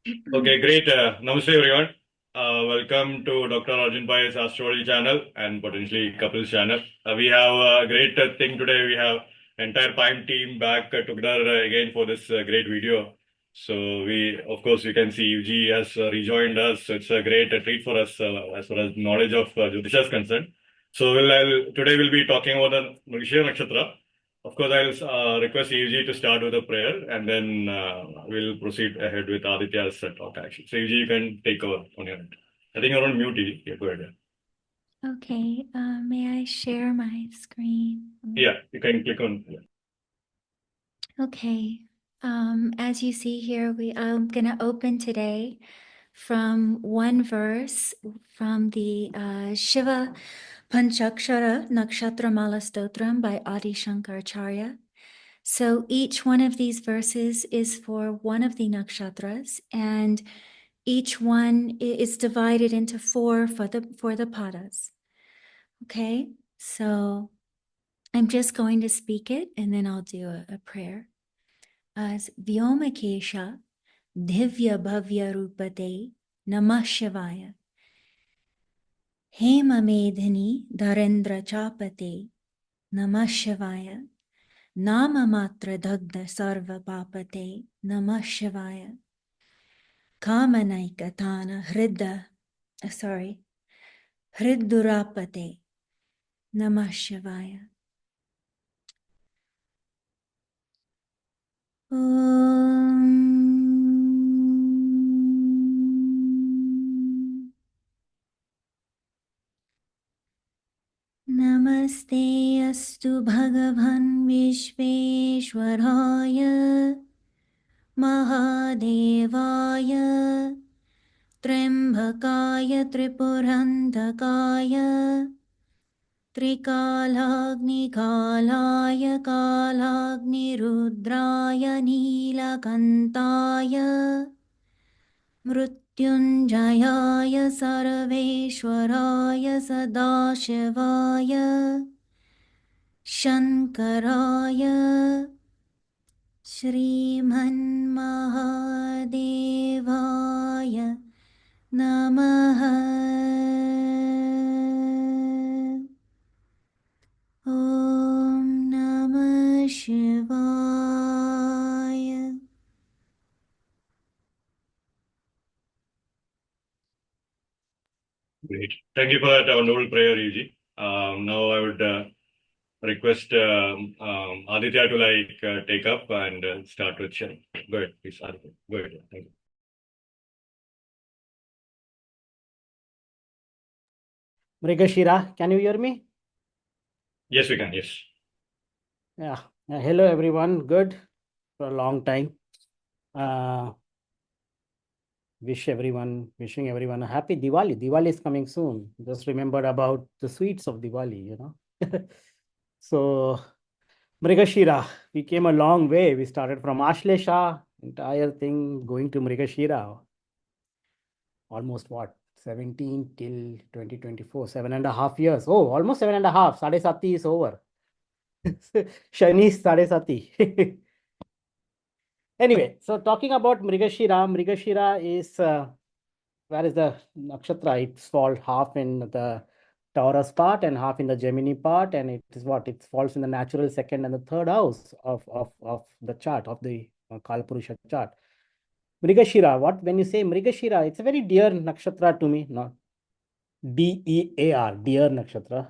Okay, great. Namaste, everyone. Welcome to Dr. Arjun Bhai's Astrology channel and potentially Kapil's channel. We have a great thing today. We have entire Prime team back together again for this great video. So of course, you can see UG has rejoined us. So it's a great treat for us as far as knowledge of Jyotisha is concerned. So today we'll be talking about the Mrigashira Nakshatra. Of course, I'll request EUG to start with a prayer and then we'll proceed ahead with Aditya's talk action. So, EUG, you can take over on your end. I think you're on mute, EUG. Yeah, go ahead. Okay, may I share my screen? Yeah, you can click on. Yeah. Okay, as you see here, I'm going to open today from one verse from the Shiva Panchakshara Nakshatra Mala Stotram by Adi Shankaracharya. So each one of these verses is for one of the nakshatras, and each one is divided into four for the padas. Okay, so I'm just going to speak it and then I'll do a prayer. As Vyomakesha Divya Bhavya Rupate Namah Shivaya Hema Medhini Dharendra Chapate Namah Shivaya Nama Matra Dagda Sarva Papate Namah Shivaya Kamanaika Tana Hriddurapate Namah Shivaya. Namaste astu bhagavan Vishveshwaraya Mahadevaya Trimbakaya Tripurandakaya Trikalagnikalaya Kalagnirudraya Nilakantaya Mrityunjayaya Sarveshwaraya Sadashivaya Shankaraya Shriman Mahadevaya Namaha. Om Namah Shivaya. Great. Thank you for that wonderful prayer, EUG. Now I would request Aditya to take up and start with sharing. Go ahead, please, Aditya. Go ahead. Thank you. Mrigashira, can you hear me? Yes, we can. Yes. Yeah. Hello, everyone. Good for a long time. Wishing everyone a happy Diwali. Diwali is coming soon. Just remembered about the sweets of Diwali, you know. So, Mrigashira, we came a long way. We started from Ashlesha, entire thing going to Mrigashira. Almost what? 17 till 2024, 7.5 years. Oh, almost 7.5. Sade Sati is over. Shani Sade Sati. Anyway, so talking about Mrigashira, Mrigashira is where is the nakshatra? It's fall half in the Taurus part and half in the Gemini part, and it is what? It falls in the natural second and the third house of the chart, of the Kalpurusha chart. Mrigashira, what when you say Mrigashira, it's a very dear nakshatra to me, not DEAR, dear nakshatra,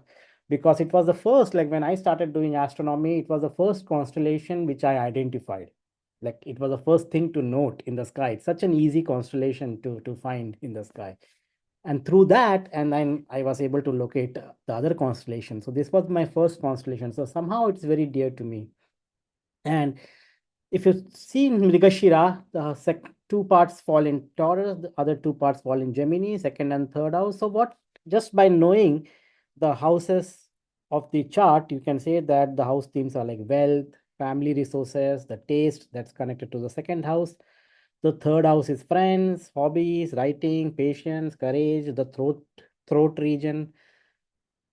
because it was the first, like when I started doing astronomy, it was the first constellation which I identified. Like it was the first thing to note in the sky. It's such an easy constellation to find in the sky. And through that, and then I was able to locate the other constellation. So this was my first constellation. So somehow it's very dear to me. And if you see in Mrigashira, the two parts fall in Taurus, the other two parts fall in Gemini, second and third house. So what, just by knowing the houses of the chart, you can say that the house themes are like wealth, family resources, the taste that's connected to the second house. The third house is friends, hobbies, writing, patience, courage, the throat region.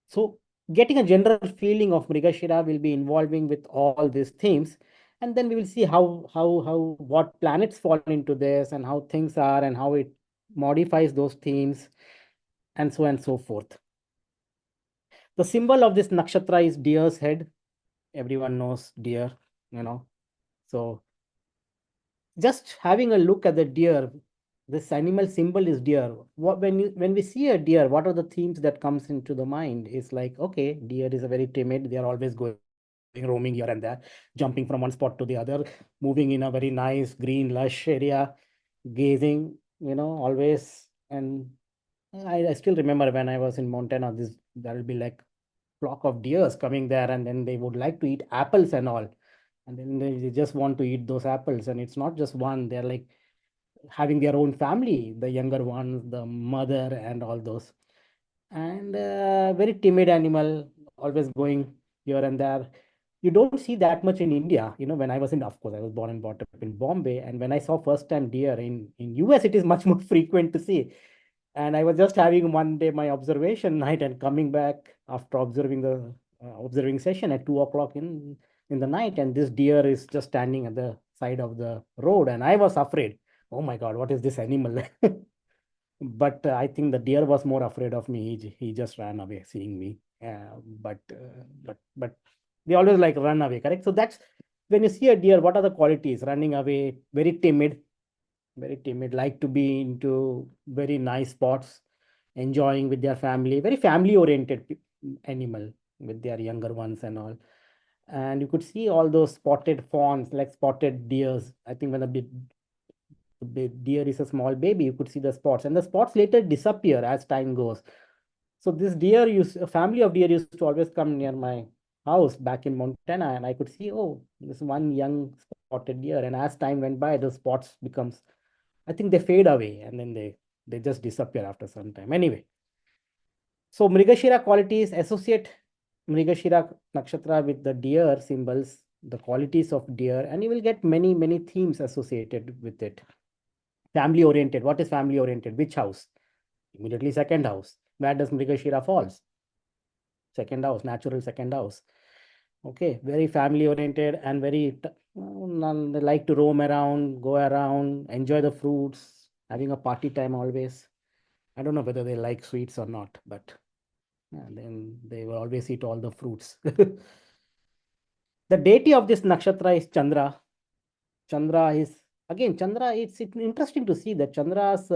So getting a general feeling of Mrigashira will be involving with all these themes. And then we will see how what planets fall into this and how things are and how it modifies those themes and so forth. The symbol of this nakshatra is deer's head. Everyone knows deer, you know. So just having a look at the deer, this animal symbol is deer. When we see a deer, what are the themes that comes into the mind? Is like, okay, deer is a very timid. They are always going roaming here and there, jumping from one spot to the other, moving in a very nice green lush area, gazing, always. And I still remember when I was in Montana, there will be like flock of deers coming there, and then they would like to eat apples and all, and then they just want to eat those apples. And it's not just one, they're like having their own family, the younger ones, the mother, and all those. And very timid animal, always going here and there. You don't see that much in India. When I was of course, I was born and brought up in Bombay, and when I saw first time deer in US, it is much more frequent to see. And I was just having one day my observation night and coming back after observing the observing session at 2 o'clock in the night, and this deer is just standing at the side of the road, and I was afraid. Oh my God, what is this animal? But I think the deer was more afraid of me. He just ran away seeing me. But they always like run away, correct? So that's when you see a deer, what are the qualities? Running away, very timid, like to be into very nice spots, enjoying with their family, very family oriented animal with their younger ones and all. And you could see all those spotted fawns, like spotted deers. I think when the deer is a small baby, you could see the spots, and the spots later disappear as time goes. So this a family of deer used to always come near my house back in Montana, and I could see, oh, this one young spotted deer. And as time went by, those spots becomes, I think they fade away, and then they just disappear after some time. Anyway, so Mrigashira qualities associate Mrigashira nakshatra with the deer symbols, the qualities of deer, and you will get many themes associated with it. Family oriented. What is family oriented? Which house? Immediately second house. Where does Mrigashira falls? Second house, natural second house. Okay, very family oriented and very they like to roam around, go around, enjoy the fruits, having a party time always. I don't know whether they like sweets or not, but then they will always eat all the fruits. The deity of this nakshatra is Chandra. Chandra is again Chandra. It's interesting to see that Chandra's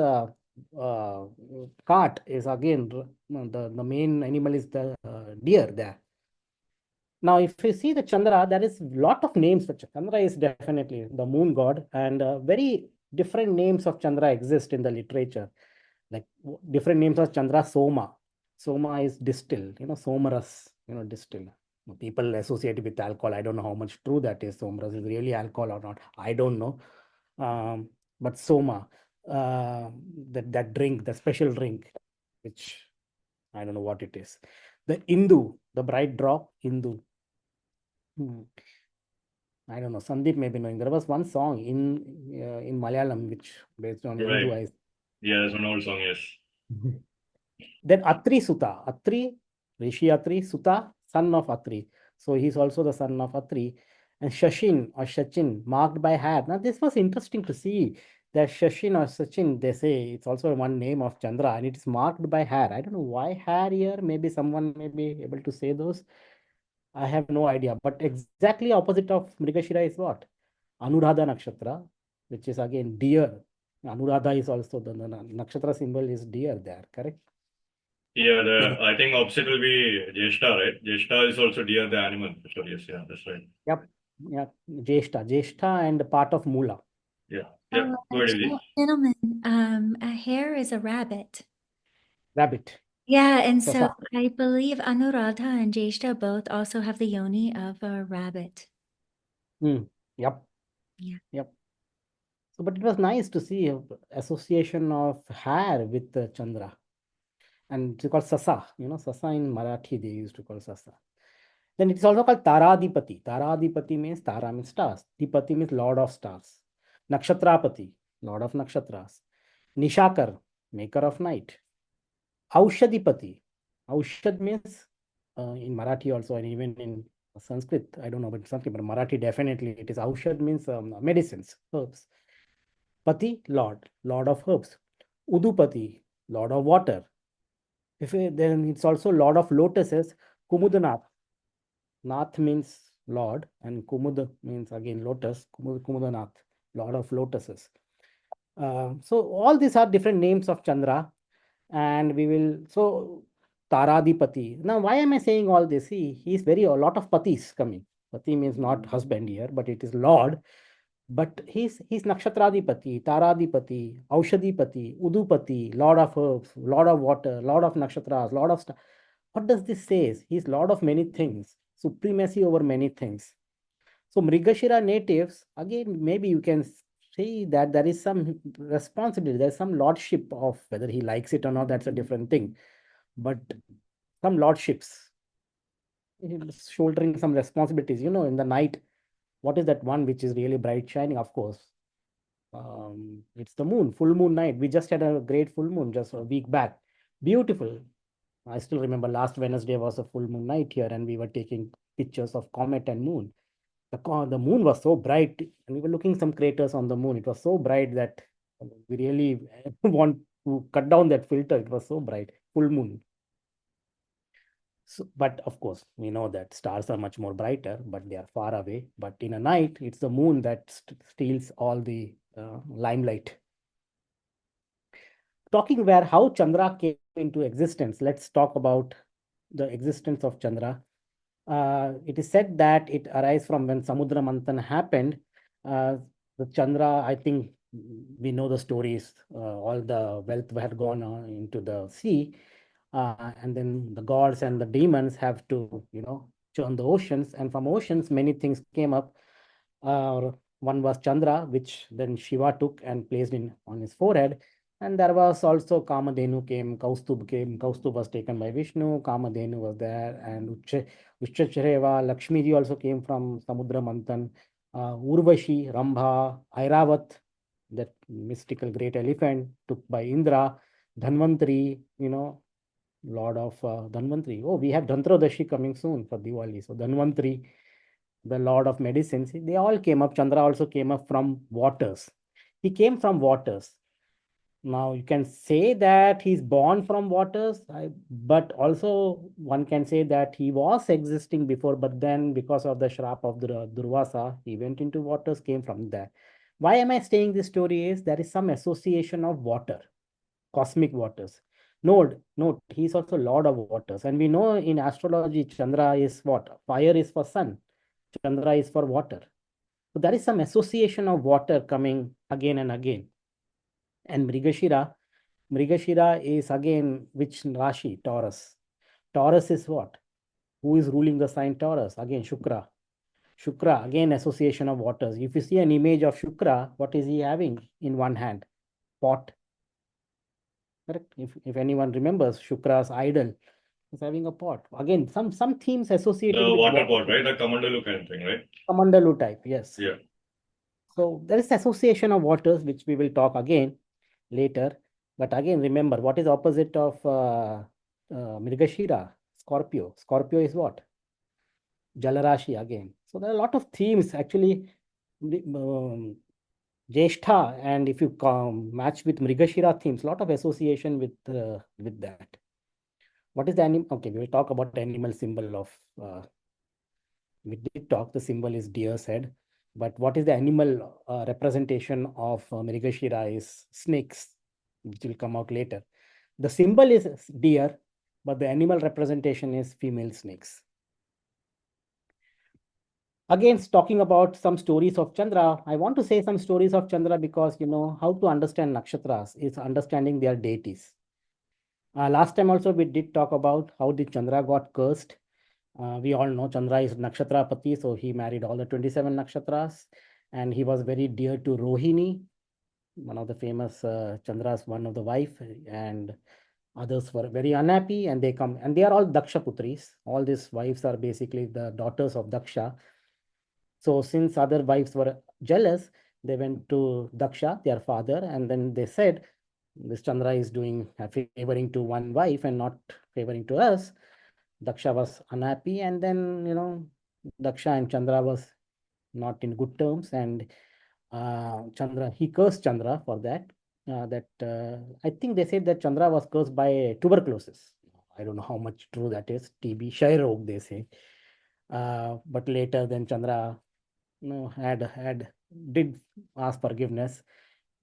cart is again the main animal is the deer there. Now, if you see the Chandra, there is a lot of names for Chandra. Is definitely the moon god, and very different names of Chandra exist in the literature. Like different names of Chandra. Soma. Soma is distill, somaras, distill. People associate it with alcohol. I don't know how much true that is. Somaras is really alcohol or not. I don't know. But Soma, that drink, the special drink, which I don't know what it is. The Indu, the bright drop, Indu. I don't know. Sandeep may be knowing. There was one song in Malayalam which based on Hindu. Right. Yeah, there's one old song, yes. Then Atri Suta. Atri, Rishi Atri, Suta, son of Atri. So he's also the son of Atri. And Shashin or Shachin, marked by hair. Now, this was interesting to see that Shashin or Sachin, they say it's also one name of Chandra and it is marked by hair. I don't know why hair here. Maybe someone may be able to say those. I have no idea. But exactly opposite of Mrigashira is what? Anuradha Nakshatra, which is again deer. Anuradha is also the nakshatra symbol is deer there, correct? Yeah, I think opposite will be Jeshta, right? Jeshta is also deer, the animal. So yes, yeah, that's right. Yep. Jeshta and part of Mula. Yeah. Go ahead, Gentlemen, a hare is a rabbit. Rabbit. Yeah, and so I believe Anuradha and Jeshta both also have the yoni of a rabbit. Yep. Yeah. Yep. So, but it was nice to see association of hair with Chandra. And it's called Sasa. Sasa in Marathi, they used to call Sasa. Then it's also called Taradipati. Taradipati means Tara means stars. Dipati means Lord of Stars. Nakshatrapati, Lord of Nakshatras. Nishakar, maker of night. Aushadipati. Aushad means in Marathi also, and even in Sanskrit, I don't know, but something, but Marathi definitely it is Aushad means medicines, herbs. Pati, Lord of herbs. Udupati, Lord of water. Then it's also Lord of lotuses, Kumudanath. Nath means Lord, and Kumud means again lotus, Kumudanath, Lord of lotuses. So all these are different names of Chandra, and we will so Taradipati. Now, why am I saying all this? See, he's very a lot of patis coming. Pati means not husband here, but it is Lord. But he's Nakshatradipati, Taradipati, Aushadipati, Udupati, Lord of herbs, Lord of water, Lord of nakshatras, Lord of what does this say? He's Lord of many things, supremacy over many things. So Mrigashira natives, again, maybe you can say that there is some responsibility, there's some lordship of whether he likes it or not, that's a different thing. But some lordships, shouldering some responsibilities, in the night, what is that one which is really bright shining? Of course, it's the moon, full moon night. We just had a great full moon just a week back. Beautiful. I still remember last Wednesday was a full moon night here, and we were taking pictures of comet and moon. The moon was so bright, and we were looking some craters on the moon. It was so bright that we really want to cut down that filter. It was so bright, full moon. So, but of course, we know that stars are much more brighter, but they are far away. But in a night, it's the moon that steals all the limelight. Talking where how Chandra came into existence, let's talk about the existence of Chandra. It is said that it arises from when Samudra Manthan happened. The Chandra, I think we know the stories, all the wealth had gone into the sea. And then the gods and the demons have to, churn the oceans. And from oceans, many things came up. One was Chandra, which then Shiva took and placed on his forehead. And there was also Kamadhenu came, Kaustubh was taken by Vishnu, Kamadhenu was there, and Ushachareva, Lakshmiji also came from Samudra Manthan, Urvashi, Rambha, Airavat, that mystical great elephant took by Indra, Dhanvantari, Lord of Dhanvantari. Oh, we have Dhantradashi coming soon for Diwali. So Dhanvantari, the Lord of medicines, they all came up. Chandra also came up from waters. He came from waters. Now you can say that he's born from waters, but also one can say that he was existing before, but then because of the shrap of Durvasa, he went into waters, came from there. Why am I saying this story is there is some association of water, cosmic waters. Note, he's also Lord of waters. And we know in astrology, Chandra is what? Fire is for sun, Chandra is for water. So there is some association of water coming again and again. And Mrigashira is again which Rashi? Taurus. Taurus is what? Who is ruling the sign Taurus? Again, Shukra. Shukra, again, association of waters. If you see an image of Shukra, what is he having in one hand? Pot. Correct? If anyone remembers, Shukra's idol is having a pot. Again, some themes associated The with water pot, right? The Kamandalu kind of thing, right? Kamandalu type, yes. Yeah. So there is association of waters, which we will talk again later. But again, remember, what is opposite of Mrigashira? Scorpio. Scorpio is what? Jalarashi again. So there are a lot of themes actually. Jeshta, and if you match with Mrigashira themes, a lot of association with that. What is the animal? Okay, we will talk about the animal symbol of. We did talk. The symbol is deer's head, but what is the animal representation of Mrigashira is snakes, which will come out later. The symbol is deer, but the animal representation is female snakes. Again, talking about some stories of Chandra, I want to say some stories of Chandra because, how to understand nakshatras is understanding their deities. Last time also we did talk about how the Chandra got cursed. We all know Chandra is Nakshatrapati, so he married all the 27 nakshatras, and he was very dear to Rohini, one of the famous Chandras, one of the wife, and others were very unhappy, and they are all Daksha Putris. All these wives are basically the daughters of Daksha. So since other wives were jealous, they went to Daksha, their father, and then they said, this Chandra is doing favoring to one wife and not favoring to us. Daksha was unhappy, and then, Daksha and Chandra was not in good terms, and Chandra, he cursed Chandra for that. I think they said that Chandra was cursed by tuberculosis. I don't know how much true that is. TB, Kshay Rog, they say. But later, then Chandra, had did ask forgiveness,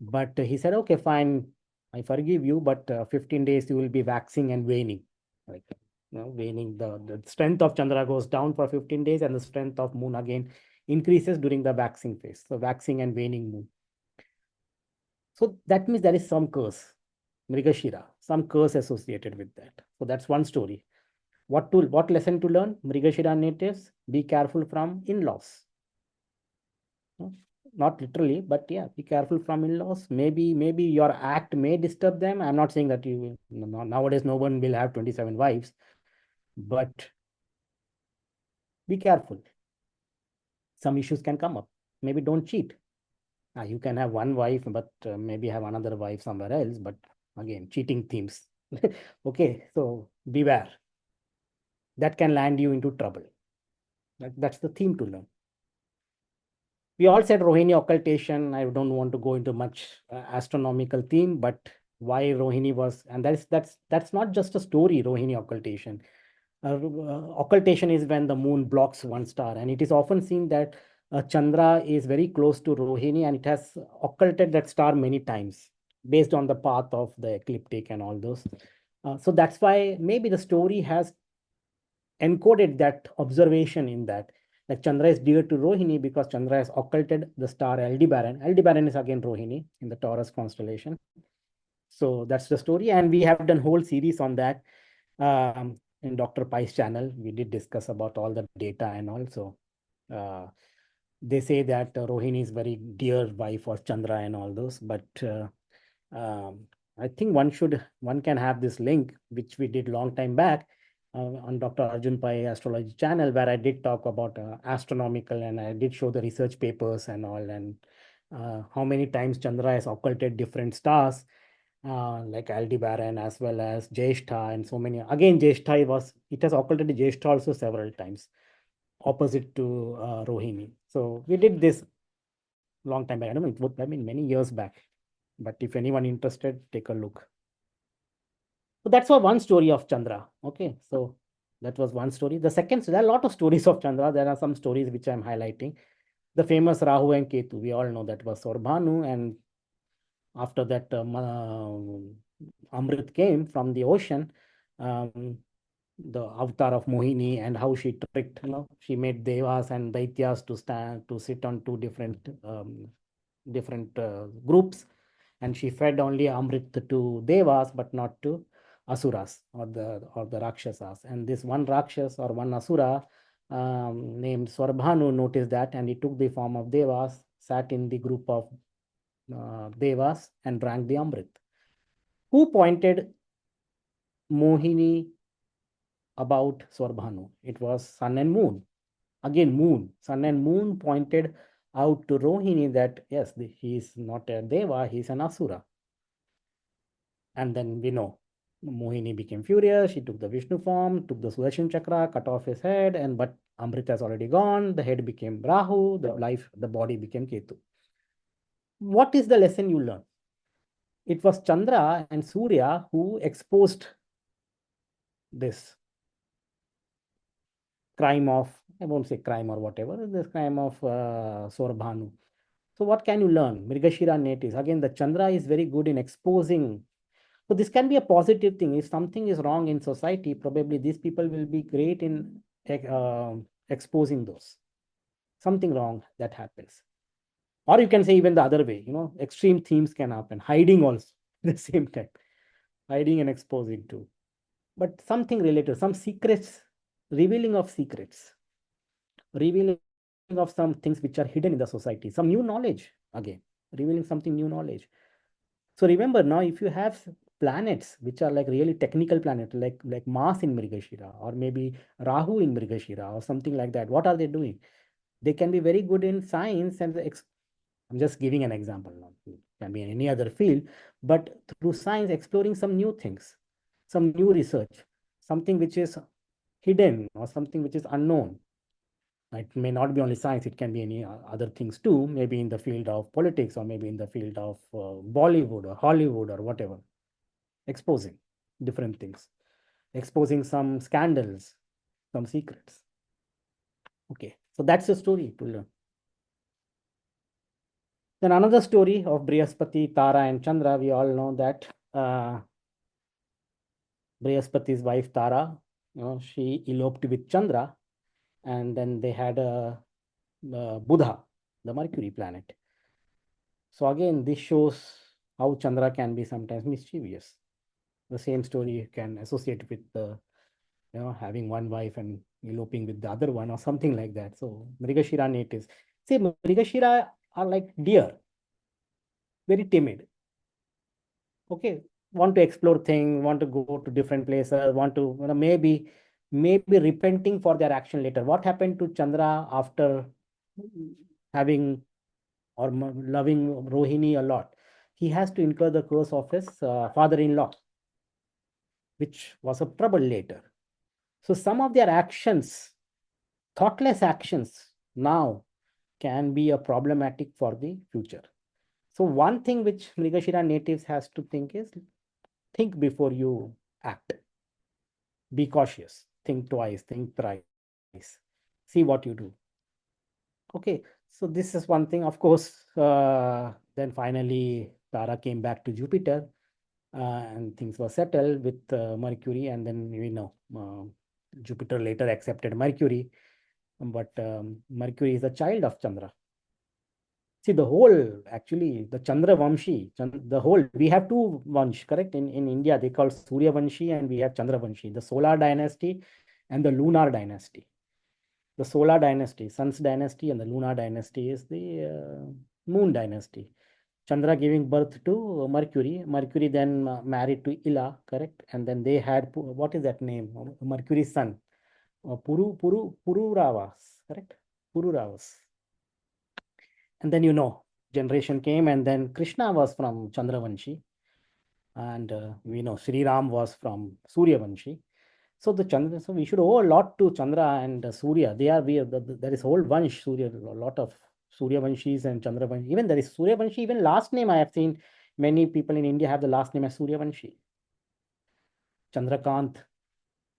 but he said, "Okay, fine, I forgive you, but 15 days you will be waxing and waning, like waning. The strength of Chandra goes down for 15 days, and the strength of Moon again increases during the waxing phase. So waxing and waning moon. So that means there is some curse, Mrigashira, some curse associated with that. So that's one story. What lesson to learn? Mrigashira natives, be careful from in-laws. Not literally, but yeah, be careful from in-laws. Maybe your act may disturb them. I'm not saying that you will, nowadays no one will have 27 wives, but be careful. Some issues can come up. Maybe don't cheat. You can have one wife, but maybe have another wife somewhere else. But again, cheating themes. Okay, so beware. That can land you into trouble. That's the theme to learn. We all said Rohini occultation. I don't want to go into much astronomical theme, but why Rohini was, and that's not just a story. Rohini occultation. Occultation is when the moon blocks one star, and it is often seen that Chandra is very close to Rohini, and it has occulted that star many times based on the path of the ecliptic and all those. So that's why maybe the story has encoded that observation in that. Like Chandra is dear to Rohini because Chandra has occulted the star Aldebaran. Aldebaran is again Rohini in the Taurus constellation. So that's the story. And we have done whole series on that in Dr. Pai's channel. We did discuss about all the data and also they say that Rohini is very dear wife of Chandra and all those. But I think one can have this link, which we did long time back on Dr. Arjun Pai Astrology channel, where I did talk about astronomical and I did show the research papers and all, and how many times Chandra has occulted different stars, like Aldebaran as well as Jyeshtha and so many. Again, Jyeshtha it has occulted Jyeshtha also several times, opposite to Rohini. So we did this long time back. I don't know, it would have been many years back. But if anyone interested, take a look. So that's one story of Chandra. Okay, so that was one story. The second, there are a lot of stories of Chandra. There are some stories which I'm highlighting. The famous Rahu and Ketu, we all know that was Sorbhanu, and after that Amrit came from the ocean, the avatar of Mohini, and how she tricked, she made Devas and Daityas to sit on two different groups, and she fed only Amrit to Devas, but not to Asuras or the Rakshasas. And this one Rakshas or one Asura named Swarbhanu noticed that, and he took the form of Devas, sat in the group of Devas and drank the Amrit. Who pointed Mohini about Swarbhanu? It was Sun and Moon. Again, Moon. Sun and Moon pointed out to Rohini that, yes, he is not a Deva, he is an Asura. And then we know Mohini became furious. She took the Vishnu form, took the Sudarshan Chakra, cut off his head, but Amrit has already gone. The head became Rahu, the body became Ketu. What is the lesson you learn? It was Chandra and Surya who exposed this crime of, I won't say crime or whatever, this crime of Sorbhanu. So what can you learn? Mrigashira natives. Again, the Chandra is very good in exposing. So this can be a positive thing. If something is wrong in society, probably these people will be great in exposing those. Something wrong that happens. Or you can say even the other way, extreme themes can happen. Hiding also at the same time. Hiding and exposing too. But something related, some secrets, revealing of secrets. Revealing of some things which are hidden in the society. Some new knowledge, again. Revealing something new knowledge. So remember now, if you have planets which are like really technical planets, like Mars in Mrigashira, or maybe Rahu in Mrigashira, or something like that, what are they doing? They can be very good in science, and I'm just giving an example. It can be in any other field, but through science, exploring some new things, some new research, something which is hidden or something which is unknown. It may not be only science, it can be any other things too, maybe in the field of politics or maybe in the field of Bollywood or Hollywood or whatever, exposing different things, exposing some scandals, some secrets. Okay, so that's the story to learn. Then another story of Brihaspati, Tara, and Chandra. We all know that Brihaspati's wife Tara, she eloped with Chandra, and then they had a Buddha, the Mercury planet. So again, this shows how Chandra can be sometimes mischievous. The same story you can associate with having one wife and eloping with the other one or something like that. So Mrigashira natives. See, Mrigashira are like deer, very timid. Okay, want to explore things, want to go to different places, want to maybe repenting for their action later. What happened to Chandra after having or loving Rohini a lot? He has to incur the curse of his father-in-law, which was a trouble later. So some of their actions, thoughtless actions, now can be a problematic for the future. So one thing which Mrigashira natives has to think is, think before you act. Be cautious. Think twice, think thrice. See what you do. Okay, so this is one thing. Of course, then finally Tara came back to Jupiter and things were settled with Mercury. And then, Jupiter later accepted Mercury. But Mercury is a child of Chandra. See, the whole, actually, the Chandra Vamshi, the whole, we have two Vansh, correct? In India, they call Surya Vanshi and we have Chandra Vanshi, the solar dynasty and the lunar dynasty. The solar dynasty, sun's dynasty, and the lunar dynasty is the moon dynasty. Chandra giving birth to Mercury. Mercury then married to Ila, correct? And then they had, what is that name? Mercury's son, Pururavas, correct? Pururavas. And then, generation came, and then Krishna was from Chandravanshi, and we know Sri Ram was from Surya Vanshi. So so we should owe a lot to Chandra and Surya. There is whole Vansh, Surya, a lot of Surya Vanshis and Chandra Vanshi. Even there is Surya Vanshi, even last name I have seen many people in India have the last name as Surya Vanshi. Chandrakant,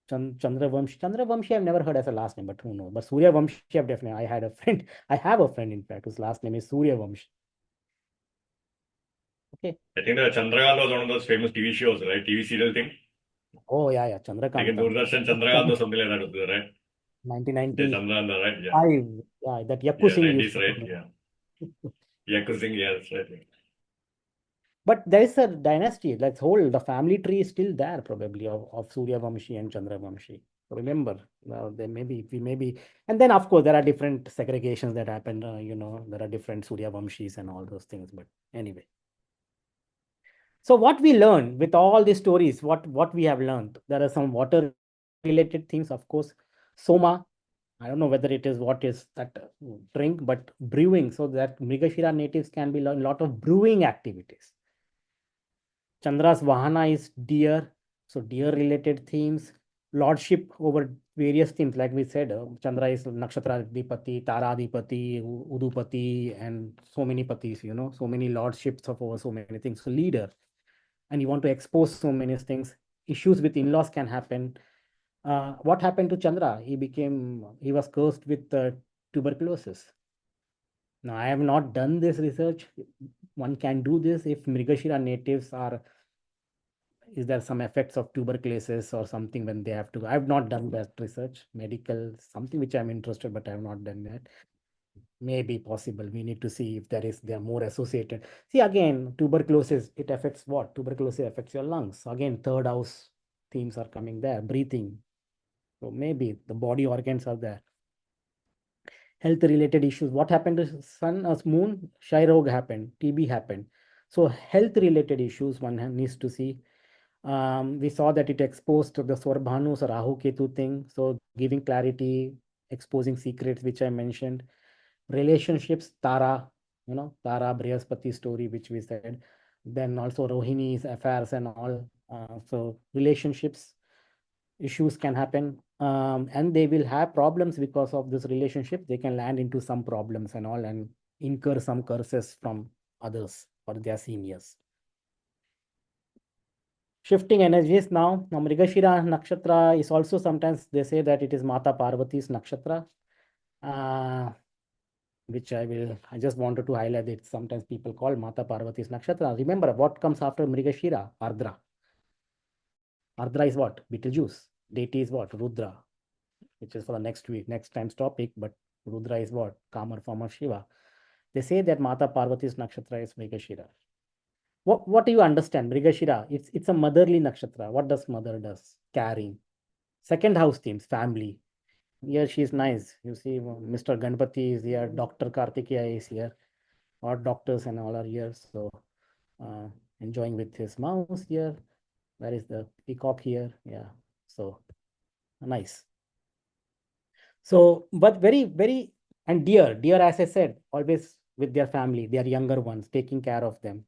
Chandra Vamshi I've never heard as a last name, but who knows? But Surya Vamshi I've definitely. I have a friend in fact whose last name is Surya Vamshi. Okay. I think the Chandrakant was one of those famous TV shows, right? TV serial thing. Oh yeah, Chandrakant. Like in Doordarshan, Chandrakant or something like that was there, right? 1995. Yeah, Chandrakant, right? Yeah. Yeah, that Yakku Yeah, Singh 90s, used to right? come. Yeah. Yaku Singh, yeah, that's right. But there is a dynasty, like the family tree is still there probably of Surya Vamshi and Chandra Vamshi. Remember, there maybe, and then of course there are different segregations that happen. There are different Surya Vamshis and all those things. But anyway, so what we learn with all these stories, what we have learned, there are some water related things, of course. Soma, I don't know whether it is what is that drink, but brewing. So that Mrigashira natives can be learn a lot of brewing activities. Chandra's vahana is deer, so deer related themes, lordship over various themes, like we said. Chandra is Nakshatra Dipati, Tara Dipati, Udupati, and so many patis, so many lordships of over so many things. So leader, and you want to expose so many things. Issues with in-laws can happen. What happened to Chandra? He was cursed with tuberculosis. Now, I have not done this research. One can do this if Mrigashira natives is there some effects of tuberculosis or something when they have to? I have not done that research, medical, something which I'm interested, but I have not done that. Maybe possible. We need to see if they are more associated. See, again, tuberculosis, it affects what? Tuberculosis affects your lungs. Again, third house themes are coming there, breathing. So maybe the body organs are there. Health related issues. What happened to sun or moon? Shai Rog happened, TB happened. So health related issues one needs to see. We saw that it exposed the Swarbhanus or Rahu-Ketu thing. So giving clarity, exposing secrets, which I mentioned. Relationships, Tara, Tara Brihaspati story, which we said. Then also Rohini's affairs and all. So relationships, issues can happen, and they will have problems because of this relationship. They can land into some problems and all, and incur some curses from others or their seniors. Shifting energies now. Now, Mrigashira Nakshatra is also sometimes they say that it is Mata Parvati's Nakshatra, which I just wanted to highlight it. Sometimes people call Mata Parvati's Nakshatra. Remember what comes after Mrigashira? Ardra. Ardra is what? Betelgeuse. Deity is what? Rudra, which is for the next week, next time's topic. But Rudra is what? Calmer form of Shiva. They say that Mata Parvati's Nakshatra is Mrigashira. What do you understand? Mrigashira, it's a motherly nakshatra. What does mother does? Caring. Second house themes, family. Here she's nice. You see, Mr. Ganpati is here, Dr. Karthikeya is here, all doctors and all are here. So enjoying with his mouse here. Where is the peacock here? Yeah. So nice. So, but very, very, and dear, as I said, always with their family, their younger ones, taking care of them.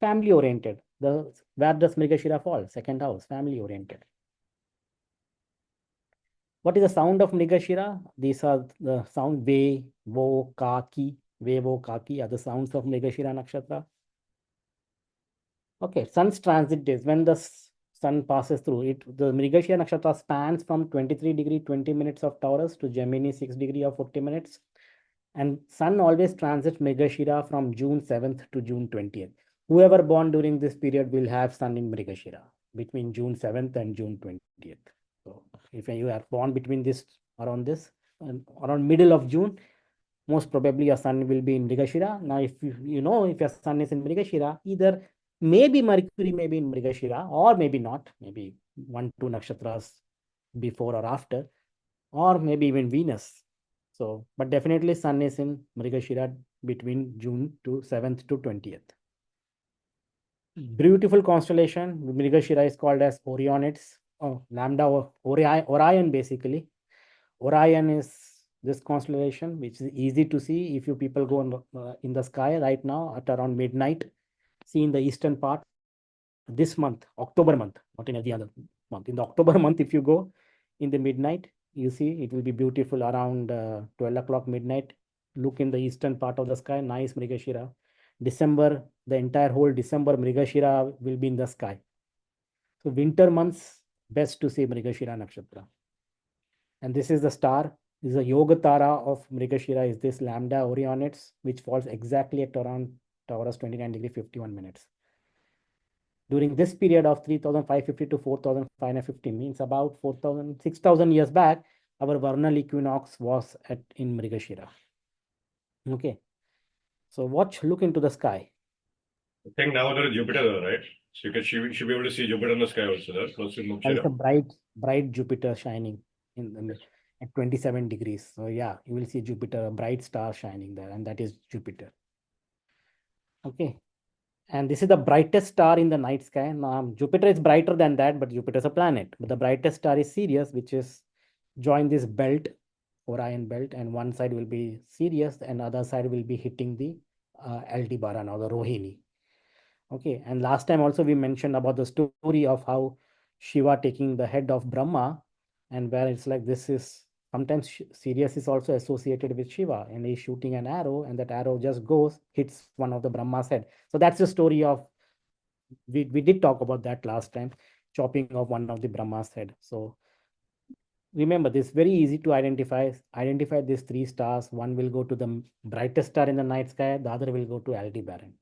Family oriented. Where does Mrigashira fall? Second house, family oriented. What is the sound of Mrigashira? These are the sound ve, vo, ka, ki. Ve, vo, ka, ki are the sounds of Mrigashira Nakshatra. Okay, sun's transit days. When the sun passes through it, the Mrigashira Nakshatra spans from 23 degree 20 minutes of Taurus to Gemini 6 degree of 40 minutes. And sun always transits Mrigashira from June 7th to June 20th. Whoever born during this period will have sun in Mrigashira between June 7th and June 20th. So if you are born between this, around middle of June, most probably your sun will be in Mrigashira. Now, if you know if your sun is in Mrigashira, either maybe Mercury may be in Mrigashira or maybe not, maybe 1-2 nakshatras before or after, or maybe even Venus. So, but definitely sun is in Mrigashira between June 7th to 20th. Beautiful constellation. Mrigashira is called as Orionids. Lambda Orion basically. Orion is this constellation, which is easy to see if you people go in the sky right now at around midnight. See in the eastern part. This month, October month, not in any other month. In the October month, if you go in the midnight, you see it will be beautiful around 12 o'clock midnight. Look in the eastern part of the sky, nice Mrigashira. December, the entire whole December, Mrigashira will be in the sky. So winter months, best to see Mrigashira Nakshatra. And this is the star. This is a Yoga Tara of Mrigashira, is this Lambda Orionids, which falls exactly at around Taurus 29 degree 51 minutes. During this period of 3,550 to 4,550, means about 6,000 years back, our vernal equinox was in Mrigashira. Okay. So look into the sky. I think now there is Jupiter there, right? So you should be able to see Jupiter in the sky also there, close to There is a bright Jupiter shining at 27 degrees. So yeah, you will see Jupiter, a bright star shining there, and that is Jupiter. Okay. And this is the brightest star in the night sky. Now, Jupiter is brighter than that, but Jupiter is a planet. But the brightest star is Sirius, which is join this belt, Orion belt, and one side will be Sirius, and other side will be hitting the Aldebaran or the Rohini. Okay, and last time also we mentioned about the story of how Shiva taking the head of Brahma, and where it's like this is sometimes Sirius is also associated with Shiva, and he's shooting an arrow, and that arrow just hits one of the Brahma's head. So that's the story of, we did talk about that last time, chopping off one of the Brahma's head. So remember, this is very easy to identify these three stars. One will go to the brightest star in the night sky, the other will go to Aldebaran.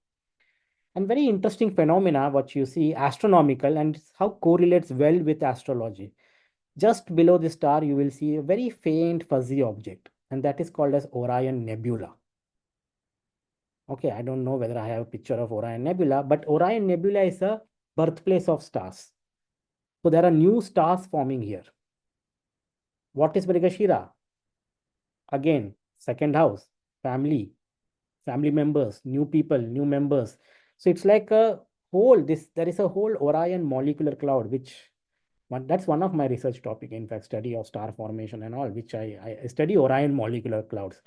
And very interesting phenomena, what you see, astronomical, and how correlates well with astrology. Just below the star, you will see a very faint fuzzy object, and that is called as Orion Nebula. Okay, I don't know whether I have a picture of Orion Nebula, but Orion Nebula is a birthplace of stars. So there are new stars forming here. What is Mrigashira? Again, second house, family members, new people, new members. So it's like a whole, there is a whole Orion molecular cloud, that's one of my research topic, in fact, study of star formation and all, which I study Orion molecular clouds.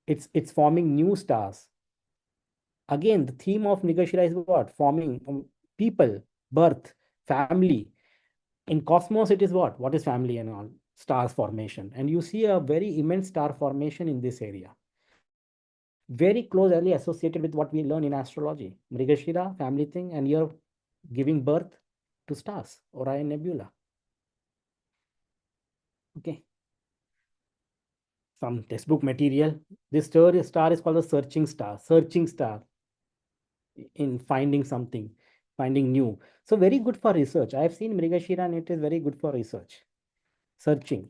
It's forming new stars. Again, the theme of Mrigashira is what? Forming people, birth, family. In cosmos, it is what? What is family and all? Stars formation. And you see a very immense star formation in this area. Very closely associated with what we learn in astrology. Mrigashira, family thing, and you're giving birth to stars, Orion Nebula. Okay. Some textbook material. This star is called the searching star in finding something, finding new. So very good for research. I have seen Mrigashira and it is very good for research. Searching,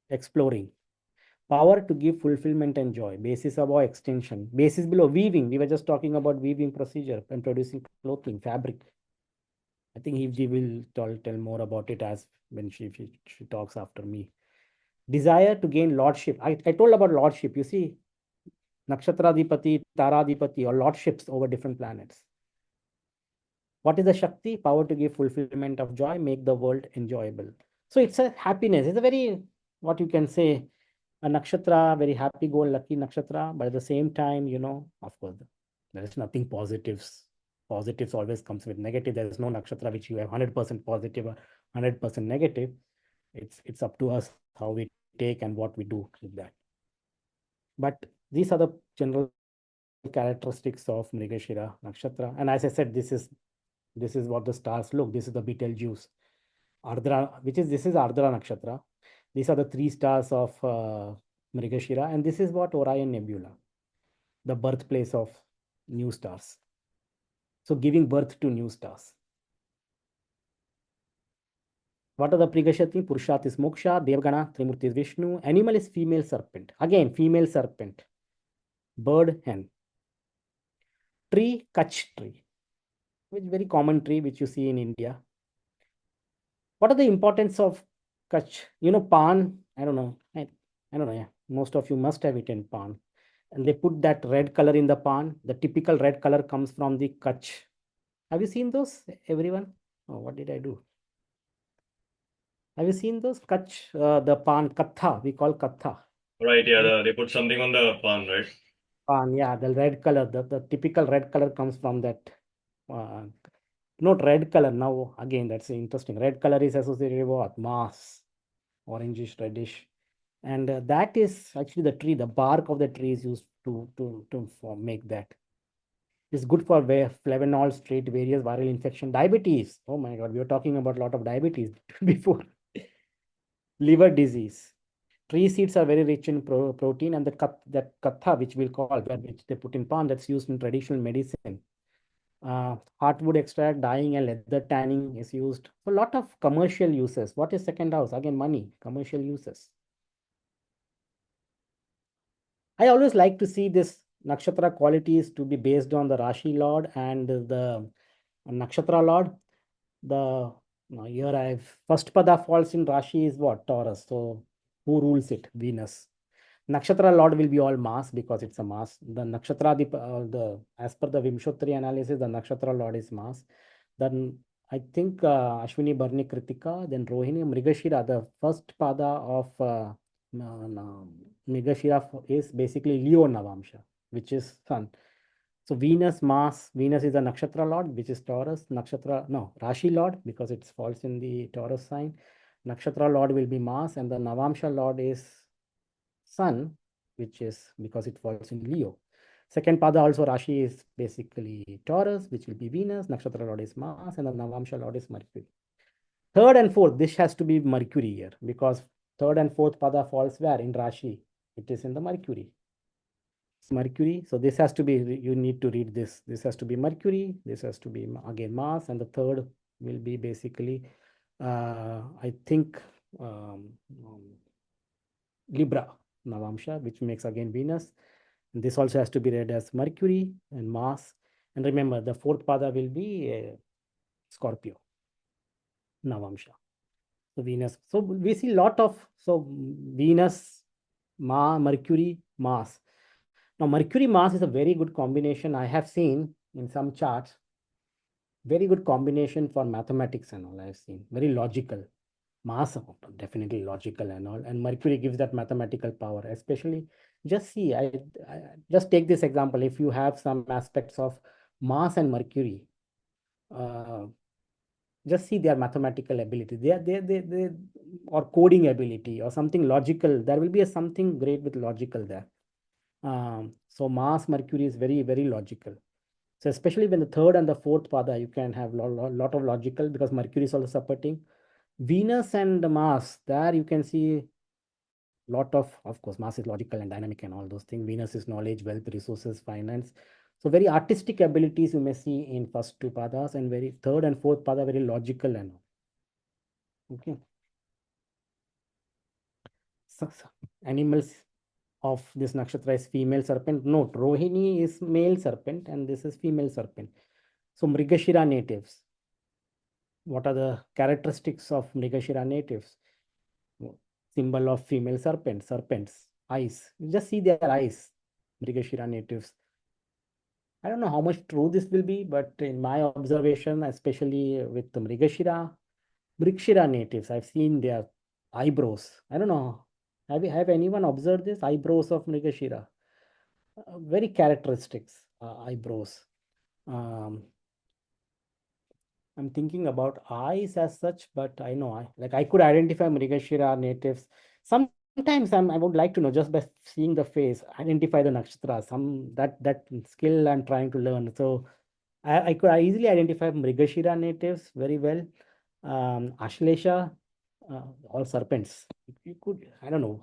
exploring. Power to give fulfillment and joy. Basis above extension. Basis below weaving. We were just talking about weaving procedure and producing clothing, fabric. I think he will tell more about it as when she talks after me. Desire to gain lordship. I told about lordship. You see, Nakshatra Dipati, Tara Dipati, or lordships over different planets. What is the Shakti? Power to give fulfillment of joy, make the world enjoyable. So it's a happiness. It's a very, what you can say, a nakshatra, very happy-go-lucky nakshatra. But at the same time, of course, there is nothing positives. Positives always comes with negative. There is no nakshatra which you have 100% positive or 100% negative. It's up to us how we take and what we do with that. But these are the general characteristics of Mrigashira nakshatra. And as I said, this is what the stars look. This is the Betelgeuse. Ardra, this is Ardra Nakshatra. These are the 3 stars of Mrigashira. And this is what Orion Nebula, the birthplace of new stars. So giving birth to new stars. What are the Prigashati? Purushat is Moksha, Devgana, Trimurti is Vishnu. Animal is female serpent. Again, female serpent. Bird, hen. Tree, Kutch tree. Which very common tree which you see in India. What are the importance of Kutch? Pan, I don't know. I don't know. Yeah. Most of you must have eaten pan. And they put that red color in the pan. The typical red color comes from the Kutch. Have you seen those, everyone? Oh, what did I do? Have you seen those? Kutch, the pan, katha, we call katha. Right, yeah, they put something on the pan, right? Pan, yeah, the red color, the typical red color comes from that. Not red color now, again, that's interesting. Red color is associated with what? Mass, orangish, reddish. And that is actually the tree, the bark of the tree is used to make that. It's good for flavonoids, treat various viral infection, diabetes. Oh my God, we were talking about a lot of diabetes before. Liver disease. Tree seeds are very rich in protein, and that katha, which we'll call, which they put in pan, that's used in traditional medicine. Heartwood extract, dyeing and leather tanning is used. So a lot of commercial uses. What is second house? Again, money, commercial uses. I always like to see this nakshatra qualities to be based on the Rashi Lord and the nakshatra Lord. Here first pada falls in Rashi is what? Taurus. So who rules it? Venus. Nakshatra Lord will be all mass because it's a mass. The nakshatra, as per the Vimshottari analysis, the nakshatra Lord is mass. Then I think Ashwini, Bharni, Kritika, then Rohini, Mrigashira, the first pada of Mrigashira is basically Leo Navamsha, which is Sun. So Venus, Mars, Venus is the nakshatra lord, which is Taurus. Rashi lord, because it falls in the Taurus sign. Nakshatra lord will be Mars, and the Navamsha lord is Sun, which is because it falls in Leo. Second pada also Rashi is basically Taurus, which will be Venus. Nakshatra lord is Mars, and the Navamsha lord is Mercury. Third and fourth, this has to be Mercury here, because third and fourth pada falls where? In Rashi. It is in the Mercury. It's Mercury. So this has to be, you need to read this. This has to be Mercury. This has to be again Mars. And the third will be basically, I think, Libra, Navamsha, which makes again Venus. And this also has to be read as Mercury and Mars. And remember, the fourth pada will be Scorpio, Navamsha. So Venus. So we see a lot of, Venus, Mercury, Mars. Now Mercury, Mars is a very good combination. I have seen in some charts, very good combination for mathematics and all. I've seen very logical. Mars definitely logical and all, and Mercury gives that mathematical power. Especially, just see, I just take this example. If you have some aspects of Mars and Mercury, just see their mathematical ability, they or coding ability or something logical. There will be something great with logical there. So Mars, Mercury is very, very logical. So especially when the third and the fourth pada, you can have lot of logical, because Mercury is also supporting. Venus and Mars, there you can see lot of course, Mars is logical and dynamic and all those things. Venus is knowledge, wealth, resources, finance. So very artistic abilities you may see in first two padas, and very third and fourth pada very logical and all. Okay. So animals of this nakshatra is female serpent. Note, Rohini is male serpent and this is female serpent. So Mrigashira natives. What are the characteristics of Mrigashira natives? Symbol of female serpents, eyes. You just see their eyes, Mrigashira natives. I don't know how much true this will be, but in my observation, especially with the Mrigashira natives, I've seen their eyebrows. I don't know. Have anyone observed this? Eyebrows of Mrigashira. Very characteristics, eyebrows. I'm thinking about eyes as such, but I know I could identify Mrigashira natives. Sometimes I would like to know, just by seeing the face, identify the nakshatra. That skill I'm trying to learn. So I could easily identify Mrigashira natives very well. Ashlesha, all serpents. You could, I don't know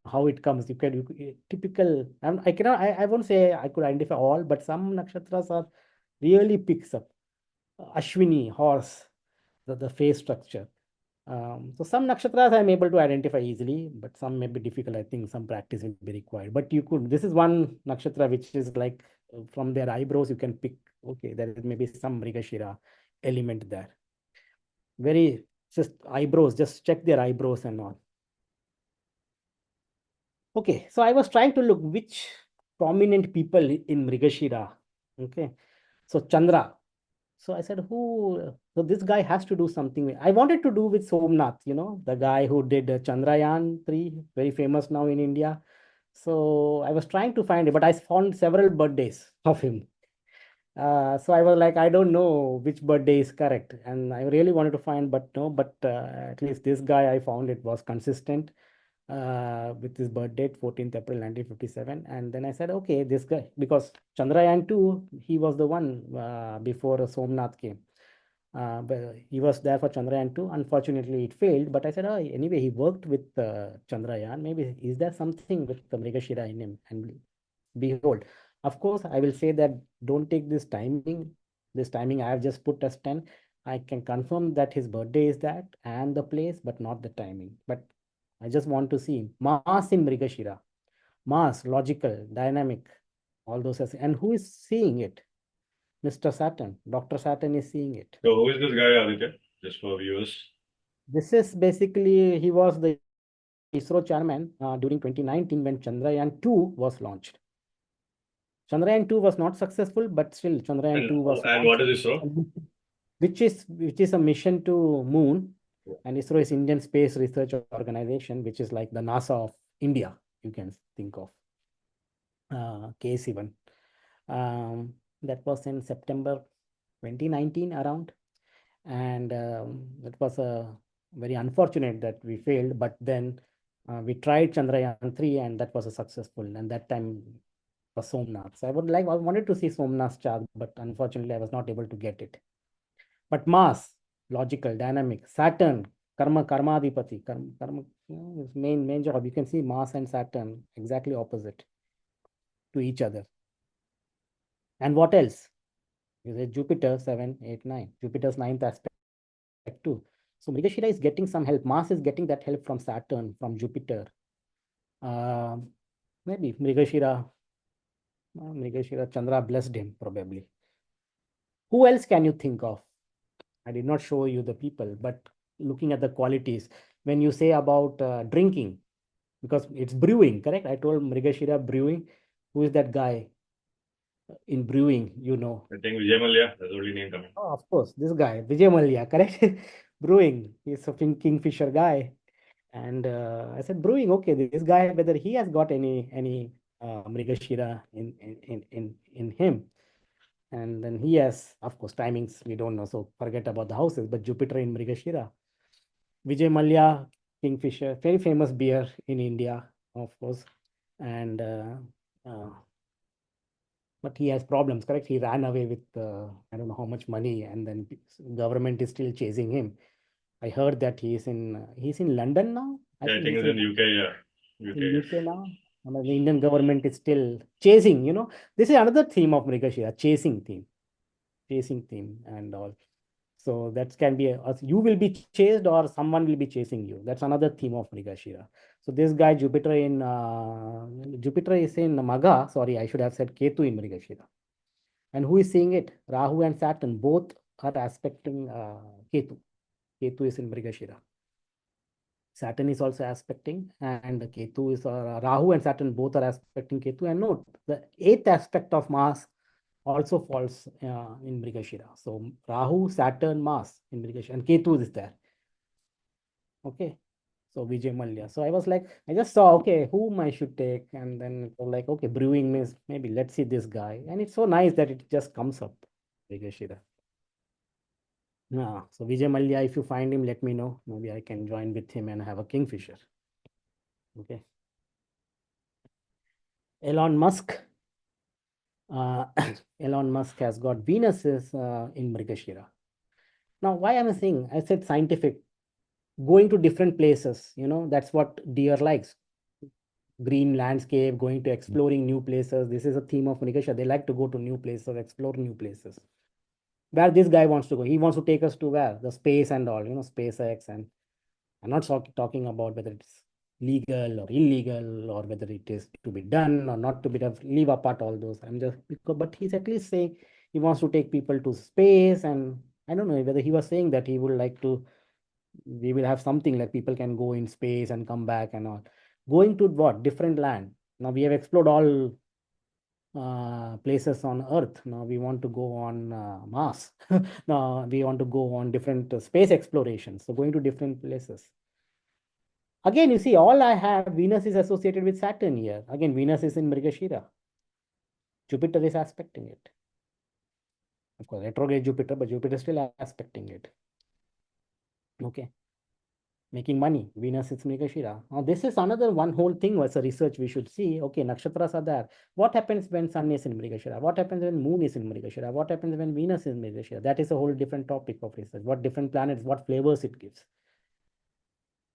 how it comes. You could typical. I won't say I could identify all, but some nakshatras are really picks up. Ashwini, horse, the face structure. So some nakshatras I'm able to identify easily, but some may be difficult. I think some practice will be required. But this is one nakshatra which is like from their eyebrows you can pick. Okay, there is maybe some Mrigashira element there. Very just eyebrows. Just check their eyebrows and all. Okay, so I was trying to look which prominent people in Mrigashira. Okay, so Chandra. So I said, so this guy has to do something. I wanted to do with Somnath, the guy who did Chandrayaan-3, very famous now in India. So I was trying to find it, but I found several birthdays of him. So I was like, I don't know which birthday is correct. And I really wanted to find, but at least this guy I found it was consistent with his birth date, 14th April 1957. And then I said, okay, this guy, because Chandrayaan-2, he was the one before Somnath came. But he was there for Chandrayaan-2. Unfortunately, it failed. But I said, oh, anyway, he worked with Chandrayaan. Maybe is there something with the Mrigashira in him? And behold, of course, I will say that don't take this timing. This timing I have just put as 10. I can confirm that his birthday is that and the place, but not the timing. But I just want to see Mars in Mrigashira. Mars, logical, dynamic, all those. And who is seeing it? Mr. Saturn. Dr. Saturn is seeing it. So who is this guy, Aditya? Just for viewers. This is basically, he was the ISRO chairman during 2019 when Chandrayaan-2 was launched. Chandrayaan-2 was not successful, but still Chandrayaan-2 was And launched, what is ISRO? which is a mission to moon. And ISRO is Indian Space Research Organization, which is like the NASA of India, you can think of. KS1. That was in September 2019 around. And it was very unfortunate that we failed, but then we tried Chandrayaan-3 and that was a successful, and that time was Somnath. So I wanted to see Somnath's chart, but unfortunately I was not able to get it. But Mars, logical, dynamic. Saturn, karmadipati, karma, his main job. You can see Mars and Saturn exactly opposite to each other. And what else? Is it Jupiter 7, 8, 9? Jupiter's ninth aspect too. So Mrigashira is getting some help. Mars is getting that help from Saturn, from Jupiter. Maybe Mrigashira, Chandra blessed him probably. Who else can you think of? I did not show you the people, but looking at the qualities, when you say about drinking, because it's brewing, correct? I told Mrigashira brewing. Who is that guy in brewing, I think Vijay Mallya, that's the only name coming. Oh, of course, this guy, Vijay Mallya, correct? Brewing, he's a Kingfisher guy. And I said, brewing, okay, this guy, whether he has got any Mrigashira in him. And then he has, of course, timings we don't know, so forget about the houses, but Jupiter in Mrigashira. Vijay Mallya, Kingfisher, very famous beer in India, of course. And uh, but he has problems, correct? He ran away with I don't know how much money, and then government is still chasing him. I heard that he's in London now. I Yeah, I think think he's it's in UK. Yeah, UK. in Yes. UK now. And the Indian government is still chasing. This is another theme of Mrigashira, chasing theme and all. So that can be you will be chased or someone will be chasing you. That's another theme of Mrigashira. So this guy Jupiter is in Maga. Sorry, I should have said Ketu in Mrigashira. And who is seeing it? Rahu and Saturn both are aspecting Ketu. Ketu is in Mrigashira. Saturn is also aspecting, and Ketu is Rahu and Saturn both are aspecting Ketu. And note, the eighth aspect of Mars also falls in Mrigashira. So Rahu, Saturn, Mars in Mrigashira, and Ketu is there. Okay. So Vijay Mallya. So I was like, I just saw, okay, whom I should take. And then it was like, okay, brewing means maybe let's see this guy. And it's so nice that it just comes up, Mrigashira. Yeah. So Vijay Mallya, if you find him, let me know. Maybe I can join with him and have a kingfisher. Okay. Elon Musk. Elon Musk has got Venuses in Mrigashira. Now, why am I saying? I said scientific, going to different places. That's what deer likes. Green landscape, going to exploring new places. This is a theme of Mrigashira. They like to go to new places, explore new places. Where this guy wants to go, he wants to take us to where? The space and all, SpaceX. And I'm not talking about whether it's legal or illegal or whether it is to be done or not to be done. Leave apart all those. But he's at least saying he wants to take people to space. And I don't know whether he was saying that he would like to, we will have something like people can go in space and come back and all. Going to what? Different land. Now we have explored all places on Earth. Now we want to go on Mars. Now we want to go on different space explorations. So going to different places. Again, you see, all I have, Venus is associated with Saturn here. Again, Venus is in Mrigashira. Jupiter is aspecting it. Of course, retrograde Jupiter, but Jupiter is still aspecting it. Okay. Making money. Venus is Mrigashira. Now, this is another one whole thing was a research we should see. Okay, nakshatras are there. What happens when Sun is in Mrigashira? What happens when Moon is in Mrigashira? What happens when Venus is in Mrigashira? That is a whole different topic of research. What different planets, what flavors it gives.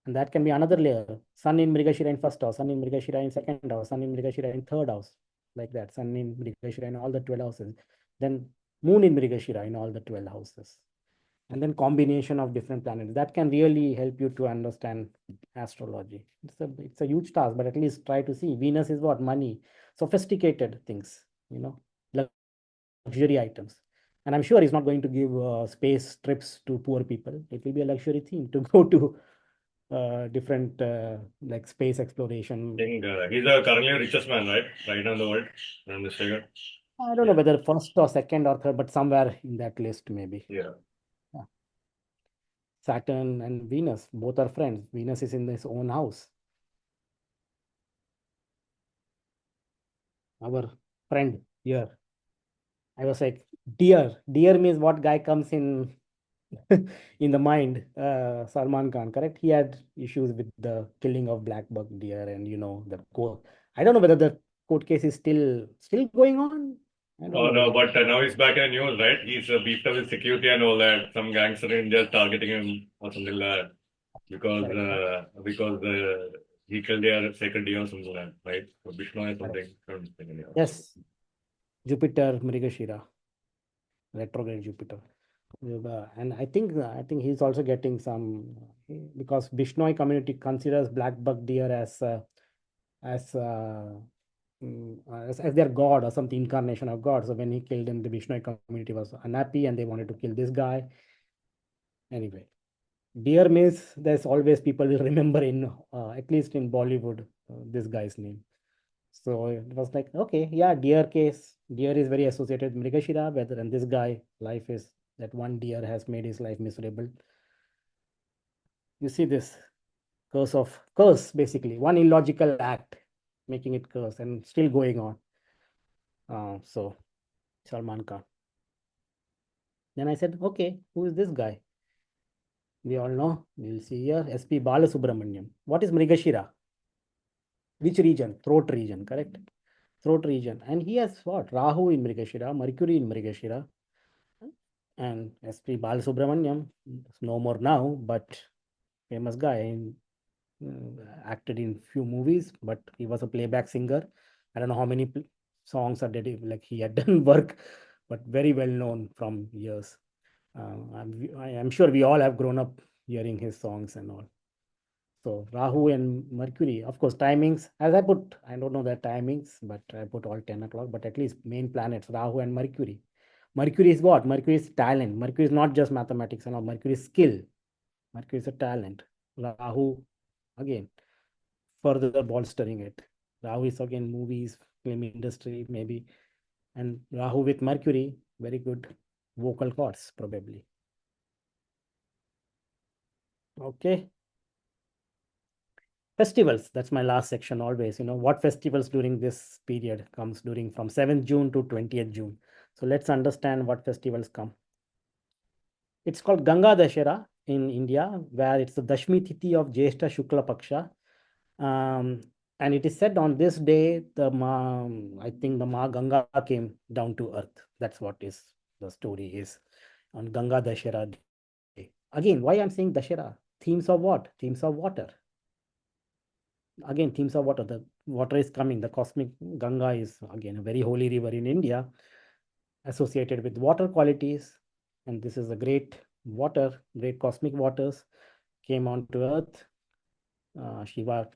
And that can be another layer. Sun in Mrigashira in first house, Sun in Mrigashira in second house, Sun in Mrigashira in third house, like that. Sun in Mrigashira in all the 12 houses. Then Moon in Mrigashira in all the 12 houses. And then combination of different planets. That can really help you to understand astrology. It's a huge task, but at least try to see. Venus is what? Money, sophisticated things, luxury items. And I'm sure he's not going to give space trips to poor people. It will be a luxury theme to go to different like space exploration. I think he's the currently richest man, right? Right now in the world. If I'm mistaken. I don't know whether first or second or third, but somewhere in that list maybe. Yeah. Saturn and Venus, both are friends. Venus is in his own house. Our friend here. I was like, deer. Deer means what guy comes in in the mind. Salman Khan, correct? He had issues with the killing of black buck deer, and the court. I don't know whether the court case is still going on. I don't Oh know. no, but now he's back in the news, right? He's beefed up with security and all that. Some gangster in India is targeting him or something like that because he killed their sacred deer or something like that, right? So Vishnu or something. Yes, Jupiter, Mrigashira, retrograde Jupiter. And I think he's also getting some because Bishnoi community considers black buck deer as as as their god or something, incarnation of God. So when he killed him, the Bishnoi community was unhappy and they wanted to kill this guy. Anyway, deer means there's always people will remember in at least in Bollywood this guy's name. So it was like, okay, yeah, deer case. Deer is very associated with Mrigashira, whether and this guy, life is that one deer has made his life miserable. You see this curse, basically, one illogical act, making it curse and still going on. So Salman Khan. Then I said, okay, who is this guy? We all know, we'll see here, S.P. Balasubramaniam. What is Mrigashira? Which region? Throat region, correct? Throat region. And he has what? Rahu in Mrigashira, Mercury in Mrigashira, and S.P. Balasubramaniam, no more now, but famous guy, acted in few movies, but he was a playback singer. I don't know how many songs are dedicated, like he had done work, but very well known from years. I'm sure we all have grown up hearing his songs and all. So Rahu and Mercury, of course, timings, as I put, I don't know the timings, but I put all 10 o'clock, but at least main planets, Rahu and Mercury. Mercury is what? Mercury is talent. Mercury is not just mathematics and all. Mercury is skill. Mercury is a talent. Rahu, again, further bolstering it. Rahu is again movies, film industry, maybe. And Rahu with Mercury, very good vocal cords, probably. Okay. Festivals, that's my last section always. What festivals during this period comes during from 7th June to 20th June. So let's understand what festivals come. It's called Ganga Dashera in India, where it's the Dashmi Tithi of Jyeshta Shukla Paksha. And it is said on this day, I think the Ma Ganga came down to earth. That's what is the story is on Ganga Dashera day. Again, why I'm saying Dashera? Themes of what? Themes of water. Again, themes of water. The water is coming. The cosmic Ganga is again a very holy river in India, associated with water qualities. And this is a great water, great cosmic waters came onto earth. Shiva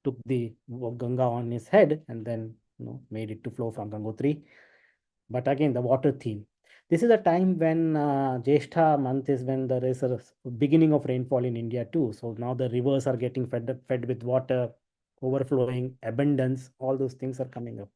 took the Ganga on his head and then made it to flow from Gangotri. But again, the water theme. This is a time when Jyeshtha month is when there is a beginning of rainfall in India too. So now the rivers are getting fed with water, overflowing, abundance, all those things are coming up.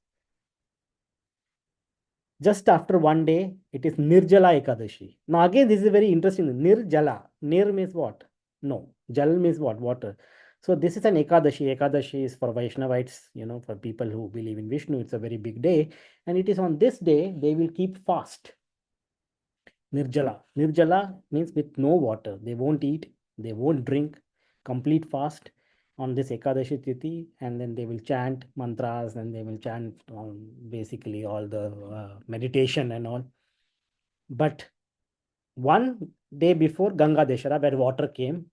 Just after one day, it is Nirjala Ekadashi. Now again, this is very interesting. Nirjala. Nir means what? No. Jal means what? Water. So this is an Ekadashi. Ekadashi is for Vaishnavites, for people who believe in Vishnu. It's a very big day. And it is on this day, they will keep fast. Nirjala. Nirjala means with no water. They won't eat. They won't drink. Complete fast on this Ekadashi Tithi, and then they will chant mantras and they will chant basically all the meditation and all. But one day before Ganga Deshara, where water came,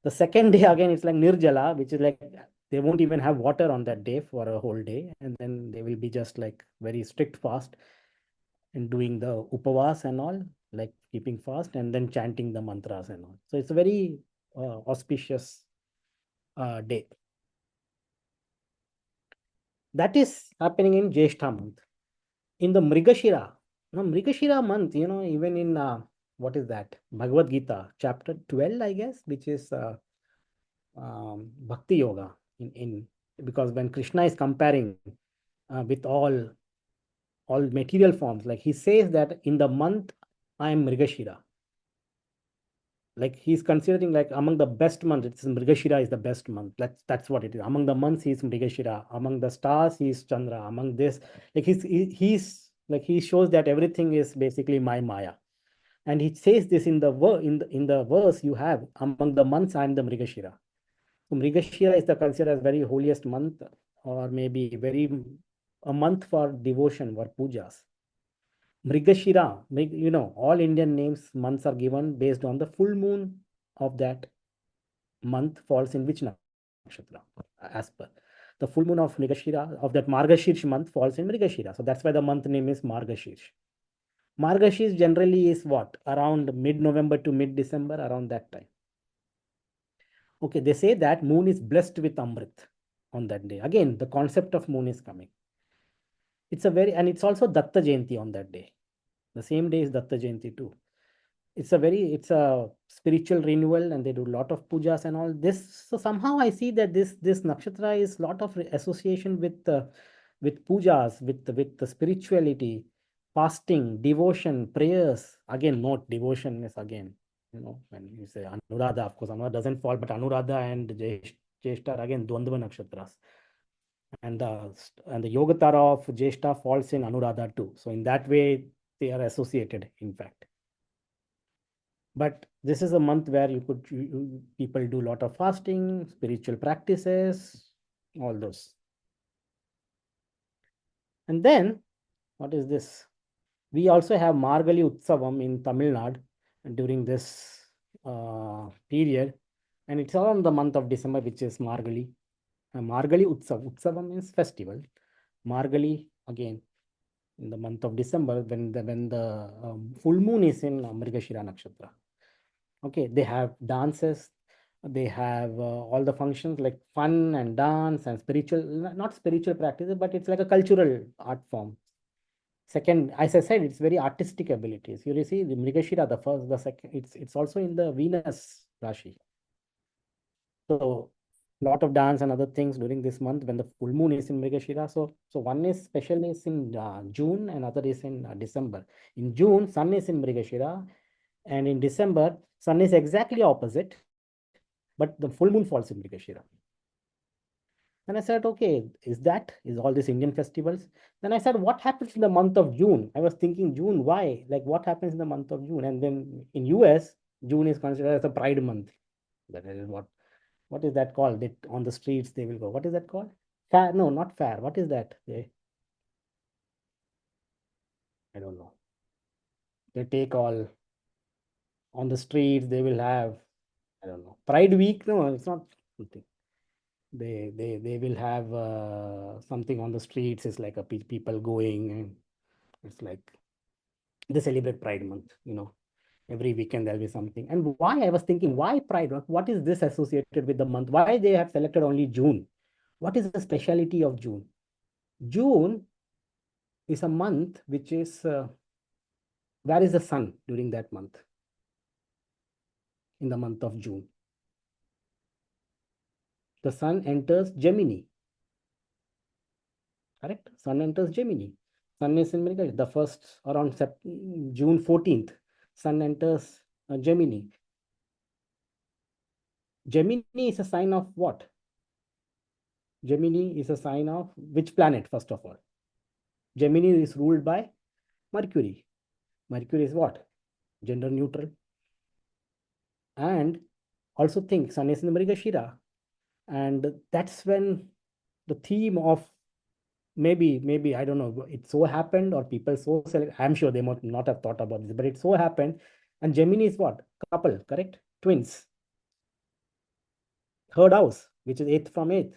the second day again, it's like Nirjala, which is like they won't even have water on that day for a whole day. And then they will be just like very strict fast and doing the upavas and all, like keeping fast and then chanting the mantras and all. So it's a very auspicious day. That is happening in Jyeshtha month. In the Mrigashira, Mrigashira month, even in what is that? Bhagavad Gita, chapter 12, I guess, which is Bhakti Yoga. Because when Krishna is comparing with all material forms, like he says that in the month I am Mrigashira. Like he's considering like among the best months, it's Mrigashira is the best month. That's what it is. Among the months, he's Mrigashira. Among the stars, he's Chandra. Among this, like he's like he shows that everything is basically my Maya. And he says this in the verse you have, among the months, I'm the Mrigashira. So Mrigashira is the considered as very holiest month, or maybe a month for devotion, for pujas. Mrigashira, all Indian names, months are given based on the full moon of that month falls in which nakshatra, as per. The full moon of Mrigashira, of that Margashirsh month falls in Mrigashira. So that's why the month name is Margashirsh. Margashirsh generally is what? Around mid-November to mid-December, around that time. Okay, they say that moon is blessed with Amrit on that day. Again, the concept of moon is coming. And it's also Datta Jayanti on that day. The same day is Datta Jayanti too. It's a spiritual renewal, and they do a lot of pujas and all this. So somehow I see that this nakshatra is lot of association with pujas, with the spirituality, fasting, devotion, prayers. Again, note devotion is again, when you say Anuradha, of course, Anuradha doesn't fall, but Anuradha and Jyeshta are again Dvandva nakshatras. And the Yogatara of Jyeshta falls in Anuradha too. So in that way, they are associated, in fact. But this is a month where people do a lot of fasting, spiritual practices, all those. And then, what is this? We also have Margali Utsavam in Tamil Nadu during this period. And it's all in the month of December, which is Margali. Margali Utsav. Utsavam means festival. Margali, again, in the month of December, when the full moon is in Mrigashira Nakshatra. Okay, they have dances, they have all the functions like fun and dance and spiritual, not spiritual practices, but it's like a cultural art form. Second, as I said, it's very artistic abilities. You see the Mrigashira, the first, the second, it's also in the Venus Rashi. So lot of dance and other things during this month when the full moon is in Mrigashira. So one is special is in June and other is in December. In June, sun is in Mrigashira, and in December, sun is exactly opposite, but the full moon falls in Mrigashira. Then I said, okay, is all these Indian festivals? Then I said, what happens in the month of June? I was thinking, June, why? Like, what happens in the month of June? And then in US, June is considered as a pride month. That is what is that called? On the streets, they will go. What is that called? Fair? No, not fair. What is that? I don't know. They take all on the streets. They will have, I don't know, Pride Week. No, it's not something. They will have something on the streets. It's like people going, and it's like they celebrate Pride Month. Every weekend there'll be something. And why I was thinking, why Pride? What is this associated with the month? Why they have selected only June? What is the speciality of June? June is a month which is where is the sun during that month? In the month of June, the sun enters Gemini. Correct? Sun enters Gemini. Sun is in Mrigashira. The first around June 14th, sun enters Gemini. Gemini is a sign of what? Gemini is a sign of which planet, first of all? Gemini is ruled by Mercury. Mercury is what? Gender neutral. And also think sun is in the Mrigashira. And that's when the theme of maybe I don't know, it so happened or people so select, I'm sure they might not have thought about this, but it so happened. And Gemini is what? Couple, correct? Twins. Third house, which is eighth from eighth.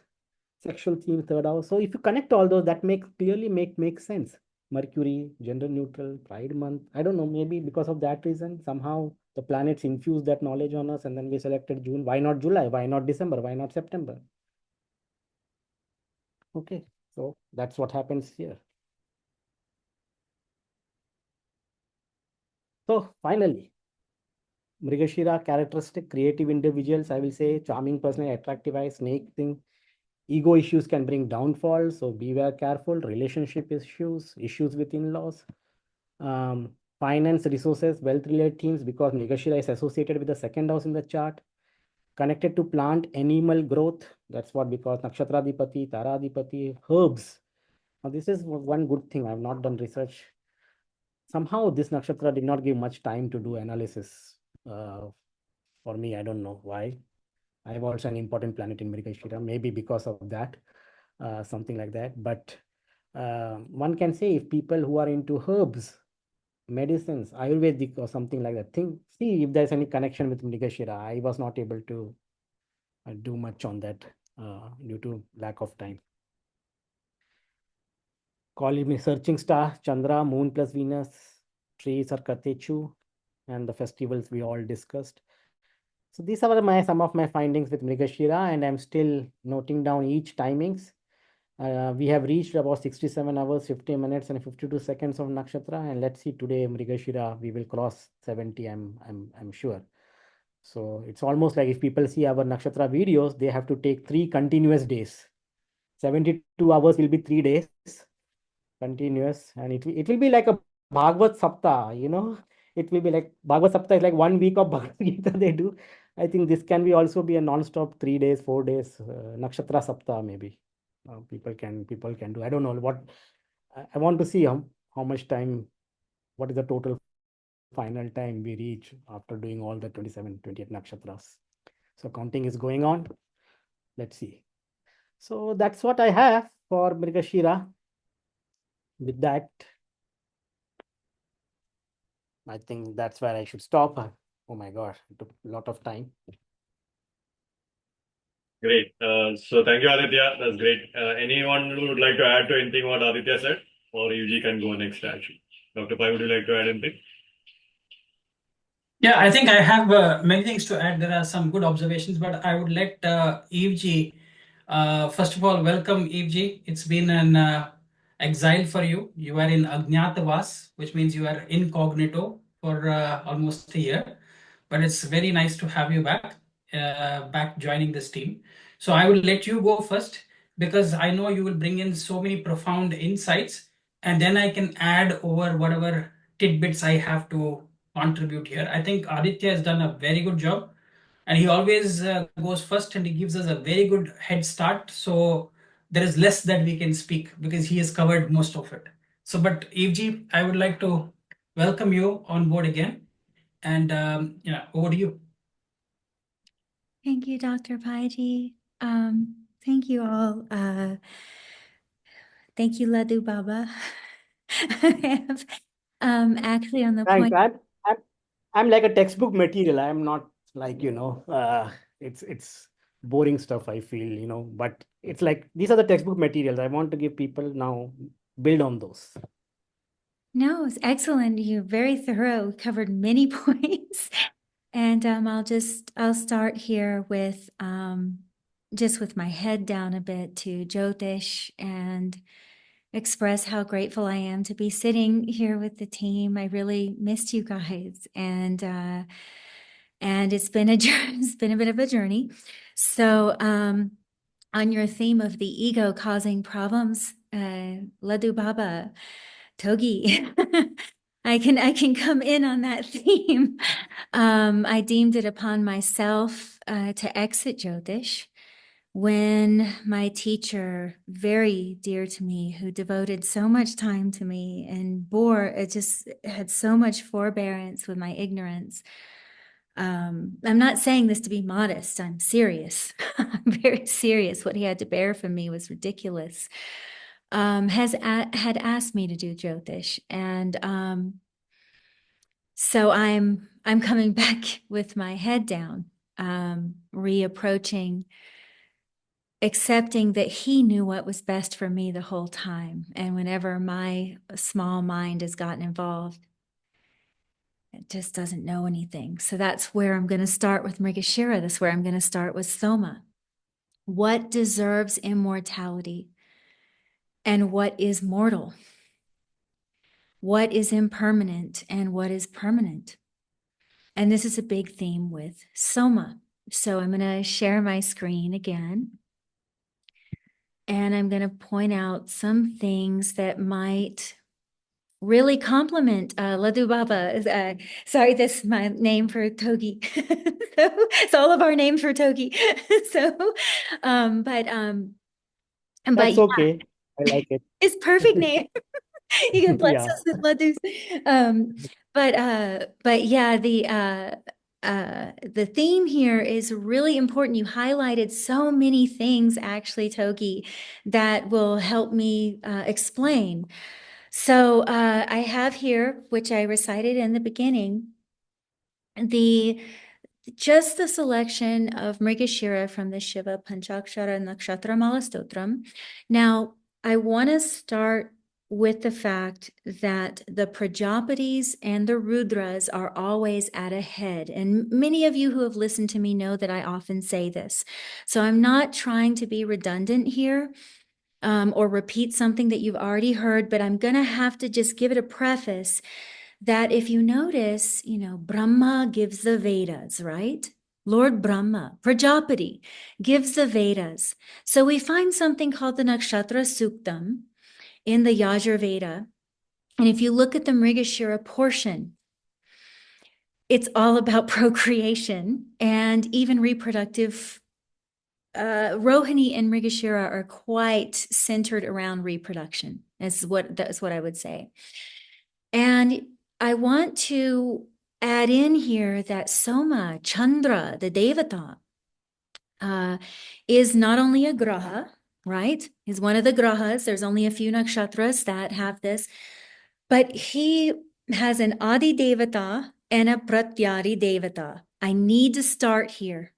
Sexual theme, third house. So if you connect all those, that clearly makes sense. Mercury, gender neutral, Pride month. I don't know, maybe because of that reason, somehow the planets infuse that knowledge on us, and then we selected June. Why not July? Why not December? Why not September? Okay, so that's what happens here. So finally, Mrigashira characteristic, creative individuals, I will say, charming personality, attractive eyes, snake thing. Ego issues can bring downfall, so beware careful. Relationship issues with in-laws. Finance, resources, wealth-related themes, because Mrigashira is associated with the second house in the chart. Connected to plant, animal growth. That's what, because Nakshatra Dipati, Tara Dipati, herbs. Now, this is one good thing. I have not done research. Somehow, this nakshatra did not give much time to do analysis. For me, I don't know why. I have also an important planet in Mrigashira, maybe because of that, something like that. But one can say if people who are into herbs, medicines, Ayurvedic or something like that, see if there's any connection with Mrigashira. I was not able to do much on that due to lack of time. Call me searching star, Chandra, moon plus Venus, trees are Katechu, and the festivals we all discussed. So these are some of my findings with Mrigashira, and I'm still noting down each timings. We have reached about 67 hours, 50 minutes, and 52 seconds of Nakshatra. And let's see, today Mrigashira, we will cross 70, I'm sure. So it's almost like if people see our Nakshatra videos, they have to take 3 continuous days. 72 hours will be 3 days continuous, and it will be like a Bhagavad Saptah, it will be like Bhagavad Saptah is like 1 week of Bhagavad Gita they do. I think this can be also be a non-stop 3 days, 4 days, Nakshatra Saptah maybe. People can do. I don't know what I want to see how much time, what is the total final time we reach after doing all the 27, 28 nakshatras. So counting is going on. Let's see. So that's what I have for Mrigashira. With that, I think that's where I should stop. Oh my God, it took a lot of time. Great. So thank you, Aditya. That's great. Anyone who would like to add to anything what Aditya said, or UG can go next actually. Dr. Pai, would you like to add anything? Yeah, I think I have many things to add. There are some good observations, but I would let Eve G. First of all, welcome, Eve G. It's been an exile for you. You are in Ajnatavas, which means you are incognito for almost a year. But it's very nice to have you back joining this team. So I will let you go first because I know you will bring in so many profound insights, and then I can add over whatever tidbits I have to contribute here. I think Aditya has done a very good job, and he always goes first and he gives us a very good head start. So there is less that we can speak because he has covered most of it. So, but Evji, I would like to welcome you on board again, and over to you. Thank you, Dr. Paiji. Thank you all. Thank you, Laddu Baba. I have, actually on the Thanks. point. I'm like a textbook material. I'm not like, it's boring stuff, I feel, but it's like these are the textbook materials. I want to give people now build on those. No, it's excellent. You're very thorough. We covered many points. And I'll start here with just with my head down a bit to Jyotish and express how grateful I am to be sitting here with the team. I really missed you guys, and it's been it's been a bit of a journey. So on your theme of the ego causing problems, Laddu Baba, Togi, I can come in on that theme. I deemed it upon myself to exit Jyotish when my teacher, very dear to me, who devoted so much time to me and just had so much forbearance with my ignorance. I'm not saying this to be modest. I'm serious. I'm very serious. What he had to bear from me was ridiculous. Had asked me to do Jyotish, and so I'm coming back with my head down, reapproaching, accepting that he knew what was best for me the whole time. And whenever my small mind has gotten involved, it just doesn't know anything. So that's where I'm going to start with Mrigashira. That's where I'm going to start with Soma. What deserves immortality and what is mortal? What is impermanent and what is permanent? And this is a big theme with Soma. So I'm going to share my screen again. And I'm going to point out some things that might really complement Laddu Baba. Sorry, this is my name for Togi. So it's all of our names for Togi. So, but That's yeah, okay. I like it. it's perfect name. You can bless Yeah. us with Laddus. But yeah, the theme here is really important. You highlighted so many things, actually, Togi, that will help me explain. So I have here, which I recited in the beginning, just the selection of Mrigashira from the Shiva Panchakshara Nakshatra Mala Stotram. Now, I want to start with the fact that the Prajapatis and the Rudras are always at a head. And many of you who have listened to me know that I often say this. So I'm not trying to be redundant here or repeat something that you've already heard, but I'm going to have to just give it a preface that if you notice, Brahma gives the Vedas, right? Lord Brahma, Prajapati, gives the Vedas. So we find something called the Nakshatra Suktam in the Yajurveda. And if you look at the Mrigashira portion, it's all about procreation and even reproductive. Rohini and Mrigashira are quite centered around reproduction. That's what I would say. And I want to add in here that Soma, Chandra, the Devata, is not only a graha, right? He's one of the grahas. There's only a few nakshatras that have this, but he has an Adi Devata and a Pratyadi Devata. I need to start here.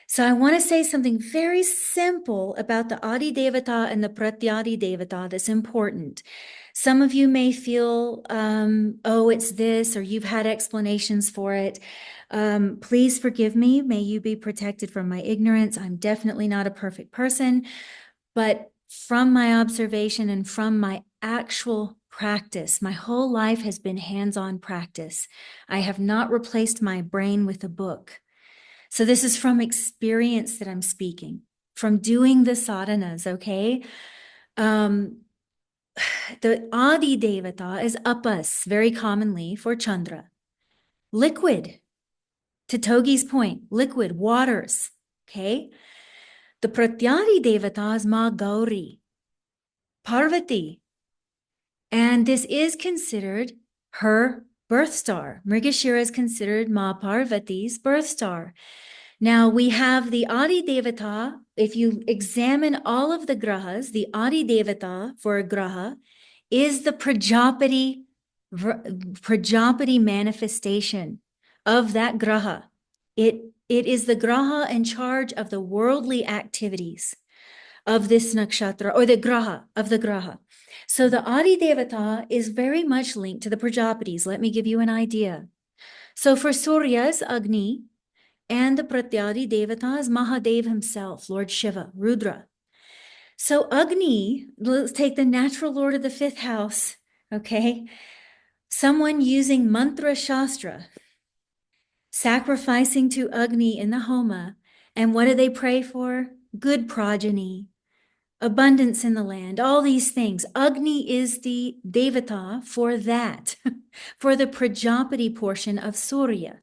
So I want to say something very simple about the Adi Devata and the Pratyadi Devata that's important. Some of you may feel, oh, it's this, or you've had explanations for it. Please forgive me. May you be protected from my ignorance. I'm definitely not a perfect person, but from my observation and from my actual practice, my whole life has been hands-on practice. I have not replaced my brain with a book. So this is from experience that I'm speaking, from doing the sadhanas, okay? The Adi Devata is apas, very commonly for Chandra. Liquid, to Togi's point, liquid, waters, okay? The Pratyadi Devata is Ma Gauri, Parvati. And this is considered her birth star. Mrigashira is considered Ma Parvati's birth star. Now we have the Adi Devata. If you examine all of the grahas, the Adi Devata for a graha is the Prajapati manifestation of that graha. It is the graha in charge of the worldly activities of this nakshatra, or the graha, of the graha. So the Adi Devata is very much linked to the Prajapatis. Let me give you an idea. So for Surya's Agni, and the Pratyadi Devata is Mahadev himself, Lord Shiva, Rudra. So Agni, let's take the natural lord of the fifth house, okay? Someone using mantra shastra, sacrificing to Agni in the Homa. And what do they pray for? Good progeny, abundance in the land, all these things. Agni is the Devata for that, for the Prajapati portion of Surya.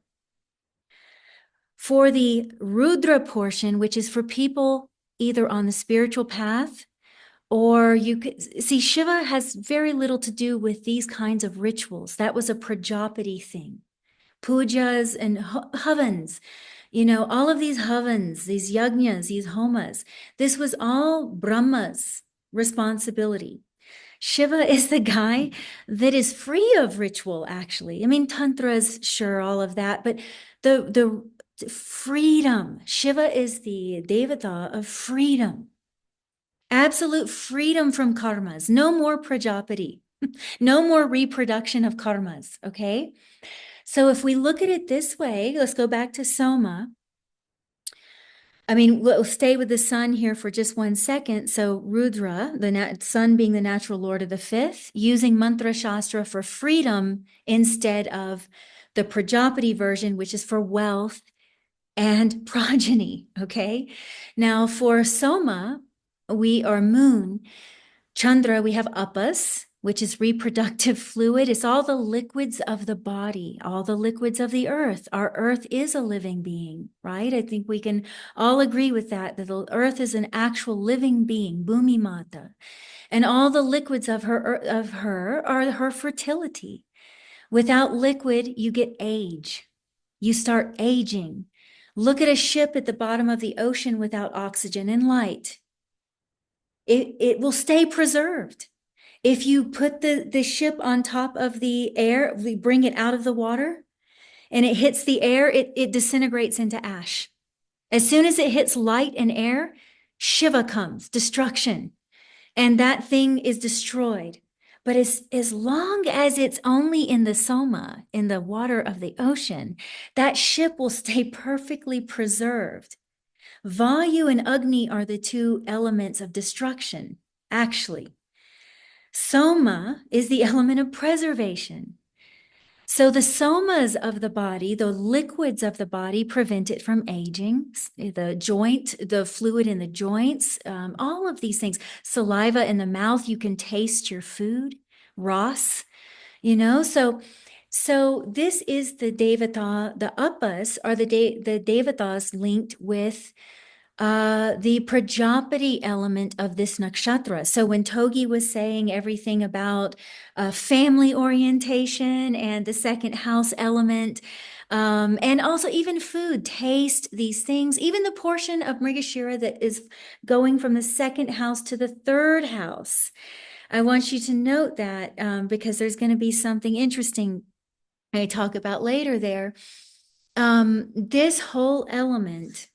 For the Rudra portion, which is for people either on the spiritual path, or you could see Shiva has very little to do with these kinds of rituals. That was a Prajapati thing. Pujas and havans, you know, all of these havans, these yajnas, these homas, this was all Brahma's responsibility. Shiva is the guy that is free of ritual, actually. I mean, tantras, sure, all of that, but the freedom. Shiva is the Devata of freedom. Absolute freedom from karmas. No more Prajapati. No more reproduction of karmas, okay? So if we look at it this way, let's go back to Soma. I mean, we'll stay with the sun here for just 1 second. So Rudra, the sun being the natural lord of the fifth, using mantra shastra for freedom instead of the Prajapati version, which is for wealth and progeny, okay? Now for Soma, we are moon. Chandra, we have apas, which is reproductive fluid. It's all the liquids of the body, all the liquids of the earth. Our earth is a living being, right? I think we can all agree with that the earth is an actual living being, Bhumi Mata. And all the liquids of her are her fertility. Without liquid, you get age. You start aging. Look at a ship at the bottom of the ocean without oxygen and light. It will stay preserved. If you put the ship on top of the air, we bring it out of the water, and it hits the air, it disintegrates into ash. As soon as it hits light and air, Shiva comes, destruction, and that thing is destroyed. But as long as it's only in the Soma, in the water of the ocean, that ship will stay perfectly preserved. Vayu and Agni are the two elements of destruction, actually. Soma is the element of preservation. So the somas of the body, the liquids of the body, prevent it from aging. The joint, the fluid in the joints, all of these things. Saliva in the mouth, you can taste your food. Ras, you know, so this is the Devata, the Apas are the Devatas linked with the Prajapati element of this nakshatra. So when Togi was saying everything about family orientation and the second house element, and also even food, taste, these things, even the portion of Mrigashira that is going from the second house to the third house. I want you to note that because there's going to be something interesting I talk about later there. This whole element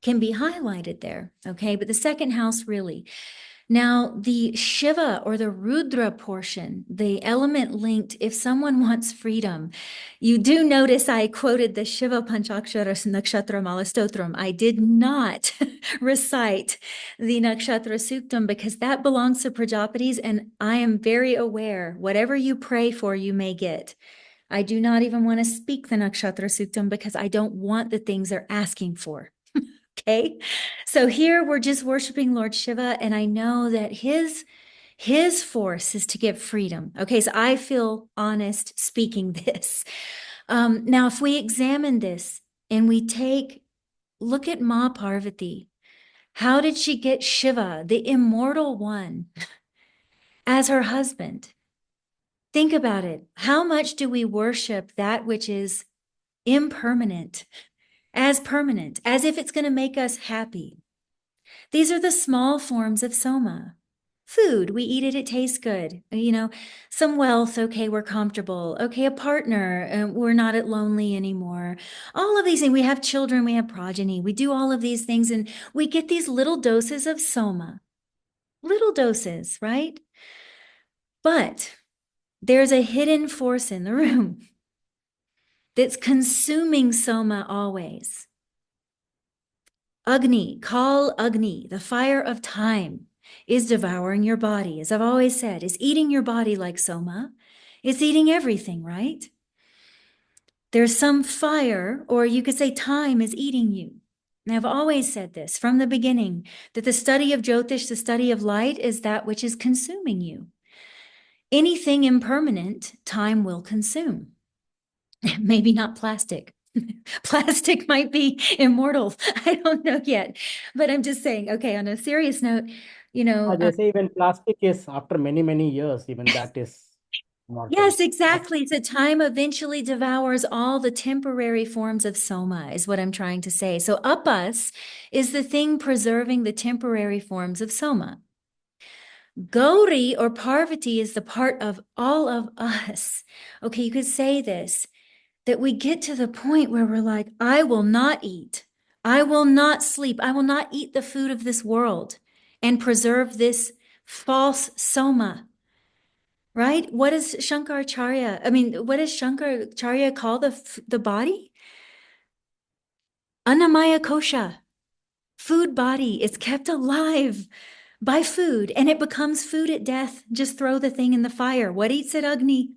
can be highlighted there, okay? But the second house really. Now, the Shiva or the Rudra portion, the element linked, if someone wants freedom, you do notice I quoted the Shiva Panchakshara Nakshatra Malastotram. I did not recite the Nakshatra Suktam because that belongs to Prajapatis, and I am very aware, whatever you pray for, you may get. I do not even want to speak the Nakshatra Suktam because I don't want the things they're asking for. Okay, so here we're just worshiping Lord Shiva, and I know that his force is to give freedom. Okay, so I feel honest speaking this. Now, if we examine this and we look at Ma Parvati, how did she get Shiva, the immortal one, as her husband? Think about it. How much do we worship that which is impermanent as permanent, as if it's going to make us happy? These are the small forms of Soma. Food, we eat it, it tastes good. You know, some wealth, okay, we're comfortable. Okay, a partner, we're not lonely anymore. All of these things, we have children, we have progeny, we do all of these things, and we get these little doses of Soma. Little doses, right? But there's a hidden force in the room that's consuming Soma always. Agni, call Agni, the fire of time, is devouring your body. As I've always said, is eating your body like Soma. It's eating everything, right? There's some fire, or you could say time is eating you. And I've always said this from the beginning, that the study of Jyotish, the study of light, is that which is consuming you. Anything impermanent, time will consume. Maybe not plastic. Plastic might be immortal. I don't know yet. But I'm just saying, okay, on a serious note, you know. They say even plastic is after many, many years, even that is mortal. Yes, exactly. So time eventually devours all the temporary forms of Soma, is what I'm trying to say. So Upas is the thing preserving the temporary forms of Soma. Gauri or Parvati is the part of all of us. Okay, you could say this, that we get to the point where we're like, I will not eat. I will not sleep. I will not eat the food of this world and preserve this false Soma. Right? What does Shankaracharya call the body? Annamaya kosha, food body. It's kept alive by food, and it becomes food at death. Just throw the thing in the fire. What eats it? Agni.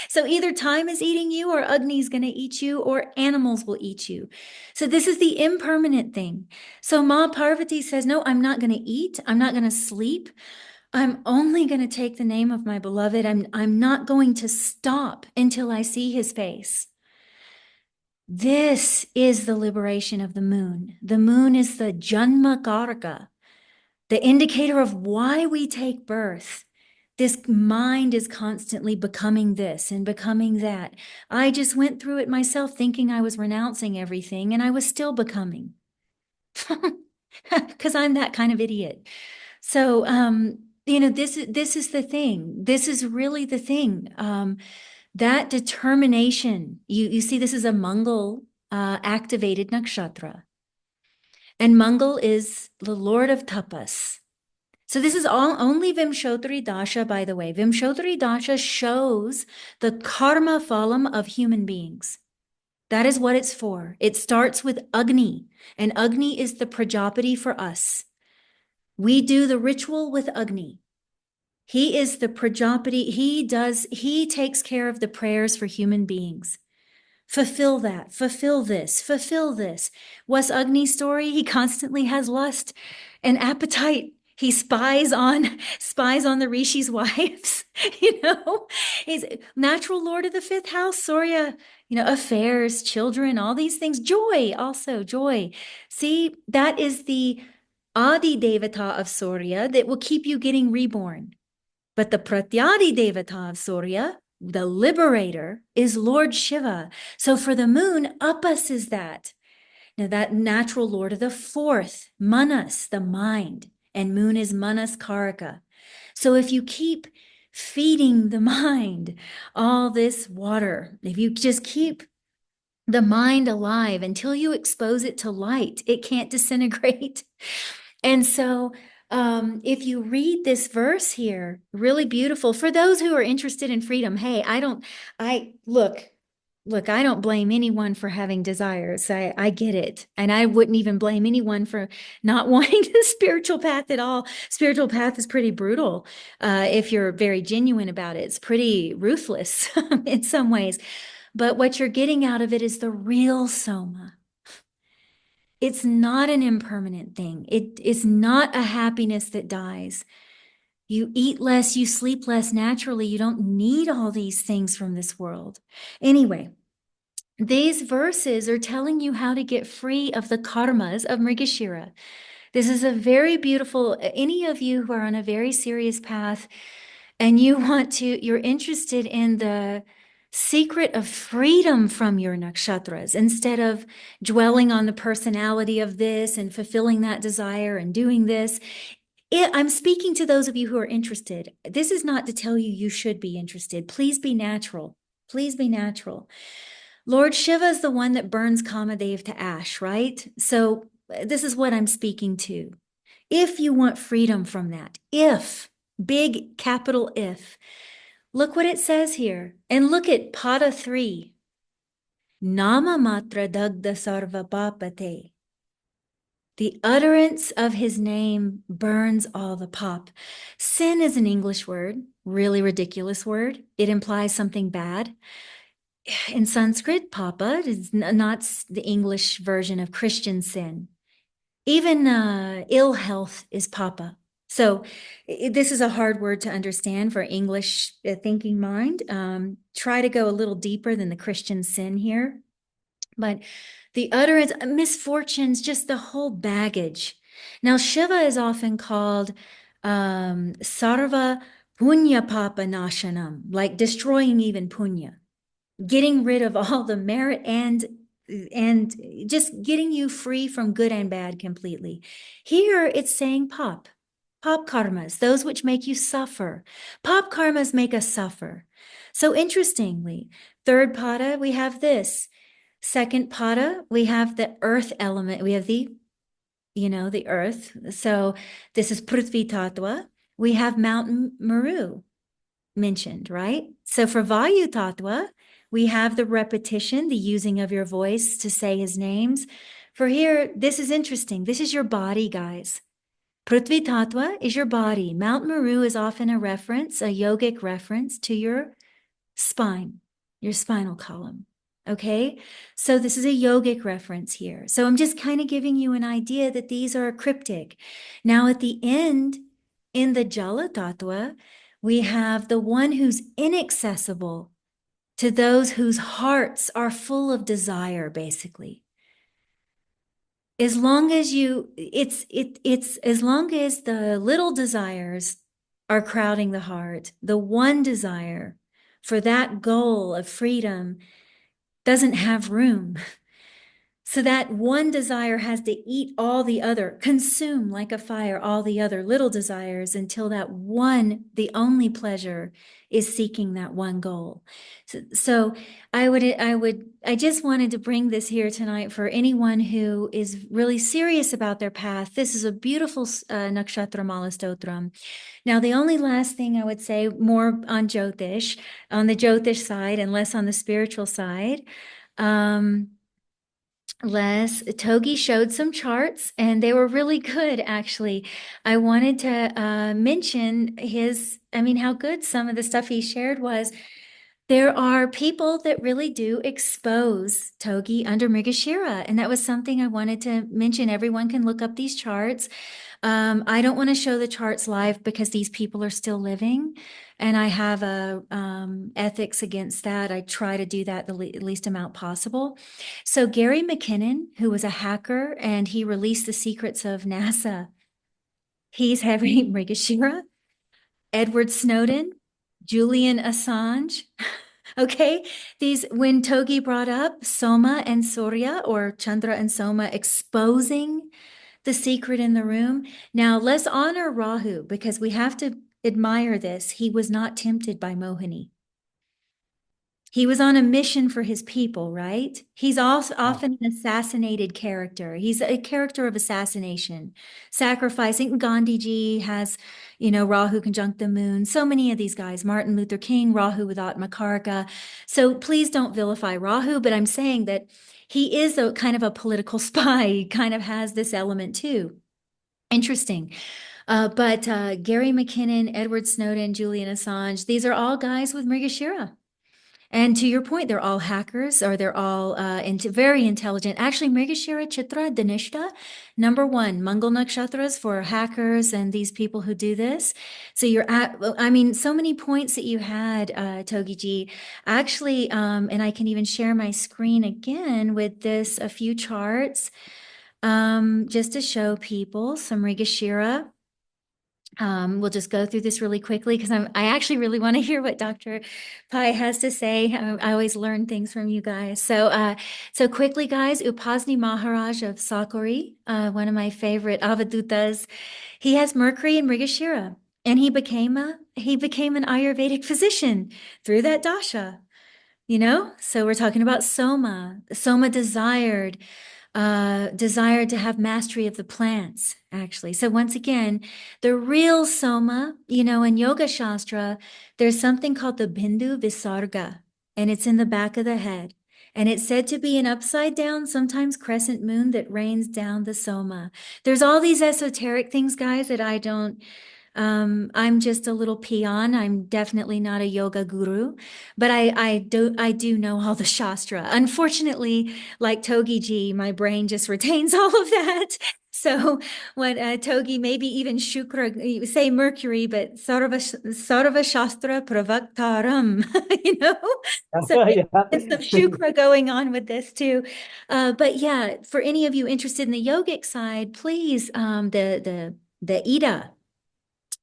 So either time is eating you, or Agni is going to eat you, or animals will eat you. So this is the impermanent thing. So Ma Parvati says, no, I'm not going to eat. I'm not going to sleep. I'm only going to take the name of my beloved. I'm not going to stop until I see his face. This is the liberation of the moon. The moon is the Janma Karaka, the indicator of why we take birth. This mind is constantly becoming this and becoming that. I just went through it myself thinking I was renouncing everything, and I was still becoming. Because I'm that kind of idiot. So, this is the thing. This is really the thing. That determination. You see, this is a Mangal activated nakshatra, and Mangal is the Lord of tapas. So this is only Vimshottari Dasha, by the way. Vimshottari Dasha shows the karma phalam of human beings. That is what it's for. It starts with Agni, and Agni is the Prajapati for us. We do the ritual with Agni. He is the Prajapati. He takes care of the prayers for human beings. Fulfill that, fulfill this, fulfill this. What's Agni's story? He constantly has lust and appetite. He spies on the rishis' wives. He's natural lord of the fifth house, Surya. Affairs, children, all these things. Joy, also joy. See, that is the Adi Devata of Surya that will keep you getting reborn. But the Pratyadi Devata of Surya, the liberator, is Lord Shiva. So for the moon, Upas is that. Now that natural lord of the fourth, Manas, the mind, and moon is Manas Karaka. So if you keep feeding the mind all this water, if you just keep the mind alive until you expose it to light, it can't disintegrate. And so if you read this verse here, really beautiful for those who are interested in freedom. Hey, I don't blame anyone for having desires. I get it. And I wouldn't even blame anyone for not wanting the spiritual path at all. Spiritual path is pretty brutal. If you're very genuine about it, it's pretty ruthless in some ways. But what you're getting out of it is the real Soma. It's not an impermanent thing. It is not a happiness that dies. You eat less, you sleep less naturally. You don't need all these things from this world. Anyway, these verses are telling you how to get free of the karmas of Mrigashira. This is a very beautiful, any of you who are on a very serious path and you're interested in the secret of freedom from your nakshatras, instead of dwelling on the personality of this and fulfilling that desire and doing this. I'm speaking to those of you who are interested. This is not to tell you you should be interested. Please be natural. Please be natural. Lord Shiva is the one that burns Kamadev to ash, right? So this is what I'm speaking to. If you want freedom from that, big capital if, look what it says here. And look at Pada 3. Nama matra dagda sarva papate. The utterance of his name burns all the pop. Sin is an English word, really ridiculous word. It implies something bad. In Sanskrit, papa is not the English version of Christian sin. Even ill health is papa. So this is a hard word to understand for English thinking mind. Try to go a little deeper than the Christian sin here. But the utterance, misfortunes, just the whole baggage. Now, Shiva is often called sarva punya papa nashanam, like destroying even punya, getting rid of all the merit and just getting you free from good and bad completely. Here it's saying pop karmas, those which make you suffer. Pop karmas make us suffer. So interestingly, third pada, we have this. Second pada, we have the earth element. We have the earth. So this is Prithvi Tattva. We have Mountain Meru mentioned, right? So for Vayu Tattva, we have the repetition, the using of your voice to say his names. For here, this is interesting. This is your body, guys. Prithvi Tattva is your body. Mount Meru is often a reference, a yogic reference to your spine, your spinal column. Okay, so this is a yogic reference here. So I'm just kind of giving you an idea that these are cryptic. Now at the end, in the Jala Tattva, we have the one who's inaccessible to those whose hearts are full of desire, basically. As long as as long as the little desires are crowding the heart, the one desire for that goal of freedom doesn't have room. So that one desire has to eat all the other, consume like a fire all the other little desires until that one, the only pleasure, is seeking that one goal. So I just wanted to bring this here tonight for anyone who is really serious about their path. This is a beautiful Nakshatra Mala Stotram. Now, the only last thing I would say, more on Jyotish, on the Jyotish side and less on the spiritual side, Togi showed some charts and they were really good, actually. I wanted to mention how good some of the stuff he shared was. There are people that really do expose Togi under Mrigashira, and that was something I wanted to mention. Everyone can look up these charts. I don't want to show the charts live because these people are still living, and I have a ethics against that. I try to do that the least amount possible. So Gary McKinnon, who was a hacker, and he released the secrets of NASA, he's having Mrigashira. Edward Snowden, Julian Assange. Okay, when Togi brought up Soma and Surya, or Chandra and Soma, exposing the secret in the room. Now let's honor Rahu, because we have to admire this. He was not tempted by Mohini. He was on a mission for his people, right? He's also often an assassinated character. He's a character of assassination, sacrificing. Gandhiji has, Rahu conjunct the moon. So many of these guys, Martin Luther King, Rahu with Atmakarka. So please don't vilify Rahu, but I'm saying that he is a kind of a political spy. He kind of has this element too. Interesting. But Gary McKinnon, Edward Snowden, Julian Assange, these are all guys with Mrigashira. And to your point, they're all hackers, or they're all very intelligent. Actually, Mrigashira Chitra Dhanishta, #1, Mangal Nakshatras for hackers and these people who do this. So so many points that you had, Togiji. Actually, and I can even share my screen again with a few charts, just to show people some Mrigashira. We'll just go through this really quickly because I actually really want to hear what Dr. Pai has to say. I always learn things from you guys. So quickly, guys, Upasni Maharaj of Sakori, one of my favorite avadutas, he has Mercury in Mrigashira, and he became an Ayurvedic physician through that dasha. So we're talking about Soma. Soma desired to have mastery of the plants, actually. So once again, the real Soma, in Yoga Shastra, there's something called the Bindu Visarga, and it's in the back of the head. And it's said to be an upside down, sometimes crescent moon that rains down the Soma. There's all these esoteric things, guys, that I don't. I'm just a little peon. I'm definitely not a yoga guru, but I do know all the Shastra. Unfortunately, like Togi-ji, my brain just retains all of that. So when Togi, maybe even Shukra, you say Mercury, but Sarva Shastra Pravaktaram, So there's some Shukra going on with this too. But yeah, for any of you interested in the yogic side, please, the Ida.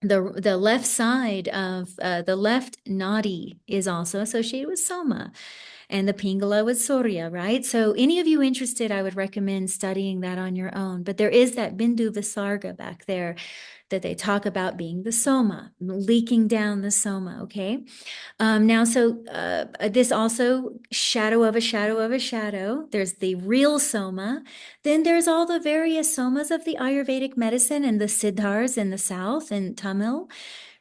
The left side of the left nadi is also associated with Soma, and the Pingala with Surya, right? So any of you interested, I would recommend studying that on your own. But there is that Bindu Visarga back there that they talk about being the Soma, leaking down the Soma, okay? This also shadow of a shadow of a shadow. There's the real Soma. Then there's all the various Somas of the Ayurvedic medicine and the Siddhars in the south and Tamil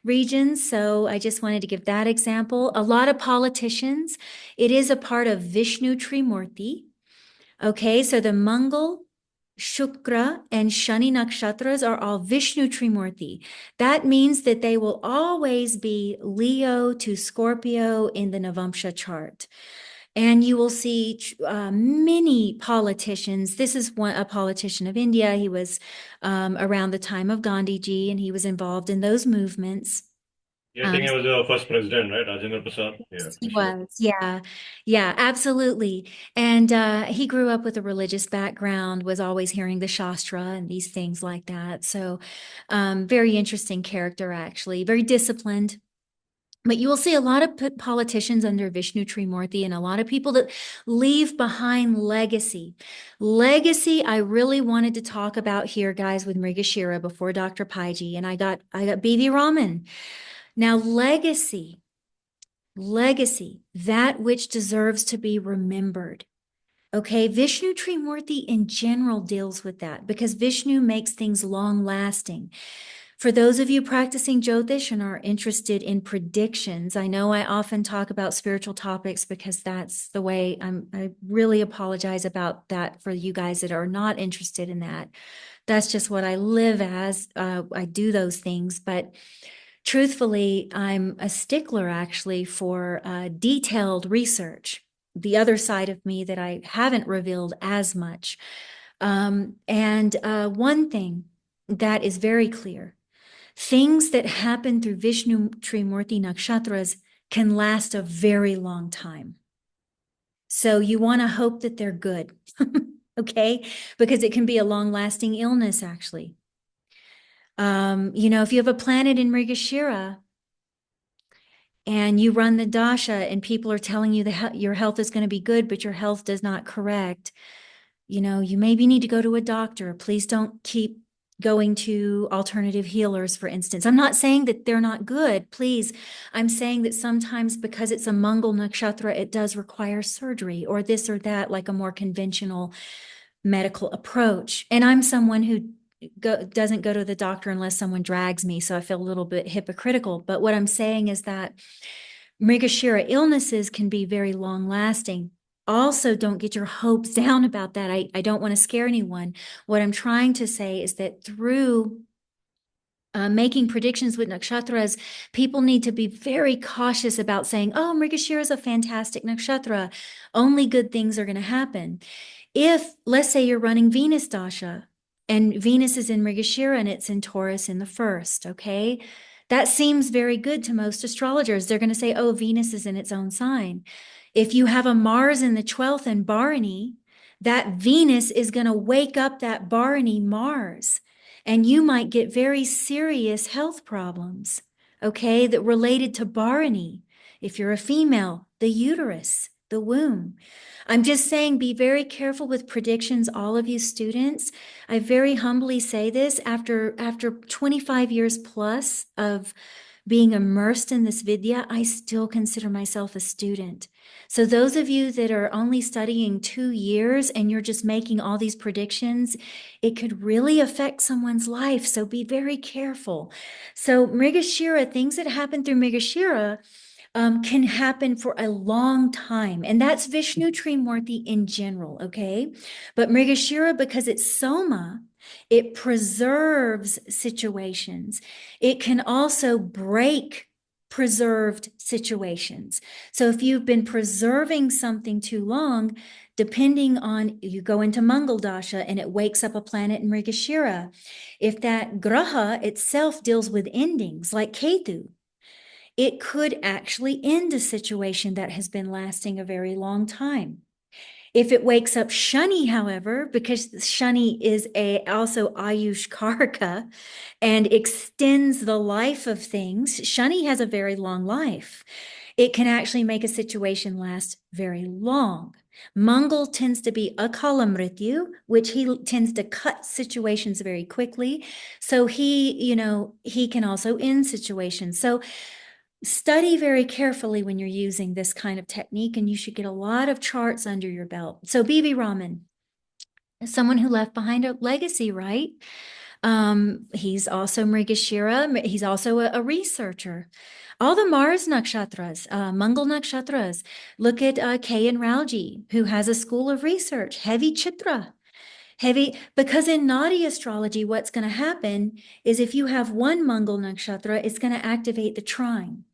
regions. So I just wanted to give that example. A lot of politicians, it is a part of Vishnu Trimurti. Okay, so the Mangal, Shukra, and Shani nakshatras are all Vishnu Trimurti. That means that they will always be Leo to Scorpio in the Navamsha chart. And you will see many politicians. This is a politician of India. He was around the time of Gandhiji, and he was involved in those movements. Yeah, I think he was the first president, right? Rajendra Prasad. Yeah, He was, yeah, absolutely. And he grew up with a religious background, was always hearing the Shastra and these things like that. So very interesting character, actually, very disciplined. But you will see a lot of politicians under Vishnu Trimurti and a lot of people that leave behind legacy. Legacy, I really wanted to talk about here, guys, with Mrigashira before Dr. Paiji, and I got B.V. Raman. Now, legacy, that which deserves to be remembered. Okay, Vishnu Trimurti in general deals with that because Vishnu makes things long-lasting. For those of you practicing Jyotish and are interested in predictions, I know I often talk about spiritual topics because that's the way I really apologize about that for you guys that are not interested in that. That's just what I live as. I do those things, but truthfully, I'm a stickler actually for detailed research, the other side of me that I haven't revealed as much. And one thing that is very clear, things that happen through Vishnu Trimurti nakshatras can last a very long time. So you want to hope that they're good, okay? Because it can be a long-lasting illness, actually. If you have a planet in Mrigashira and you run the Dasha and people are telling you that your health is going to be good, but your health does not correct, you maybe need to go to a doctor. Please don't keep going to alternative healers, for instance. I'm not saying that they're not good, please. I'm saying that sometimes because it's a Mangal nakshatra, it does require surgery or this or that, like a more conventional medical approach. And I'm someone who doesn't go to the doctor unless someone drags me, so I feel a little bit hypocritical. But what I'm saying is that Mrigashira illnesses can be very long lasting. Also, don't get your hopes down about that. I don't want to scare anyone. What I'm trying to say is that through making predictions with nakshatras, people need to be very cautious about saying, oh, Mrigashira is a fantastic nakshatra. Only good things are going to happen. If, let's say you're running Venus Dasha, and Venus is in Mrigashira and it's in Taurus in the first, okay? That seems very good to most astrologers. They're going to say, oh, Venus is in its own sign. If you have a Mars in the 12th in Bharani, that Venus is going to wake up that Bharani Mars, and you might get very serious health problems, okay, that related to Bharani. If you're a female, the uterus, the womb. I'm just saying, be very careful with predictions, all of you students. I very humbly say this after 25 years plus of being immersed in this vidya, I still consider myself a student. So those of you that are only studying 2 years and you're just making all these predictions, it could really affect someone's life. So be very careful. So Mrigashira, things that happen through Mrigashira can happen for a long time. And that's Vishnu Trimurti in general, okay? But Mrigashira, because it's Soma, it preserves situations. It can also break preserved situations. So if you've been preserving something too long, depending on, you go into Mangal Dasha and it wakes up a planet in Mrigashira. If that graha itself deals with endings like Ketu, it could actually end a situation that has been lasting a very long time. If it wakes up Shani, however, because Shani is also Ayush Karka and extends the life of things, Shani has a very long life. It can actually make a situation last very long. Mangal tends to be Akala Mrityu, which he tends to cut situations very quickly. So he can also end situations. So study very carefully when you're using this kind of technique, and you should get a lot of charts under your belt. So B.V. Raman, someone who left behind a legacy, right? He's also Mrigashira. He's also a researcher. All the Mars nakshatras, Mangal nakshatras. Look at K.N. Rauji, who has a school of research, heavy chitra. Because in Nadi astrology, what's going to happen is if you have one Mangal nakshatra, it's going to activate the trine.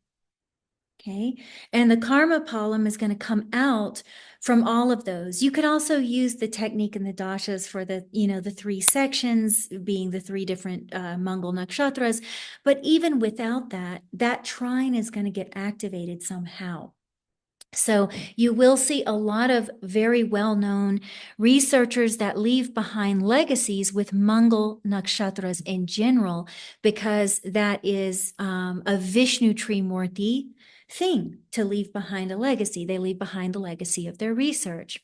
Okay, and the karma palam is going to come out from all of those. You can also use the technique in the dashas for the 3 sections, being the 3 different Mangal nakshatras. But even without that, that trine is going to get activated somehow. So you will see a lot of very well-known researchers that leave behind legacies with Mangal nakshatras in general, because that is a Vishnu Trimurti thing to leave behind a legacy. They leave behind the legacy of their research.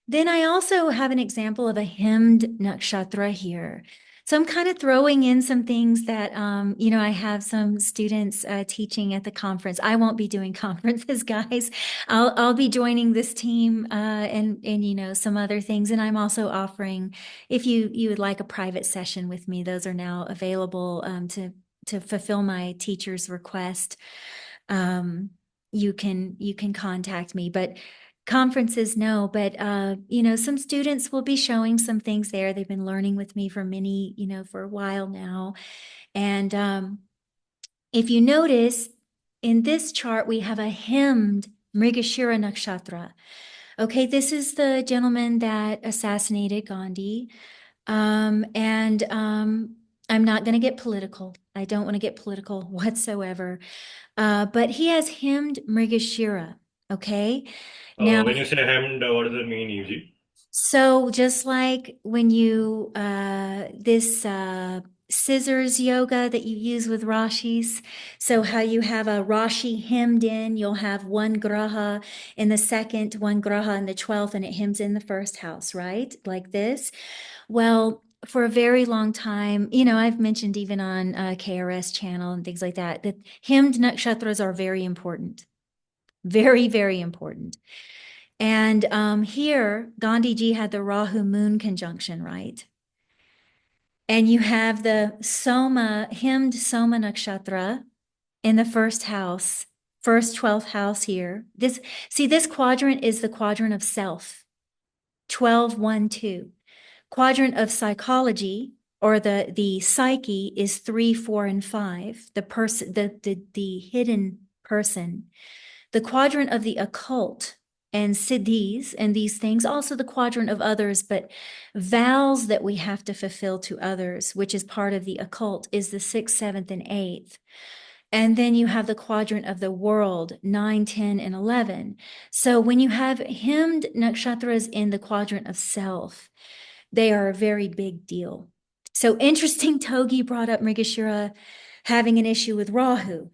Then I also have an example of a hemmed nakshatra here. So I'm kind of throwing in some things that, I have some students teaching at the conference. I won't be doing conferences, guys. I'll be joining this team and some other things. And I'm also offering, if you would like a private session with me, those are now available to fulfill my teacher's request. You can contact me, but conferences, no, but some students will be showing some things there. They've been learning with me for a while now. And If you notice, in this chart, we have a hemmed Mrigashira nakshatra. Okay, this is the gentleman that assassinated Gandhi. I'm not going to get political. I don't want to get political whatsoever. But he has hemmed Mrigashira. Okay. Now, When you say hemmed, what does it mean, Yuji? so just like when you this scissors yoga that you use with rashis, so how you have a rashi hemmed in, you'll have one graha in the second, one graha in the 12th, and it hems in the first house, right? Like this. Well, for a very long time, I've mentioned even on KRS channel and things like that, that hemmed nakshatras are very important. Very, very important. And here, Gandhiji had the Rahu moon conjunction, right? And you have the Soma, hemmed Soma nakshatra in the first house, first 12th house here. This quadrant is the quadrant of self, 12, 1, 2. Quadrant of psychology, or the psyche, is 3, 4, and 5. The person, the hidden person. The quadrant of the occult and siddhis and these things, also the quadrant of others, but vows that we have to fulfill to others, which is part of the occult, is the 6th, 7th, and 8th. And then you have the quadrant of the world, 9, 10, and 11. So when you have hemmed nakshatras in the quadrant of self, they are a very big deal. So interesting, Togi brought up Mrigashira having an issue with Rahu,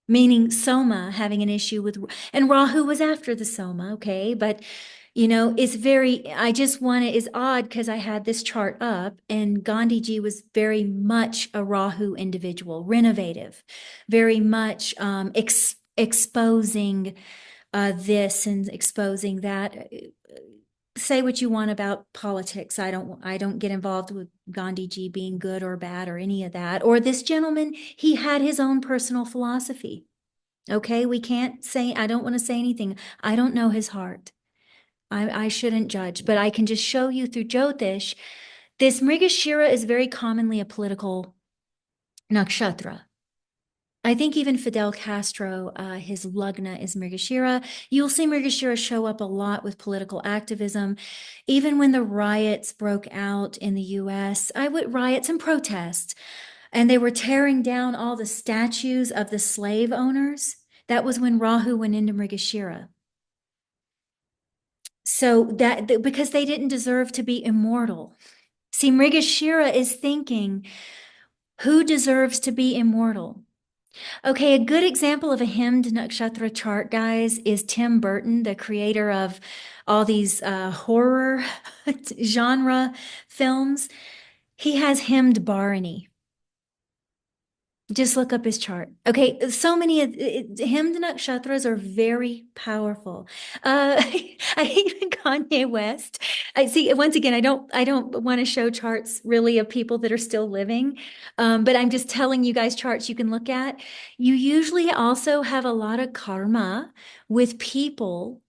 meaning Soma having an issue with, and Rahu was after the Soma, okay? But, it's odd because I had this chart up and Gandhiji was very much a Rahu individual, renovative, very much exposing this and exposing that. Say what you want about politics. I don't get involved with Gandhiji being good or bad or any of that. Or this gentleman, he had his own personal philosophy. Okay, we can't say, I don't want to say anything. I don't know his heart. I shouldn't judge, but I can just show you through Jyotish, this Mrigashira is very commonly a political nakshatra. I think even Fidel Castro, his lugna is Mrigashira. You'll see Mrigashira show up a lot with political activism. Even when the riots broke out in the US, riots and protests, and they were tearing down all the statues of the slave owners. That was when Rahu went into Mrigashira. So because they didn't deserve to be immortal. See, Mrigashira is thinking, who deserves to be immortal? Okay, a good example of a hemmed nakshatra chart, guys, is Tim Burton, the creator of all these horror genre films. He has hemmed Bharani. Just look up his chart. Okay, so many hemmed nakshatras are very powerful. I even Kanye West. I see. Once again, I don't want to show charts really of people that are still living, but I'm just telling you guys charts you can look at. You usually also have a lot of karma with people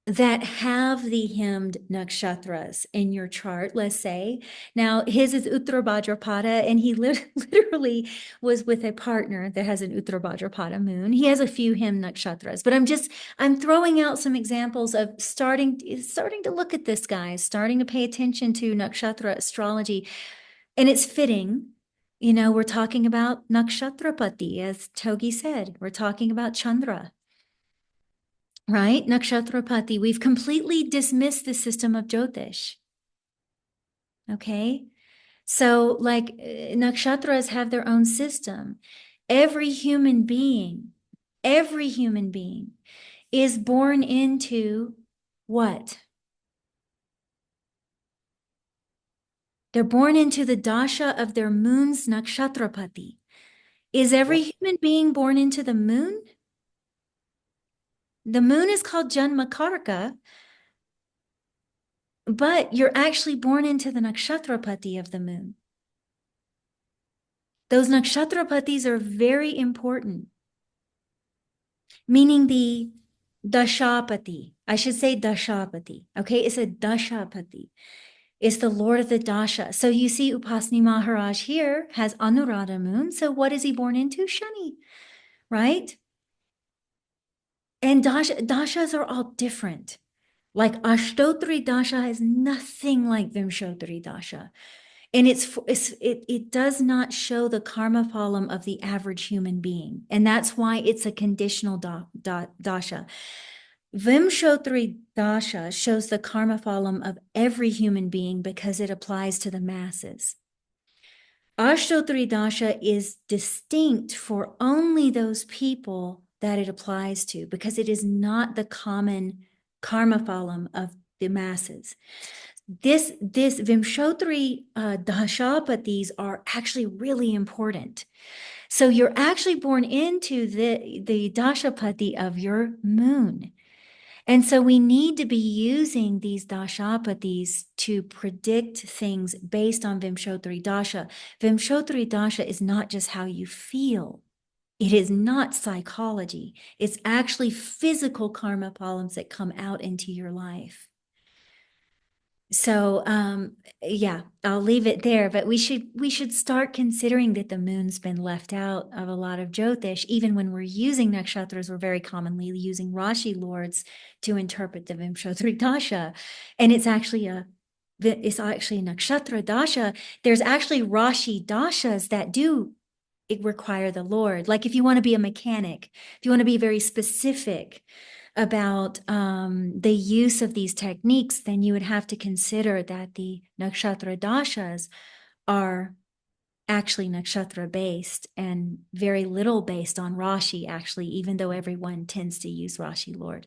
that have the hemmed nakshatras in your chart, let's say. Now, his is Uttara Bhadrapada, and he literally was with a partner that has an Uttara Bhadrapada moon. He has a few hemmed nakshatras, but I'm throwing out some examples of starting to look at this, guys, starting to pay attention to nakshatra astrology. And it's fitting. We're talking about nakshatrapati, as Togi said. We're talking about Chandra. Right? Nakshatrapati. We've completely dismissed the system of Jyotish. Okay? So, nakshatras have their own system. Every human being is born into what? They're born into the dasha of their moon's nakshatrapati. Is every human being born into the moon? The moon is called Janmakarka, but you're actually born into the nakshatrapati of the moon. Those nakshatrapatis are very important, meaning the dashapati. I should say dashapati. Okay, it's a dashapati. is the lord of the dasha. So you see Upasani Maharaj here has Anuradha moon. So what is he born into? Shani, right? And dashas are all different. Like Ashtotri Dasha is nothing like Vimshottari Dasha. And it does not show the karma phalam of the average human being. And that's why it's a conditional dasha. Vimshottari Dasha shows the karma phalam of every human being because it applies to the masses. Ashtotri Dasha is distinct for only those people that it applies to because it is not the common karma phalam of the masses. This Vimshottari Dashapatis are actually really important. So you're actually born into the Dashapati of your moon. And so we need to be using these Dashapatis to predict things based on Vimshottari Dasha. Vimshottari Dasha is not just how you feel. It is not psychology. It's actually physical karma phalams that come out into your life. So yeah, I'll leave it there, but we should start considering that the moon's been left out of a lot of Jyotish. Even when we're using nakshatras, we're very commonly using Rashi lords to interpret the Vimshottari Dasha. And it's actually a nakshatra dasha. There's actually Rashi dashas that do require the Lord. Like if you want to be a mechanic, if you want to be very specific about the use of these techniques, then you would have to consider that the nakshatra dashas are actually nakshatra based and very little based on Rashi, actually, even though everyone tends to use Rashi Lord.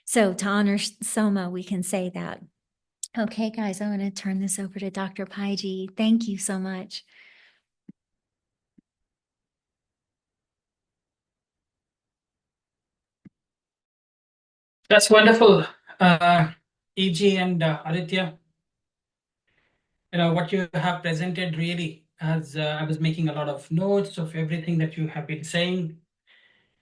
So to honor Soma, we can say that. Okay, guys, I'm going to turn this over to Dr. Paiji. Thank you so much. That's wonderful, EG and Aditya. You know, what you have presented really, as I was making a lot of notes of everything that you have been saying.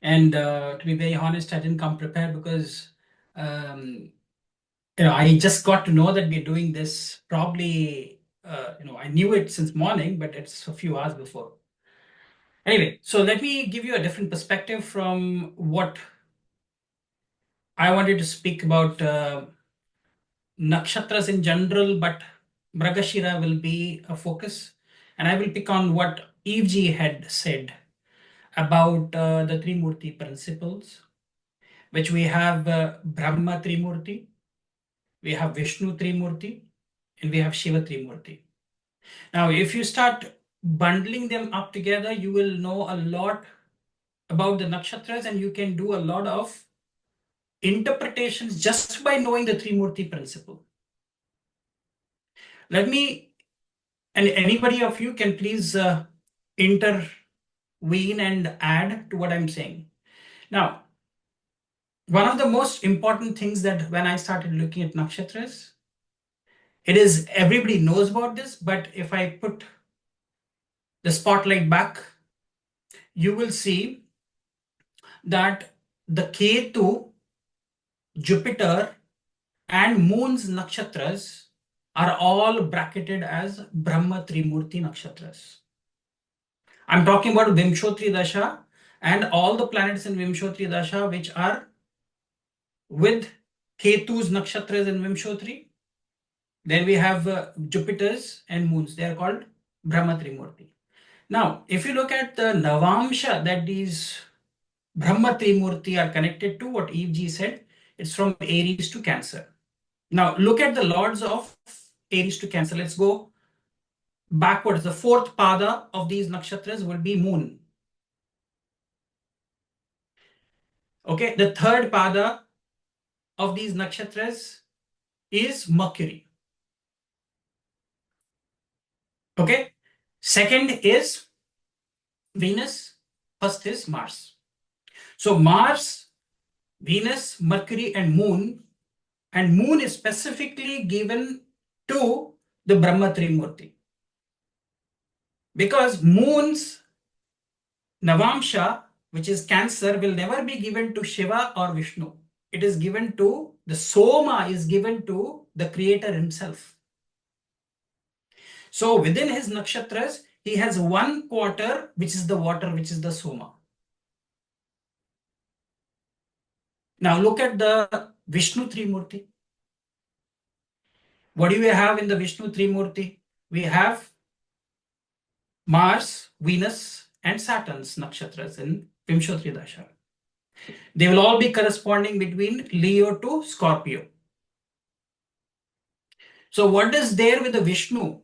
And to be very honest, I didn't come prepared because you know, I just got to know that we're doing this probably, you know, I knew it since morning, but it's a few hours before. Anyway, so let me give you a different perspective from what I wanted to speak about nakshatras in general, but Mrigashira will be a focus. And I will pick on what Evji had said about the Trimurti principles, which we have Brahma Trimurti, we have Vishnu Trimurti, and we have Shiva Trimurti. Now, if you start bundling them up together, you will know a lot about the nakshatras, and you can do a lot of interpretations just by knowing the Trimurti principle. Let me, and anybody of you can please intervene and add to what I'm saying. Now, one of the most important things that when I started looking at nakshatras, it is everybody knows about this, but if I put the spotlight back, you will see that the Ketu, Jupiter, and Moon's nakshatras are all bracketed as Brahma Trimurti nakshatras. I'm talking about Vimshottari Dasha and all the planets in Vimshottari Dasha which are with Ketu's nakshatras in Vimshottari. Then we have Jupiter's and Moon's. They are called Brahma Trimurti. Now, if you look at the Navamsha that these Brahma Trimurti are connected to, what Evji said, it's from Aries to Cancer. Now, look at the lords of Aries to Cancer. Let's go backwards. The fourth pada of these nakshatras will be Moon. Okay, the third pada of these nakshatras is Mercury. Okay, second is Venus, first is Mars. So Mars, Venus, Mercury, and Moon is specifically given to the Brahma Trimurti. Because Moon's Navamsha, which is Cancer, will never be given to Shiva or Vishnu. It is given to, the Soma is given to the Creator himself. So within his nakshatras, he has one quarter, which is the water, which is the Soma. Now look at the Vishnu Trimurti. What do we have in the Vishnu Trimurti? We have Mars, Venus, and Saturn's nakshatras in Vimshottri Dasha. They will all be corresponding between Leo to Scorpio. So what is there with the Vishnu?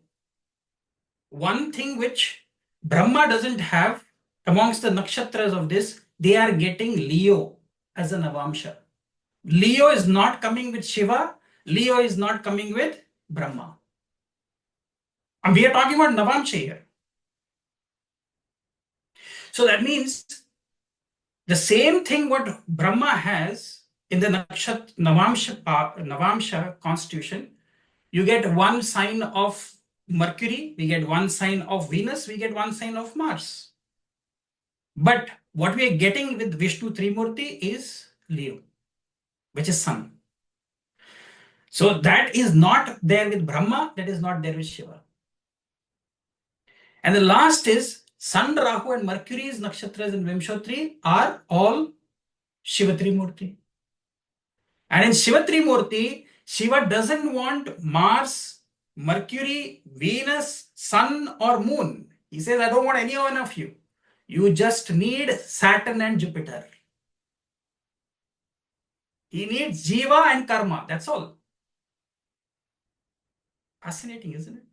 One thing which Brahma doesn't have amongst the nakshatras of this, they are getting Leo as a Navamsha. Leo is not coming with Shiva. Leo is not coming with Brahma. And we are talking about Navamsha here. So that means the same thing what Brahma has in the Navamsha constitution, you get one sign of Mercury, we get one sign of Venus, we get one sign of Mars. But what we are getting with Vishnu Trimurti is Leo, which is Sun. So that is not there with Brahma, that is not there with Shiva. And the last is Sun, Rahu, and Mercury's nakshatras in Vimshottri are all Shiva Trimurti. And in Shiva Trimurti, Shiva doesn't want Mars, Mercury, Venus, Sun, or Moon. He says, I don't want any one of you. You just need Saturn and Jupiter. He needs Jiva and Karma. That's all. Fascinating, isn't it?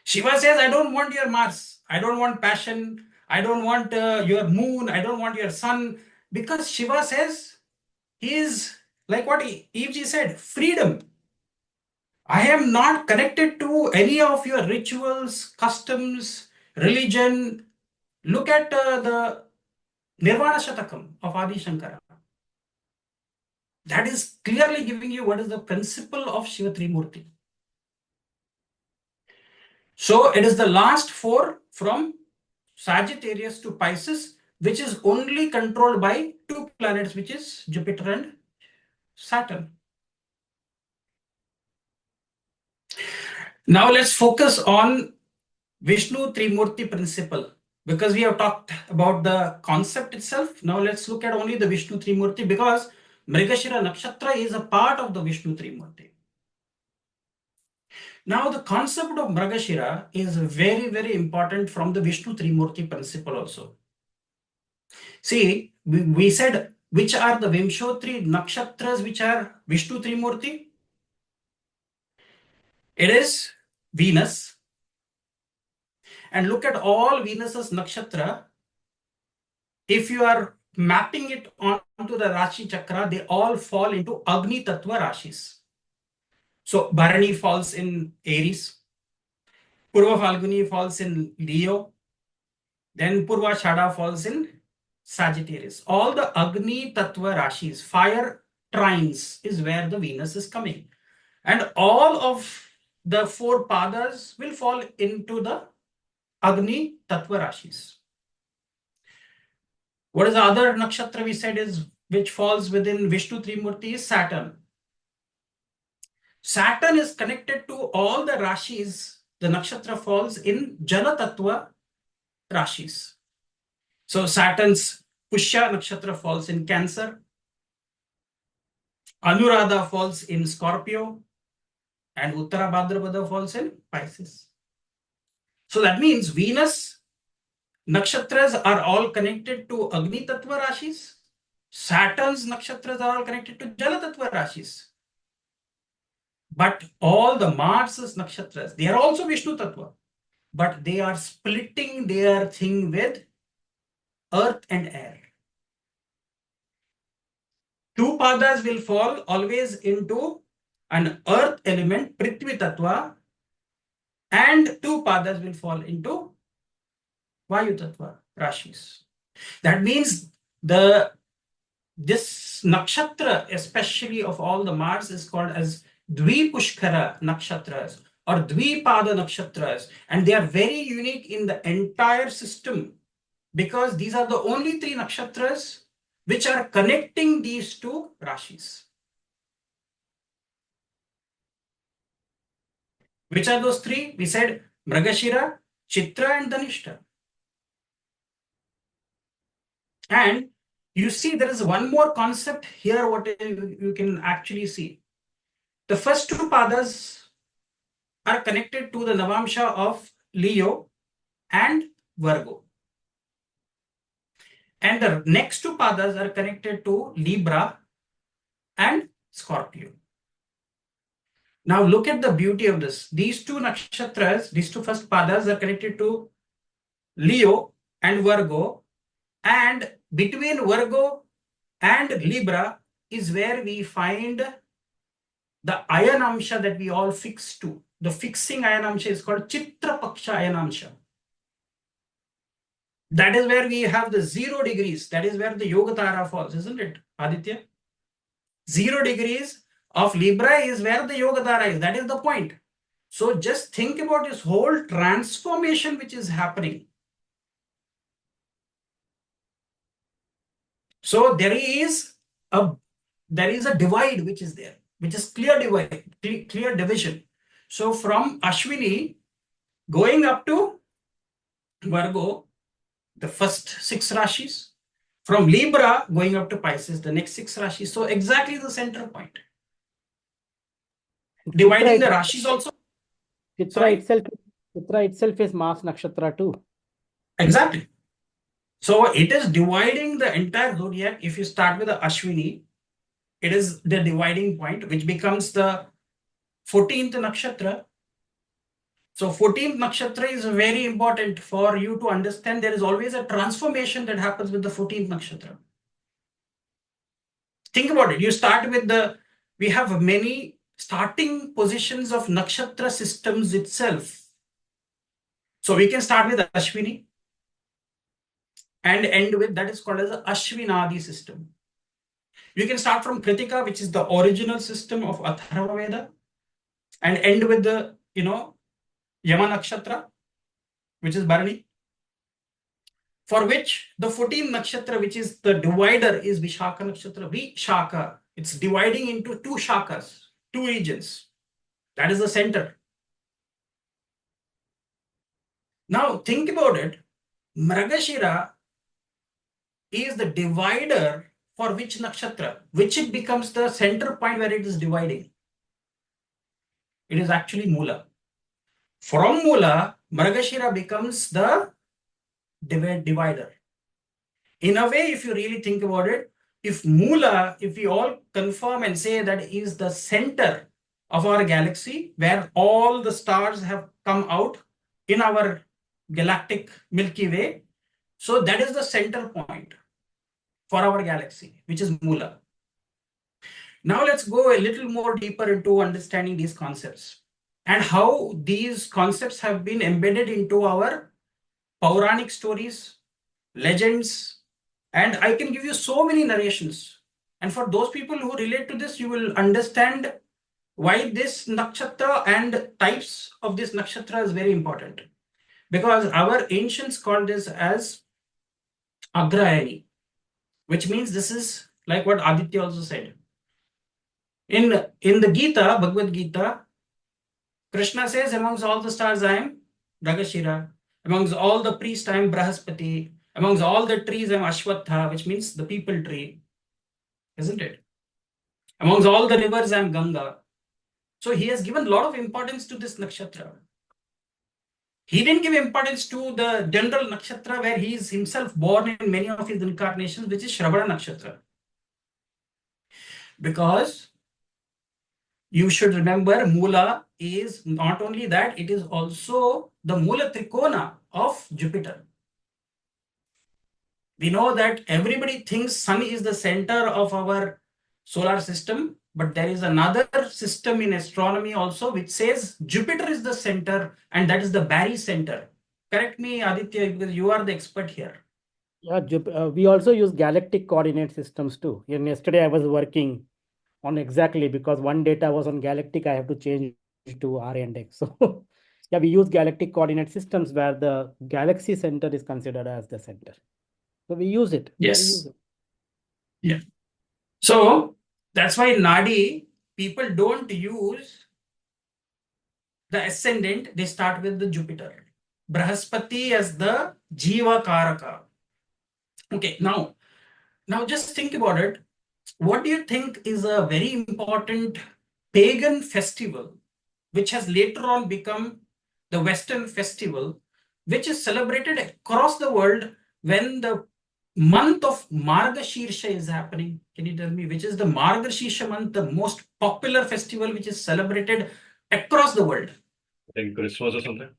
Shiva says, I don't want your Mars. I don't want passion. I don't want your moon. I don't want your sun. Because Shiva says, he is like what Evji said, freedom. I am not connected to any of your rituals, customs, religion. Look at the Nirvana Shatakam of Adi Shankara. That is clearly giving you what is the principle of Shiva Trimurti. So it is the last four from Sagittarius to Pisces, which is only controlled by two planets, which is Jupiter and Saturn. Now let's focus on Vishnu Trimurti principle, because we have talked about the concept itself. Now let's look at only the Vishnu Trimurti, because Mrigashira Nakshatra is a part of the Vishnu Trimurti. Now the concept of Mrigashira is very, very important from the Vishnu Trimurti principle also. See, we said which are the Vimshottri Nakshatras which are Vishnu Trimurti. It is Venus. And look at all Venus's nakshatra. If you are mapping it onto the Rashi Chakra, they all fall into Agni Tattva Rashis. So Bharani falls in Aries, Purva Falguni falls in Leo, then Purva Shada falls in Sagittarius. All the Agni Tattva Rashis, fire trines, is where the Venus is coming. And all of the four padas will fall into the Agni Tattva Rashis. What is the other nakshatra we said is which falls within Vishnu Trimurti is Saturn. Saturn is connected to all the Rashis. The nakshatra falls in Jala Tattva Rashis. So Saturn's Pushya nakshatra falls in Cancer. Anuradha falls in Scorpio. And Uttara Bhadrapada falls in Pisces. So that means Venus nakshatras are all connected to Agni Tattva Rashis. Saturn's nakshatras are all connected to Jala Tattva Rashis. But all the Mars's nakshatras, they are also Vishnu Tattva. But they are splitting their thing with earth and air. Two padas will fall always into an earth element, Prithvi Tattva, and two padas will fall into Vayu Tattva Rashis. That means this nakshatra, especially of all the Mars, is called as Dvipushkara nakshatras or Dvipada nakshatras, and they are very unique in the entire system because these are the only three nakshatras which are connecting these two Rashis. Which are those three? We said Mrigashira, Chitra, and Dhanishta. And you see, there is one more concept here, what you can actually see. The first two padas are connected to the Navamsha of Leo and Virgo. And the next two padas are connected to Libra and Scorpio. Now look at the beauty of this. These two nakshatras, these two first padas are connected to Leo and Virgo, and between Virgo and Libra is where we find the ayanamsha that we all fix to. The fixing ayanamsha is called Chitra Paksha ayanamsha. That is where we have the 0 degrees. That is where the Yogatara falls, isn't it, Aditya? 0 degrees of Libra is where the Yogatara is. That is the point. So just think about this whole transformation which is happening. So there is a divide which is there, which is clear divide, clear division. So from Ashwini going up to Virgo, the first 6 rashis, from Libra going up to Pisces, the next 6 rashis. So exactly the center point. Dividing the rashis also. Chitra itself is Mars Nakshatra too. Exactly. So it is dividing the entire zodiac. If you start with the Ashwini, it is the dividing point, which becomes the 14th nakshatra. So 14th nakshatra is very important for you to understand. There is always a transformation that happens with the 14th nakshatra. Think about it. You start with we have many starting positions of nakshatra systems itself. So we can start with Ashwini and end with, that is called as the Ashwinadi system. You can start from Kritika, which is the original system of Atharva Veda, and end with the, Yama Nakshatra, which is Bharani, for which the 14th Nakshatra, which is the divider, is Vishaka Nakshatra. Vishaka. It's dividing into 2 shakas, 2 regions. That is the center. Now think about it. Mrigashira is the divider for which nakshatra, which it becomes the center point where it is dividing. It is actually Mula. From Mula, Mrigashira becomes the divider. In a way, if you really think about it, if Mula, if we all confirm and say that is the center of our galaxy, where all the stars have come out in our galactic Milky Way, so that is the center point for our galaxy, which is Mula. Now let's go a little more deeper into understanding these concepts and how these concepts have been embedded into our Puranic stories, legends, and I can give you so many narrations. And for those people who relate to this, you will understand why this nakshatra and types of this nakshatra is very important. Because our ancients called this as Agrayani, which means this is like what Aditya also said. In the Gita, Bhagavad Gita, Krishna says, amongst all the stars I am Mrigashira, amongst all the priests I am Brahaspati, amongst all the trees I am Ashwatha, which means the people tree, isn't it? Amongst all the rivers I am Ganga. So he has given a lot of importance to this nakshatra. He didn't give importance to the general nakshatra where he is himself born in many of his incarnations, which is Shravana nakshatra. Because you should remember, Mula is not only that, it is also the Mula Trikona of Jupiter. We know that everybody thinks Sun is the center of our solar system, but there is another system in astronomy also which says Jupiter is the center, and that is the Barry center. Correct me, Aditya, because you are the expert here. Yeah, we also use galactic coordinate systems too. And yesterday I was working on exactly, because one data was on galactic, I have to change to R and X. So yeah, we use galactic coordinate systems where the galaxy center is considered as the center. So we use it. Yes. Yeah. So that's why Nadi, people don't use the ascendant, they start with the Jupiter. Brahaspati as the Jiva Karaka. Okay, now just think about it. What do you think is a very important pagan festival which has later on become the Western festival, which is celebrated across the world when the month of Mrigashira is happening? Can you tell me which is the Mrigashira month, the most popular festival which is celebrated across the world? I think Christmas or something.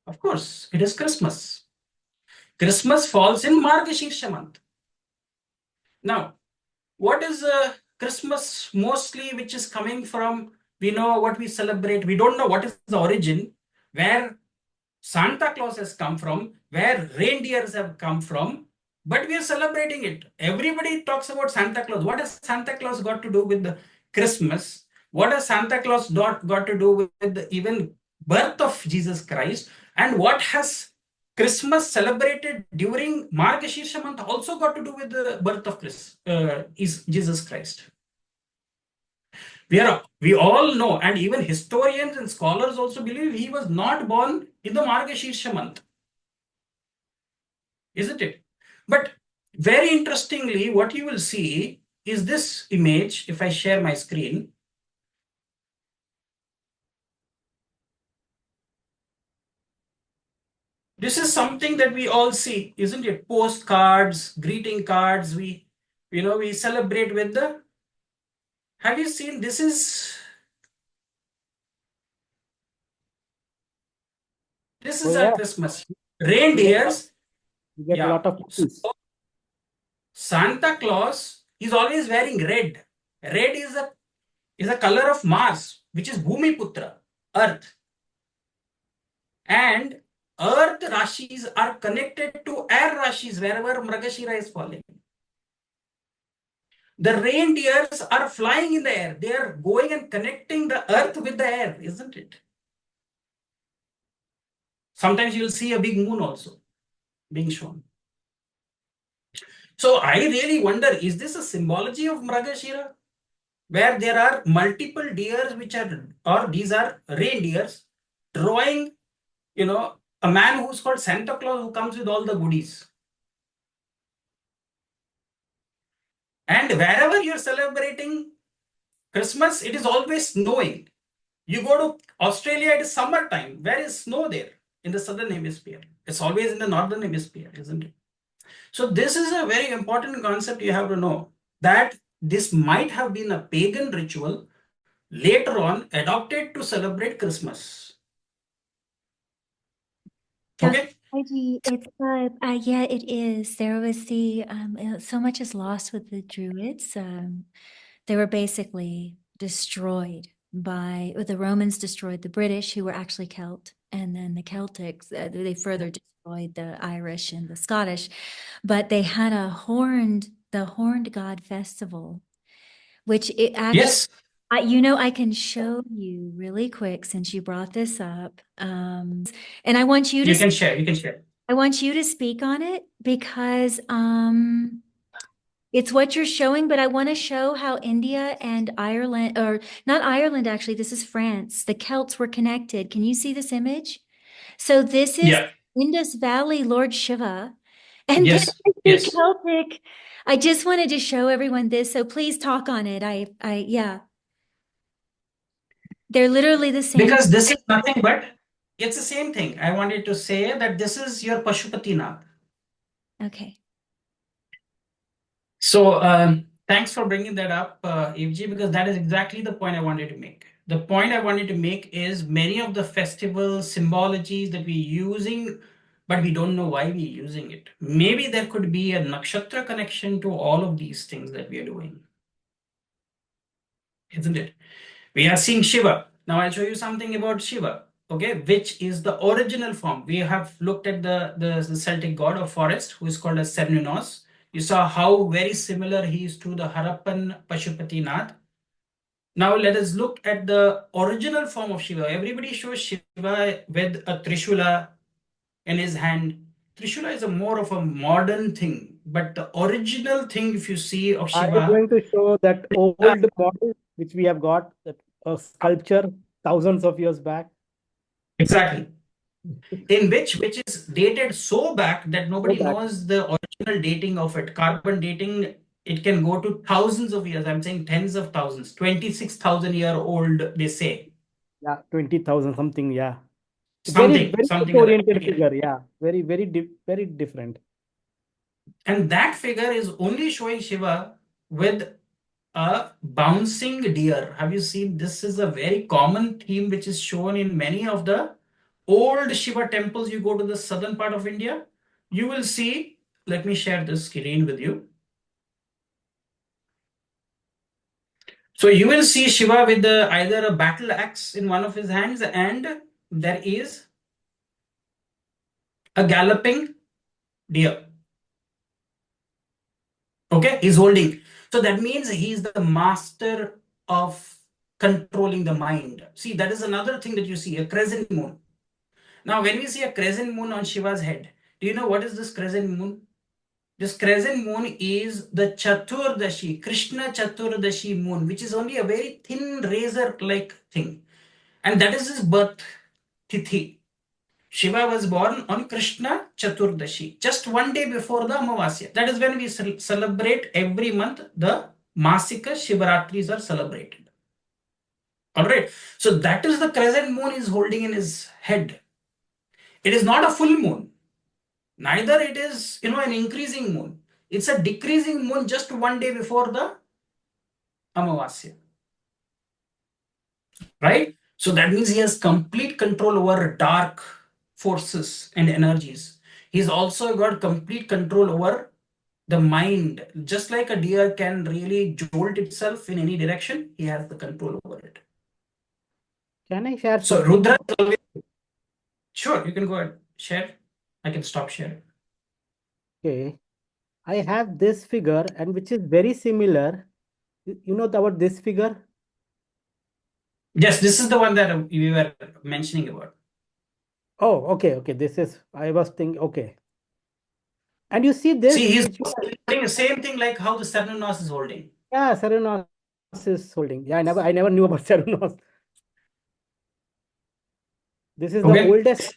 Of course, it is Christmas. Christmas falls in Mrigashira month. Now, what is Christmas mostly, which is coming from? We know what we celebrate. We don't know what is the origin, where Santa Claus has come from, where reindeers have come from, but we are celebrating it. Everybody talks about Santa Claus. What has Santa Claus got to do with the Christmas? What has Santa Claus got to do with the even birth of Jesus Christ? And what has Christmas celebrated during Margashira month also got to do with the birth of Jesus Christ? We all know, and even historians and scholars also believe he was not born in the Margashira month, isn't it? But very interestingly, what you will see is this image. If I share my screen, this is something that we all see, isn't it? Postcards, greeting cards. We celebrate with the. Have you seen? This is our Christmas. Reindeers. You get a lot of pieces. So, Santa Claus is always wearing red. Red is a color of Mars, which is Bhumiputra, Earth. And Earth Rashis are connected to air Rashis wherever Mrigashira is falling. The reindeers are flying in the air. They are going and connecting the Earth with the air, isn't it? Sometimes you'll see a big moon also being shown. So I really wonder, is this a symbology of Mrigashira, where there are multiple deers or these are reindeers drawing, a man who's called Santa Claus, who comes with all the goodies. And wherever you're celebrating Christmas, it is always snowing. You go to Australia, it is summertime. Where is snow there? In the southern hemisphere. It's always in the northern hemisphere, isn't it? So this is a very important concept you have to know, that this might have been a pagan ritual later on adopted to celebrate Christmas. Okay. It's yeah, it is. There was so much is lost with the Druids. They were basically destroyed the Romans destroyed the British, who were actually Celt, and then the Celtics, they further destroyed the Irish and the Scottish. But they had the horned god festival, which it actually. Yes. I can show you really quick since you brought this up. And I want you to. You can share. I want you to speak on it because it's what you're showing, but I want to show how India and Ireland, or not Ireland, actually, this is France. The Celts were connected. Can you see this image? So this is Indus Valley Lord Shiva. And yes. Celtic. I just wanted to show everyone this. So please talk on it. Yeah. They're literally the same. Because this is nothing but, it's the same thing. I wanted to say that this is your Pashupatinath. Okay. So thanks for bringing that up, Evji, because that is exactly the point I wanted to make. The point I wanted to make is many of the festival symbologies that we're using, but we don't know why we're using it. Maybe there could be a nakshatra connection to all of these things that we are doing. Isn't it? We are seeing Shiva. Now I'll show you something about Shiva, okay, which is the original form. We have looked at the Celtic god of forest, who is called as Cernunnos. You saw how very similar he is to the Harappan Pashupatinath. Now let us look at the original form of Shiva. Everybody shows Shiva with a Trishula in his hand. Trishula is more of a modern thing, but the original thing, if you see, of Shiva. I'm going to show that old model which we have got, that sculpture thousands of years back. Exactly. In which is dated so back that nobody Go back. knows the original dating of it. Carbon dating, it can go to thousands of years. I'm saying tens of thousands, 26,000-year-old, they say. Yeah, 20,000 something. Yeah. Something Very like oriented that. Yeah. figure. Yeah. Very different. And that figure is only showing Shiva with a bouncing deer. Have you seen? This is a very common theme which is shown in many of the old Shiva temples. You go to the southern part of India, you will see. Let me share this screen with you. So you will see Shiva with either a battle axe in one of his hands, and there is a galloping deer. Okay, he's holding. So that means he's the master of controlling the mind. See, that is another thing that you see, a crescent moon. Now, when we see a crescent moon on Shiva's head, do you know what is this crescent moon? This crescent moon is the Chaturdashi, Krishna Chaturdashi moon, which is only a very thin razor-like thing. And that is his birth tithi. Shiva was born on Krishna Chaturdashi, just one day before the Amavasya. That is when we celebrate every month, the Masika Shivaratris are celebrated. Alright, so that is the crescent moon is holding in his head. It is not a full moon. Neither it is, an increasing moon. It's a decreasing moon just one day before the Amavasya. Right? So that means he has complete control over dark forces and energies. He's also got complete control over the mind. Just like a deer can really jolt itself in any direction, he has the control over it. Can I share So something? Rudra, sure, you can go ahead, share. I can stop sharing. Okay. I have this figure and which is very similar. You know about this figure? Yes, this is the one that we were mentioning about. Oh, okay. This is, I was thinking, okay. And you see this? See, he's holding the same thing like how the Cernunnos is holding. Yeah, Cernunnos is holding. Yeah, I never knew about Cernunnos. This is the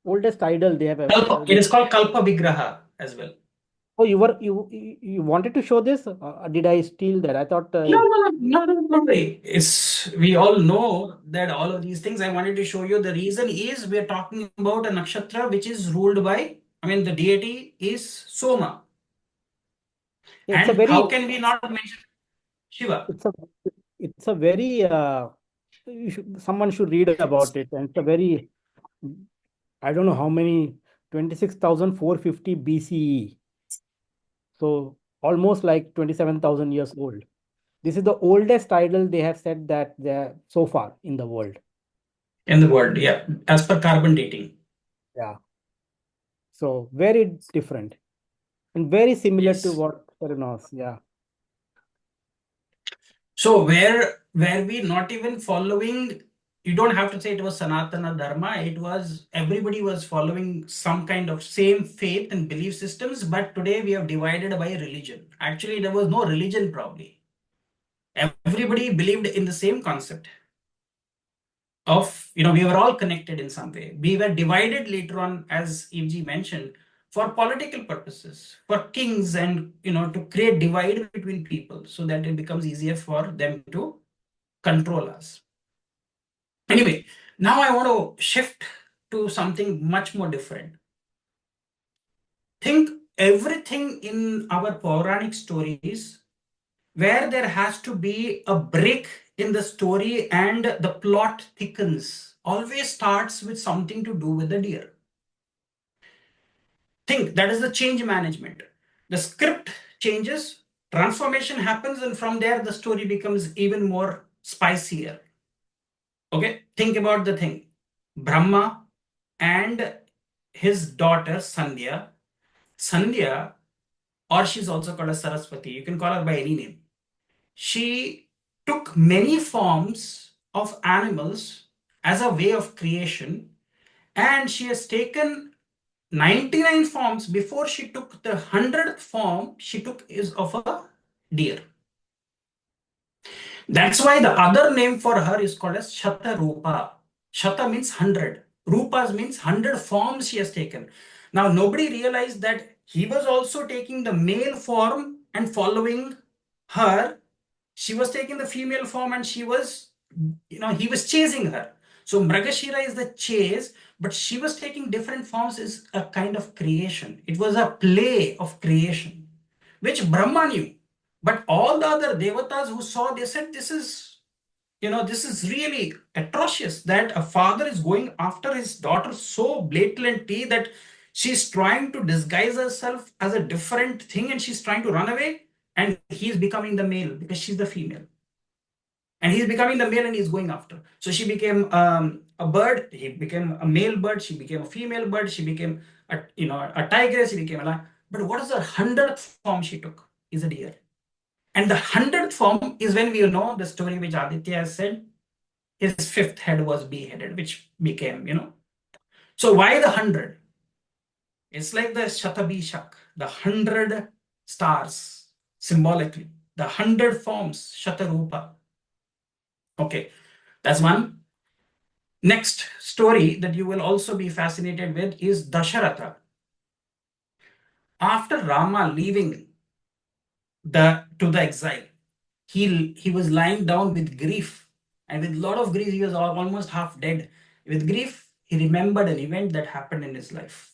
oldest idol they have ever. It is called Kalpa Vigraha as well. Oh, you wanted to show this? Did I steal that? I thought. No. We all know that all of these things I wanted to show you. The reason is we are talking about a nakshatra which is ruled by, the deity is Soma. It's a And very. how can we not mention Shiva? It's a very. Someone should read about it, and it's a very. I don't know how many. 26,450 BCE. So almost like 27,000 years old. This is the oldest idol they have said that they're so far in the world. In the world, yeah, as per carbon dating. Yeah. So very different and very similar to Yes. what Cernunnos. Yeah. So where we not even following, you don't have to say it was Sanatana Dharma. It was everybody was following some kind of same faith and belief systems, but today we have divided by religion. Actually, there was no religion probably. Everybody believed in the same concept of, we were all connected in some way. We were divided later on, as Evji mentioned, for political purposes, for kings and, to create divide between people so that it becomes easier for them to control us. Anyway, now I want to shift to something much more different. Think everything in our Puranic stories where there has to be a break in the story and the plot thickens always starts with something to do with the deer. Think that is the change management. The script changes, transformation happens, and from there the story becomes even more spicier. Okay, think about the thing. Brahma and his daughter Sandhya. Sandhya, or she's also called as Saraswati, you can call her by any name. She took many forms of animals as a way of creation, and she has taken 99 forms before she took the 100th form she took is of a deer. That's why the other name for her is called as Shata Rupa. Shata means 100. Rupas means 100 forms she has taken. Now, nobody realized that he was also taking the male form and following her. She was taking the female form and she was, he was chasing her. So Mrigashira is the chase, but she was taking different forms is a kind of creation. It was a play of creation, which Brahma knew. But all the other devatas who saw, they said, this is really atrocious that a father is going after his daughter so blatantly that she's trying to disguise herself as a different thing and she's trying to run away, and he's becoming the male because she's the female. And he's becoming the male and he's going after. So she became a bird, he became a male bird, she became a female bird, she became a tigress, she became a lion. But what is the 100th form she took? Is a deer. And the 100th form is when we know the story which Aditya has said, his fifth head was beheaded, which became, So why the 100? It's like the Shatabishak, the 100 stars, symbolically, the 100 forms, Shatarupa. Okay, that's one. Next story that you will also be fascinated with is Dasharatha. After Rama leaving to the exile, he was lying down with grief, and with a lot of grief, he was almost half dead. With grief, he remembered an event that happened in his life,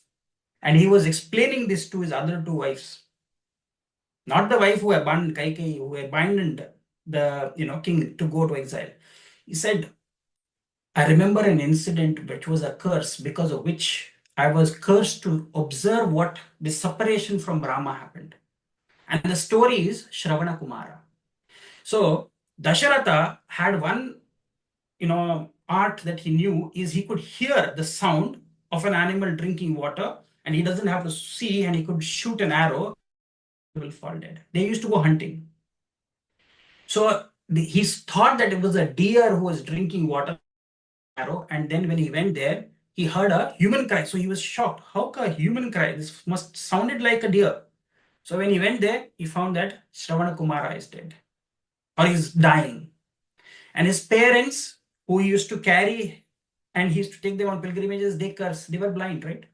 and he was explaining this to his other two wives, not the wife who abandoned Kaikeyi, who abandoned the king to go to exile. He said, I remember an incident which was a curse, because of which I was cursed to observe what the separation from Rama happened. And the story is Shravana Kumara. So Dasharatha had one, art that he knew, is he could hear the sound of an animal drinking water, and he doesn't have to see, and he could shoot an arrow, will fall dead. They used to go hunting. So he thought that it was a deer who was drinking water, arrow, and then when he went there, he heard a human cry. So he was shocked. How can a human cry? This must sounded like a deer. So when he went there, he found that Shravana Kumara is dead, or he's dying. And his parents, who he used to carry and he used to take them on pilgrimages, they cursed. They were blind, right?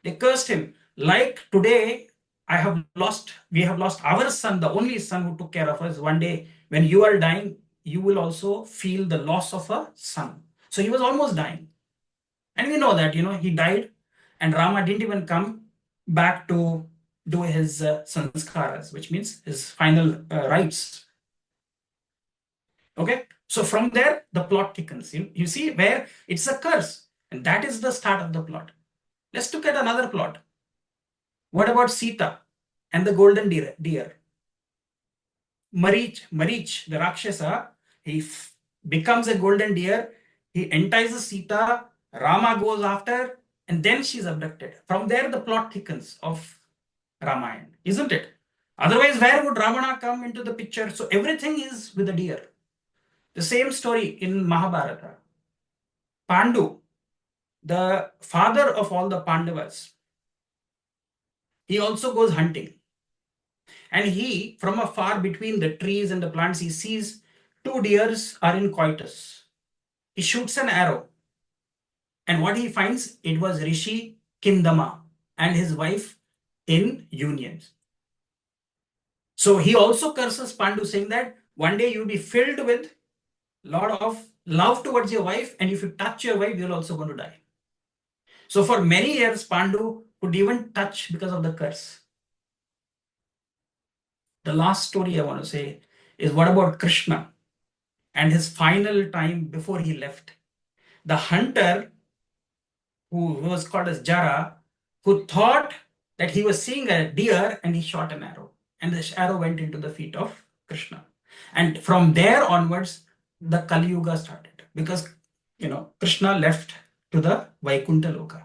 They cursed him. Like today, we have lost our son, the only son who took care of us. One day, when you are dying, you will also feel the loss of a son. So he was almost dying. And we know that, he died, and Rama didn't even come back to do his sanskaras, which means his final rites. Okay, so from there, the plot thickens. You see where it's a curse, and that is the start of the plot. Let's look at another plot. What about Sita and the golden deer? Marich, the Rakshasa, he becomes a golden deer, he entices Sita, Rama goes after, and then she's abducted. From there, the plot thickens of Ramayana, isn't it? Otherwise, where would Ravana come into the picture? So everything is with a deer. The same story in Mahabharata. Pandu, the father of all the Pandavas, he also goes hunting. And he, from afar between the trees and the plants, he sees two deers are in coitus. He shoots an arrow. And what he finds, it was Rishi Kindama and his wife in unions. So he also curses Pandu, saying that one day you'll be filled with a lot of love towards your wife, and if you touch your wife, you're also going to die. So for many years, Pandu could even touch because of the curse. The last story I want to say is, what about Krishna and his final time before he left? The hunter, who was called as Jara, who thought that he was seeing a deer, and he shot an arrow, and the arrow went into the feet of Krishna. And from there onwards, the Kali Yuga started, because Krishna left to the Vaikuntha Loka.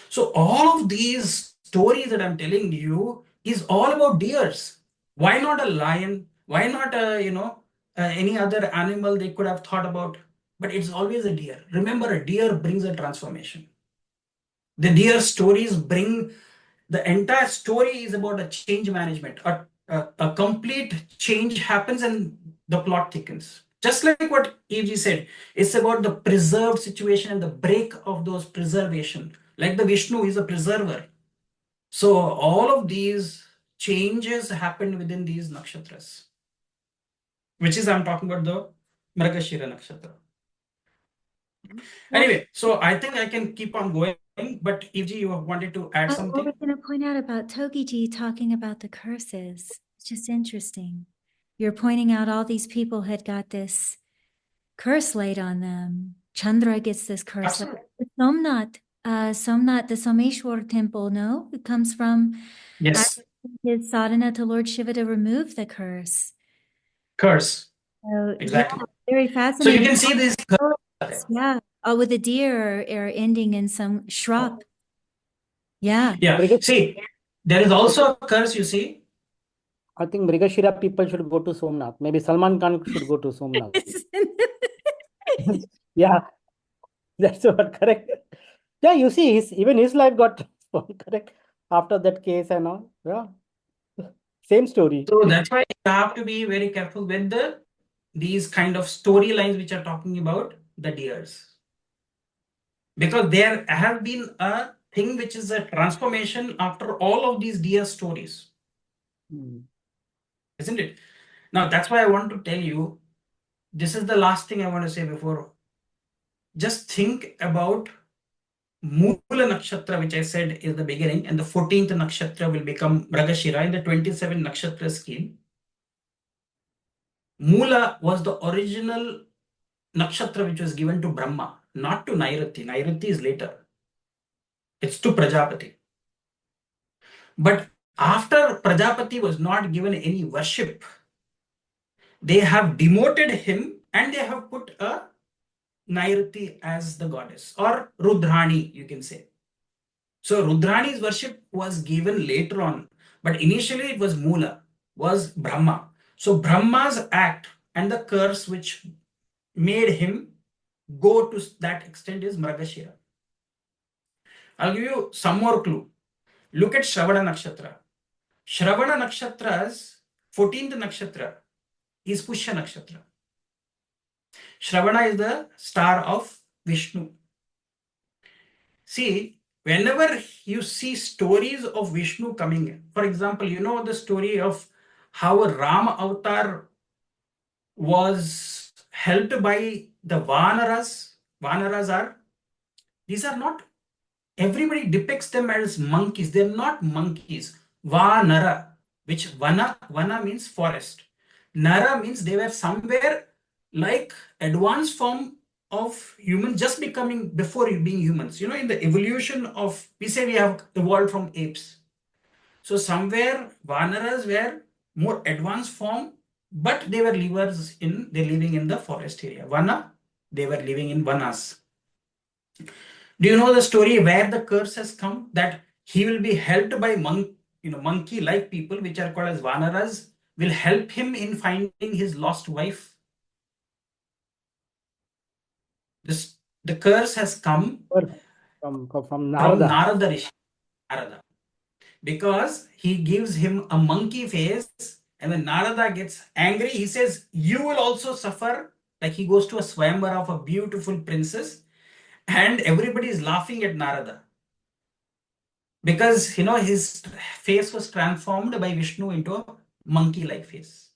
So all of these stories that I'm telling you is all about deers. Why not a lion? Why not any other animal they could have thought about? But it's always a deer. Remember, a deer brings a transformation. The deer stories bring, the entire story is about a change management. A complete change happens and the plot thickens. Just like what Eve said, it's about the preserved situation and the break of those preservation. Like the Vishnu is a preserver. So all of these changes happened within these nakshatras, which is I'm talking about the Mrigashira nakshatra. Well, Anyway, so I think I can keep on going, but Eve, you wanted to add what something? we're going to point out about Togiji talking about the curses. It's just interesting. You're pointing out all these people had got this curse laid on them. Chandra gets this curse. Absolutely. Somnath, the Someshwar temple, no? It comes from Yes, his sadhana to Lord Shiva to remove the curse. curse. So, Exactly. yeah, very So you fascinating. can see this. Yeah. Oh, with the deer or ending in some shrub. Yeah. Yeah. Mrigash- See, there is also a curse, you see. I think Mrigashira people should go to Somnath. Maybe Salman Khan should go to Somnath. Yeah, that's what correct. Yeah, you see, even his life got transformed, correct, after that case and all. Yeah, same story. So that's why you have to be very careful with these kind of storylines which are talking about the deers. Because there have been a thing which is a transformation after all of these deer stories. Isn't it? Now that's why I want to tell you, this is the last thing I want to say before. Just think about Mula Nakshatra, which I said is the beginning, and the 14th Nakshatra will become Mrigashira in the 27 Nakshatra scheme. Mula was the original Nakshatra which was given to Brahma, not to Nairati. Nairati is later. It's to Prajapati. But after Prajapati was not given any worship, they have demoted him and they have put a Nairati as the goddess, or Rudrani, you can say. So Rudrani's worship was given later on, but initially it was Mula, was Brahma. So Brahma's act and the curse which made him go to that extent is Mrigashira. I'll give you some more clue. Look at Shravana Nakshatra. Shravana Nakshatra's 14th Nakshatra is Pushya Nakshatra. Shravana is the star of Vishnu. See, whenever you see stories of Vishnu coming in, for example, you know the story of how Rama avatar was helped by the Vanaras. These are not, everybody depicts them as monkeys. They're not monkeys. Vanara, which vana means forest. Nara means they were somewhere like advanced form of human just becoming before being humans. You know, in the evolution of, we say we have evolved from apes. So somewhere Vanaras were more advanced form, but they were they're living in the forest area. Vana, they were living in vanas. Do you know the story where the curse has come? That he will be helped by monkey-like people, which are called as Vanaras, will help him in finding his lost wife. The curse has come From Narada. Narada Rishi, Narada, because he gives him a monkey face, and when Narada gets angry, he says, "You will also suffer." Like he goes to a swayamvara of a beautiful princess, and everybody is laughing at Narada. Because his face was transformed by Vishnu into a monkey-like face.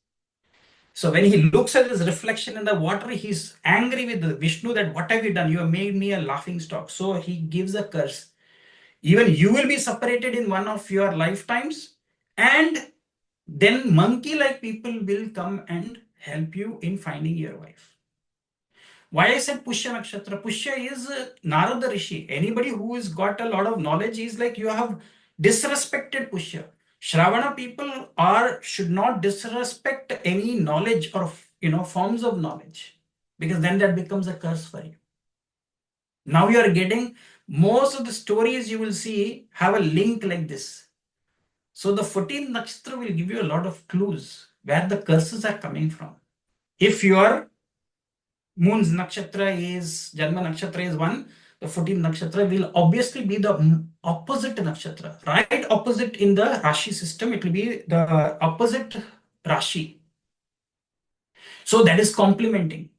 So when he looks at his reflection in the water, he's angry with Vishnu that what have you done? You have made me a laughing stock. So he gives a curse. Even you will be separated in one of your lifetimes, and then monkey-like people will come and help you in finding your wife. Why I said Pushya Nakshatra? Pushya is Narada Rishi. Anybody who has got a lot of knowledge is like, you have disrespected Pushya. Shravana people should not disrespect any knowledge or forms of knowledge, because then that becomes a curse for you. Now you are getting most of the stories you will see have a link like this. So the 14th Nakshatra will give you a lot of clues where the curses are coming from. If your moon's nakshatra is, Janma nakshatra is 1, the 14th nakshatra will obviously be the opposite nakshatra. Right opposite in the Rashi system, it will be the opposite Rashi. So that is complementing.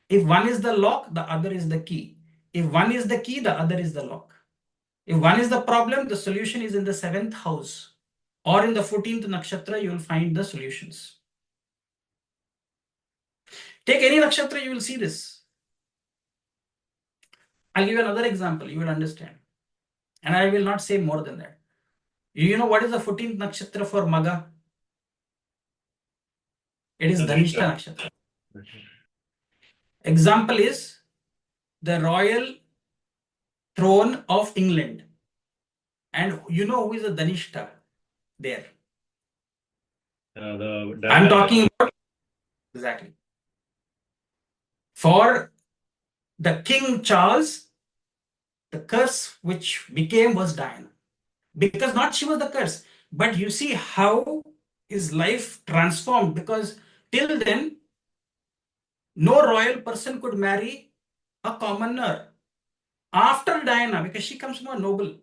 If one is the lock, the other is the key. If one is the key, the other is the lock. If one is the problem, the solution is in the 7th house or in the 14th nakshatra, you will find the solutions. Take any nakshatra, you will see this. I'll give you another example, you will understand. And I will not say more than that. You know what is the 14th nakshatra for Maga? It is Dhanishta nakshatra. Example is the royal throne of England. And you know who is the Dhanishta there? I'm talking about exactly. For the King Charles, the curse which became was Diana. Because not she was the curse, but you see how his life transformed, because till then, no royal person could marry a commoner. After Diana, because she comes from a noble,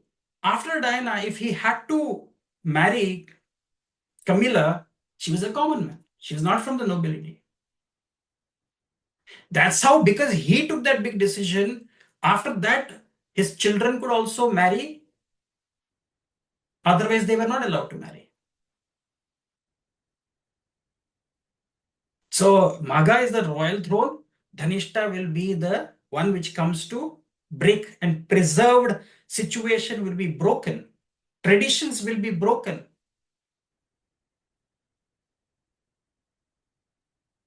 after Diana, if he had to marry Camilla, she was a common man. She was not from the nobility. That's how, because he took that big decision, after that, his children could also marry. Otherwise, they were not allowed to marry. So, Maga is the royal throne. Dhanishta will be the one which comes to break, and preserved situation will be broken. Traditions will be broken.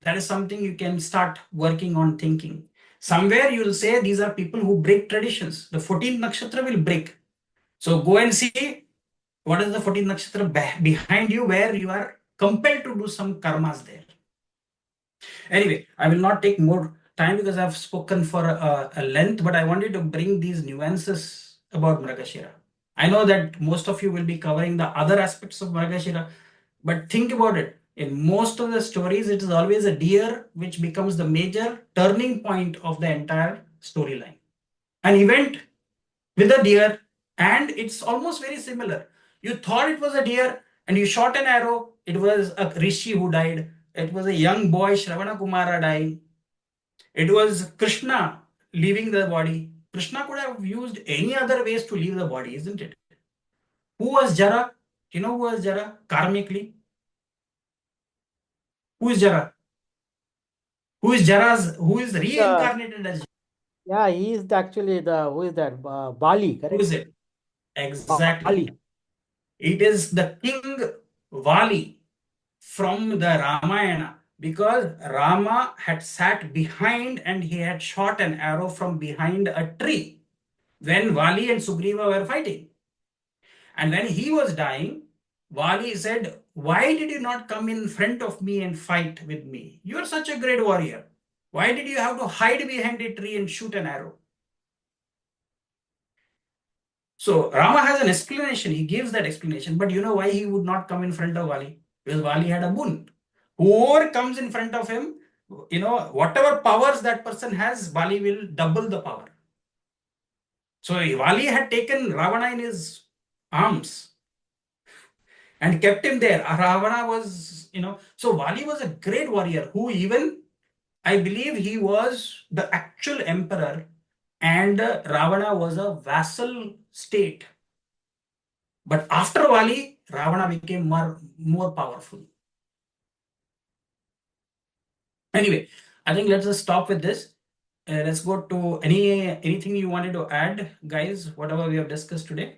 That is something you can start working on thinking. Somewhere you will say these are people who break traditions. The 14th nakshatra will break. So go and see what is the 14th nakshatra behind you, where you are compelled to do some karmas there. Anyway, I will not take more time because I've spoken for a length, but I wanted to bring these nuances about Mrigashira. I know that most of you will be covering the other aspects of Mrigashira, but think about it. In most of the stories, it is always a deer which becomes the major turning point of the entire storyline. An event with a deer, and it's almost very similar. You thought it was a deer and you shot an arrow, it was a rishi who died. It was a young boy, Shravana Kumara, dying. It was Krishna leaving the body. Krishna could have used any other ways to leave the body, isn't it? Who was Jara? You know who was Jara karmically? Who is Jara? Who is reincarnated as Jara? Yeah, he is actually who is that? Bali, correct? Who is it? Exactly. Bali. It is the king Vali from the Ramayana, because Rama had sat behind and he had shot an arrow from behind a tree when Vali and Sugriva were fighting. And when he was dying, Vali said, "Why did you not come in front of me and fight with me? You are such a great warrior. Why did you have to hide behind a tree and shoot an arrow?" So Rama has an explanation. He gives that explanation. But you know why he would not come in front of Vali? Because Vali had a boon. Whoever comes in front of him, whatever powers that person has, Vali will double the power. So Vali had taken Ravana in his arms and kept him there. Ravana was, so Vali was a great warrior who even, I believe he was the actual emperor, and Ravana was a vassal state. But after Vali, Ravana became more powerful. Anyway, I think let's just stop with this. Let's go to anything you wanted to add, guys, whatever we have discussed today.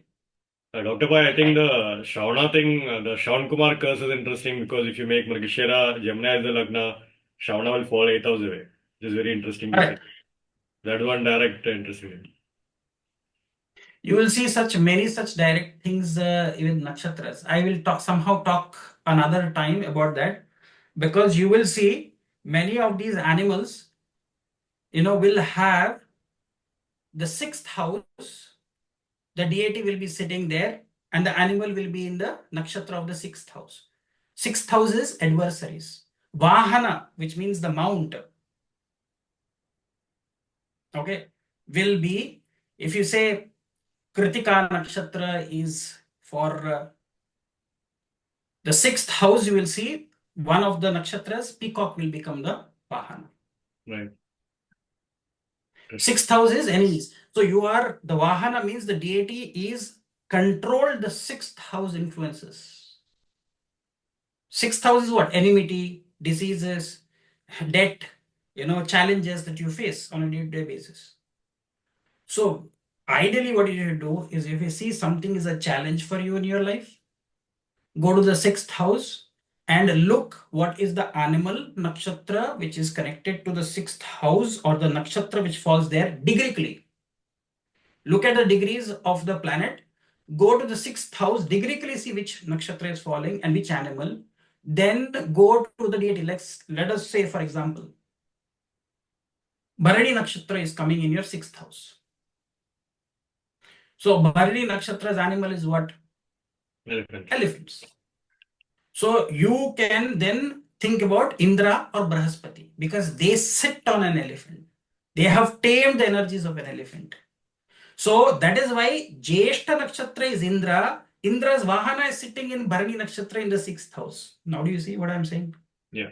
Dr. Pai, I think the Shravana thing, the Shravan Kumar curse is interesting, because if you make Mrigashira, Gemini as the Lagna, Shravana will fall 8 hours away, which is very interesting to see. That one direct interesting. You will see many such direct things with nakshatras. I will somehow talk another time about that, because you will see many of these animals, will have the 6th house. The deity will be sitting there, and the animal will be in the nakshatra of the 6th house. 6th house is adversaries. Vahana, which means the mount, okay, will be, if you say Kritika nakshatra is for the 6th house, you will see one of the nakshatras, peacock will become the vahana. Right. Sixth house is enemies. So you are, the vahana means the deity is controlled the sixth house influences. Sixth house is what? Enmity, diseases, debt, challenges that you face on a day-to-day basis. So ideally what you should do is, if you see something is a challenge for you in your life, go to the sixth house and look what is the animal nakshatra which is connected to the sixth house, or the nakshatra which falls there degreecally. Look at the degrees of the planet, go to the sixth house, degreecally see which nakshatra is falling and which animal, then go to the deity. Let us say, for example, Bharani nakshatra is coming in your sixth house. So Bharani nakshatra's animal is what? Elephant. Elephants. So you can then think about Indra or Brahaspati, because they sit on an elephant. They have tamed the energies of an elephant. So that is why Jyeshta nakshatra is Indra. Indra's vahana is sitting in Bharani nakshatra in the sixth house. Now do you see what I'm saying? Yeah.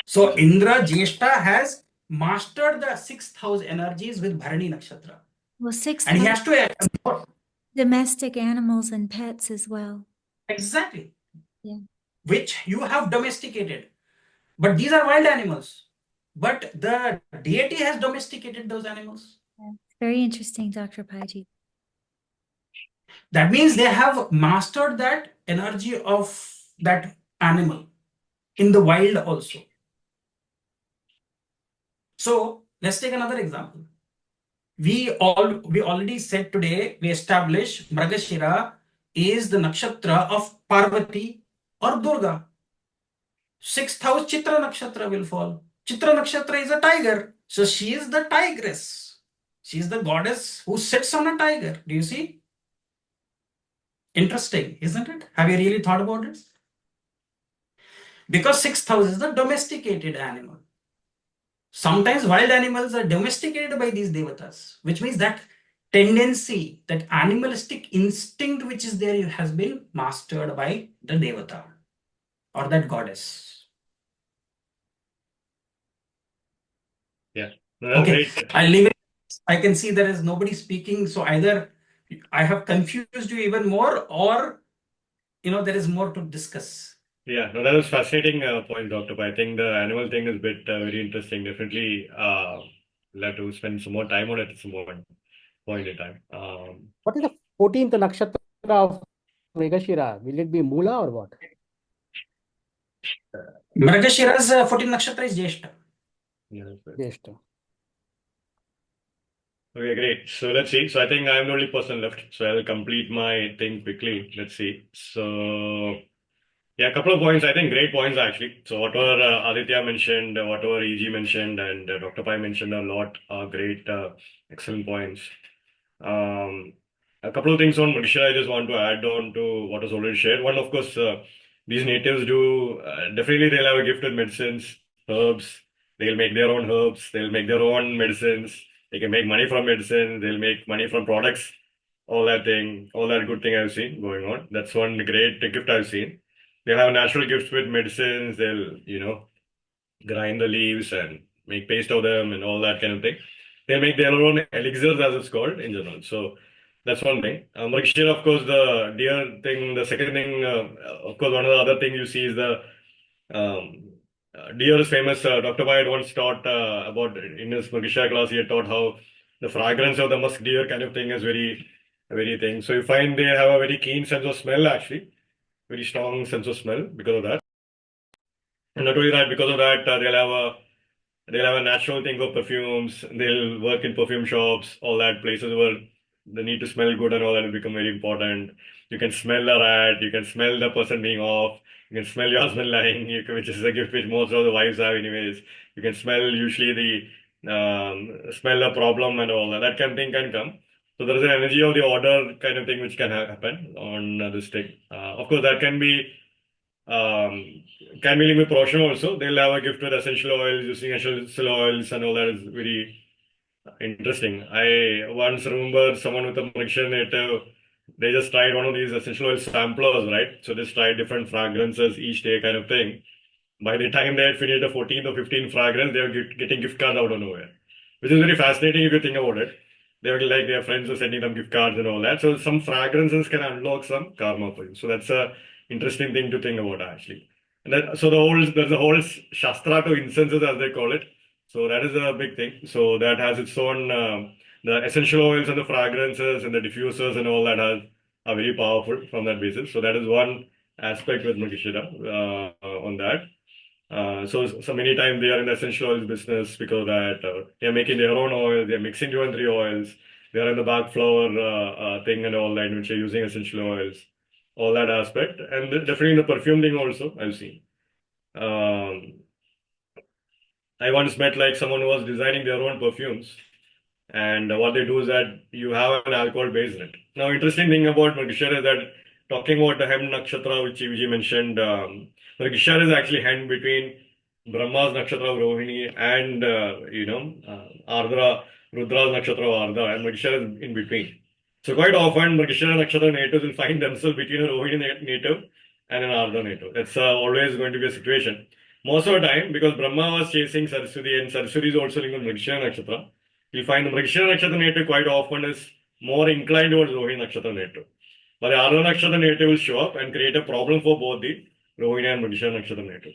So Indra, Jyeshta has mastered the sixth house energies with Bharani nakshatra. Well, sixth And he house, has to domestic animals and pets as well. exactly, Yeah. which you have domesticated. But these are wild animals. But the deity has domesticated those animals. Yeah. Very interesting, Dr. Paiji. That means they have mastered that energy of that animal in the wild also. So let's take another example. We already said today, we established Mrigashira is the nakshatra of Parvati or Durga. Sixth house Chitra nakshatra will fall. Chitra nakshatra is a tiger. So she is the tigress. She is the goddess who sits on a tiger. Do you see? Interesting, isn't it? Have you really thought about it? Because sixth house is the domesticated animal. Sometimes wild animals are domesticated by these devatas, which means that tendency, that animalistic instinct which is there has been mastered by the devata or that goddess. Yeah. No, that's Okay, great. I'll leave it. I can see there is nobody speaking, so either I have confused you even more, or there is more to discuss. Yeah, no, that was fascinating point, Doctor. But I think the animal thing is a bit very interesting. Definitely, we'll have to spend some more time on it at some point in time. What is the 14th nakshatra of Mrigashira? Will it be Mula or what? Mrigashira's 14 nakshatra is Jyeshta. Yeah, that's right. Jyeshta. Okay, great. So let's see. So I think I'm the only person left. So I'll complete my thing quickly. Let's see. So yeah, a couple of points. I think great points actually. So whatever Aditya mentioned, whatever EG mentioned, and Dr. Pai mentioned a lot are great, excellent points. A couple of things on Mrigashira I just want to add on to what was already shared. One, of course, these natives do definitely they'll have a gift with medicines, herbs. They'll make their own herbs. They'll make their own medicines. They can make money from medicine. They'll make money from products. All that thing, all that good thing I've seen going on. That's one great gift I've seen. They'll have natural gifts with medicines. They'll, grind the leaves and make paste of them and all that kind of thing. They make their own elixirs, as it's called in general. So that's one thing. Mrigashira, of course, the deer thing. The second thing, of course, one of the other things you see is the deer is famous. Dr. Pai had once taught about in his Mrigashira class. He had taught how the fragrance of the musk deer kind of thing is very thing. So you find they have a very keen sense of smell, actually, very strong sense of smell because of that. And not only that, because of that, they'll have a natural thing for perfumes. They'll work in perfume shops, all that places where the need to smell good and all that will become very important. You can smell a rat, you can smell the person being off, you can smell your husband lying, which is a gift which most of the wives have anyways. You can smell usually the smell a problem and all that. That kind of thing can come. So there is an energy of the order kind of thing which can happen on this thing. Of course, that can be can be linked with profession also. They'll have a gift with essential oils, using essential oils and all that is very interesting. I once remember someone with a Mrigashira native, they just tried one of these essential oil samplers, right? So they tried different fragrances each day kind of thing. By the time they had finished the 14th or 15th fragrance, they were getting gift cards out of nowhere, which is very fascinating if you think about it. They were like their friends were sending them gift cards and all that. So some fragrances can unlock some karma for you. So that's a interesting thing to think about actually. And that, so there's a whole shastra to incenses as they call it. So that is a big thing. So that has its own the essential oils and the fragrances and the diffusers and all that are very powerful from that basis. So that is one aspect with Mrigashira on that. So many times they are in the essential oils business because that they are making their own oil, they are mixing 2 and 3 oils, they are in the back flower thing and all that, which are using essential oils, all that aspect, and definitely in the perfume thing also I've seen. Um, I once met like someone who was designing their own perfumes, and what they do is that you have an alcohol base in it. Now, interesting thing about Mrigashira is that talking about the hem nakshatra, which you mentioned, Mrigashira is actually hand between Brahma's nakshatra of Rohini and Ardra, Rudra's nakshatra of Ardra, and Mrigashira is in between. So quite often, Mrigashira nakshatra natives will find themselves between a Rohini native and an Ardra native. That's always going to be a situation. Most of the time, because Brahma was chasing Saraswati, and Saraswati is also linked with Mrigashira nakshatra, you'll find the Mrigashira Nakshatra native quite often is more inclined towards Rohini Nakshatra native. But the Ardha Nakshatra native will show up and create a problem for both the Rohini and Mrigashira Nakshatra native.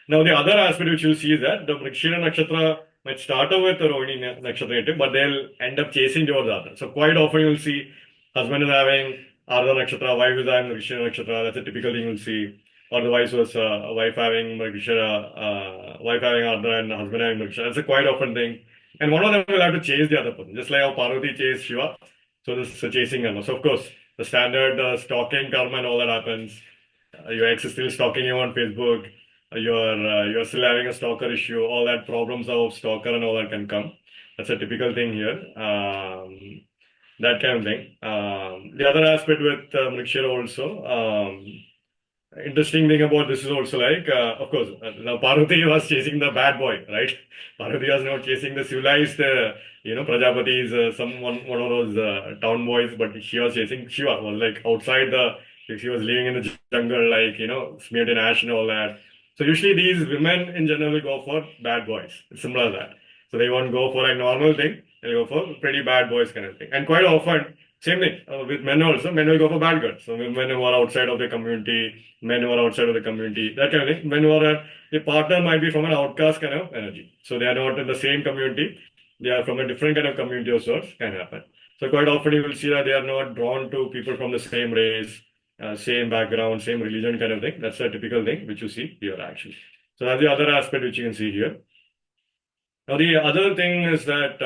Now, the other aspect which you'll see is that the Mrigashira Nakshatra might start off with the Rohini Nakshatra native, but they'll end up chasing towards Ardha. So, quite often you'll see husband is having Ardha Nakshatra, wife is having Mrigashira Nakshatra. That's a typical thing you'll see. Or the vice versa, a wife having Mrigashira, wife having Ardha and husband having Mrigashira. That's a quite often thing. And one of them will have to chase the other person, just like how Parvati chased Shiva. So this is a chasing karma. So of course, the standard stalking karma and all that happens. Your ex is still stalking you on Facebook. You're still having a stalker issue. All that problems of stalker and all that can come. That's a typical thing here. That kind of thing. The other aspect with Mrigashira also. Interesting thing about this is also like, of course, now Parvati was chasing the bad boy, right? Parvati was not chasing the civilized, Prajapatis, one of those town boys, but she was chasing Shiva, was like outside she was living in the jungle, like, smeared in ash and all that. So usually these women in general will go for bad boys. It's similar to that. So they won't go for a normal thing, they'll go for pretty bad boys kind of thing. And quite often, same thing with men also, men will go for bad girls. So men who are outside of the community, men who are outside of the community, that kind of thing. Men who are the partner might be from an outcast kind of energy. So they are not in the same community, they are from a different kind of community of sorts, can happen. So quite often you will see that they are not drawn to people from the same race, same background, same religion kind of thing. That's a typical thing which you see here actually. So that's the other aspect which you can see here. Now, the other thing is that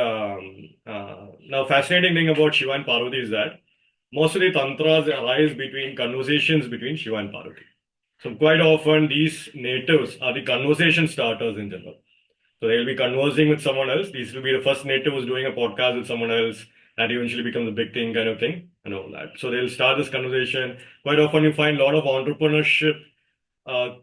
now fascinating thing about Shiva and Parvati is that most of the tantras arise between conversations between Shiva and Parvati. So quite often these natives are the conversation starters in general. So they'll be conversing with someone else. These will be the first native who's doing a podcast with someone else. That eventually becomes a big thing kind of thing and all that. So they'll start this conversation. Quite often you find a lot of entrepreneurship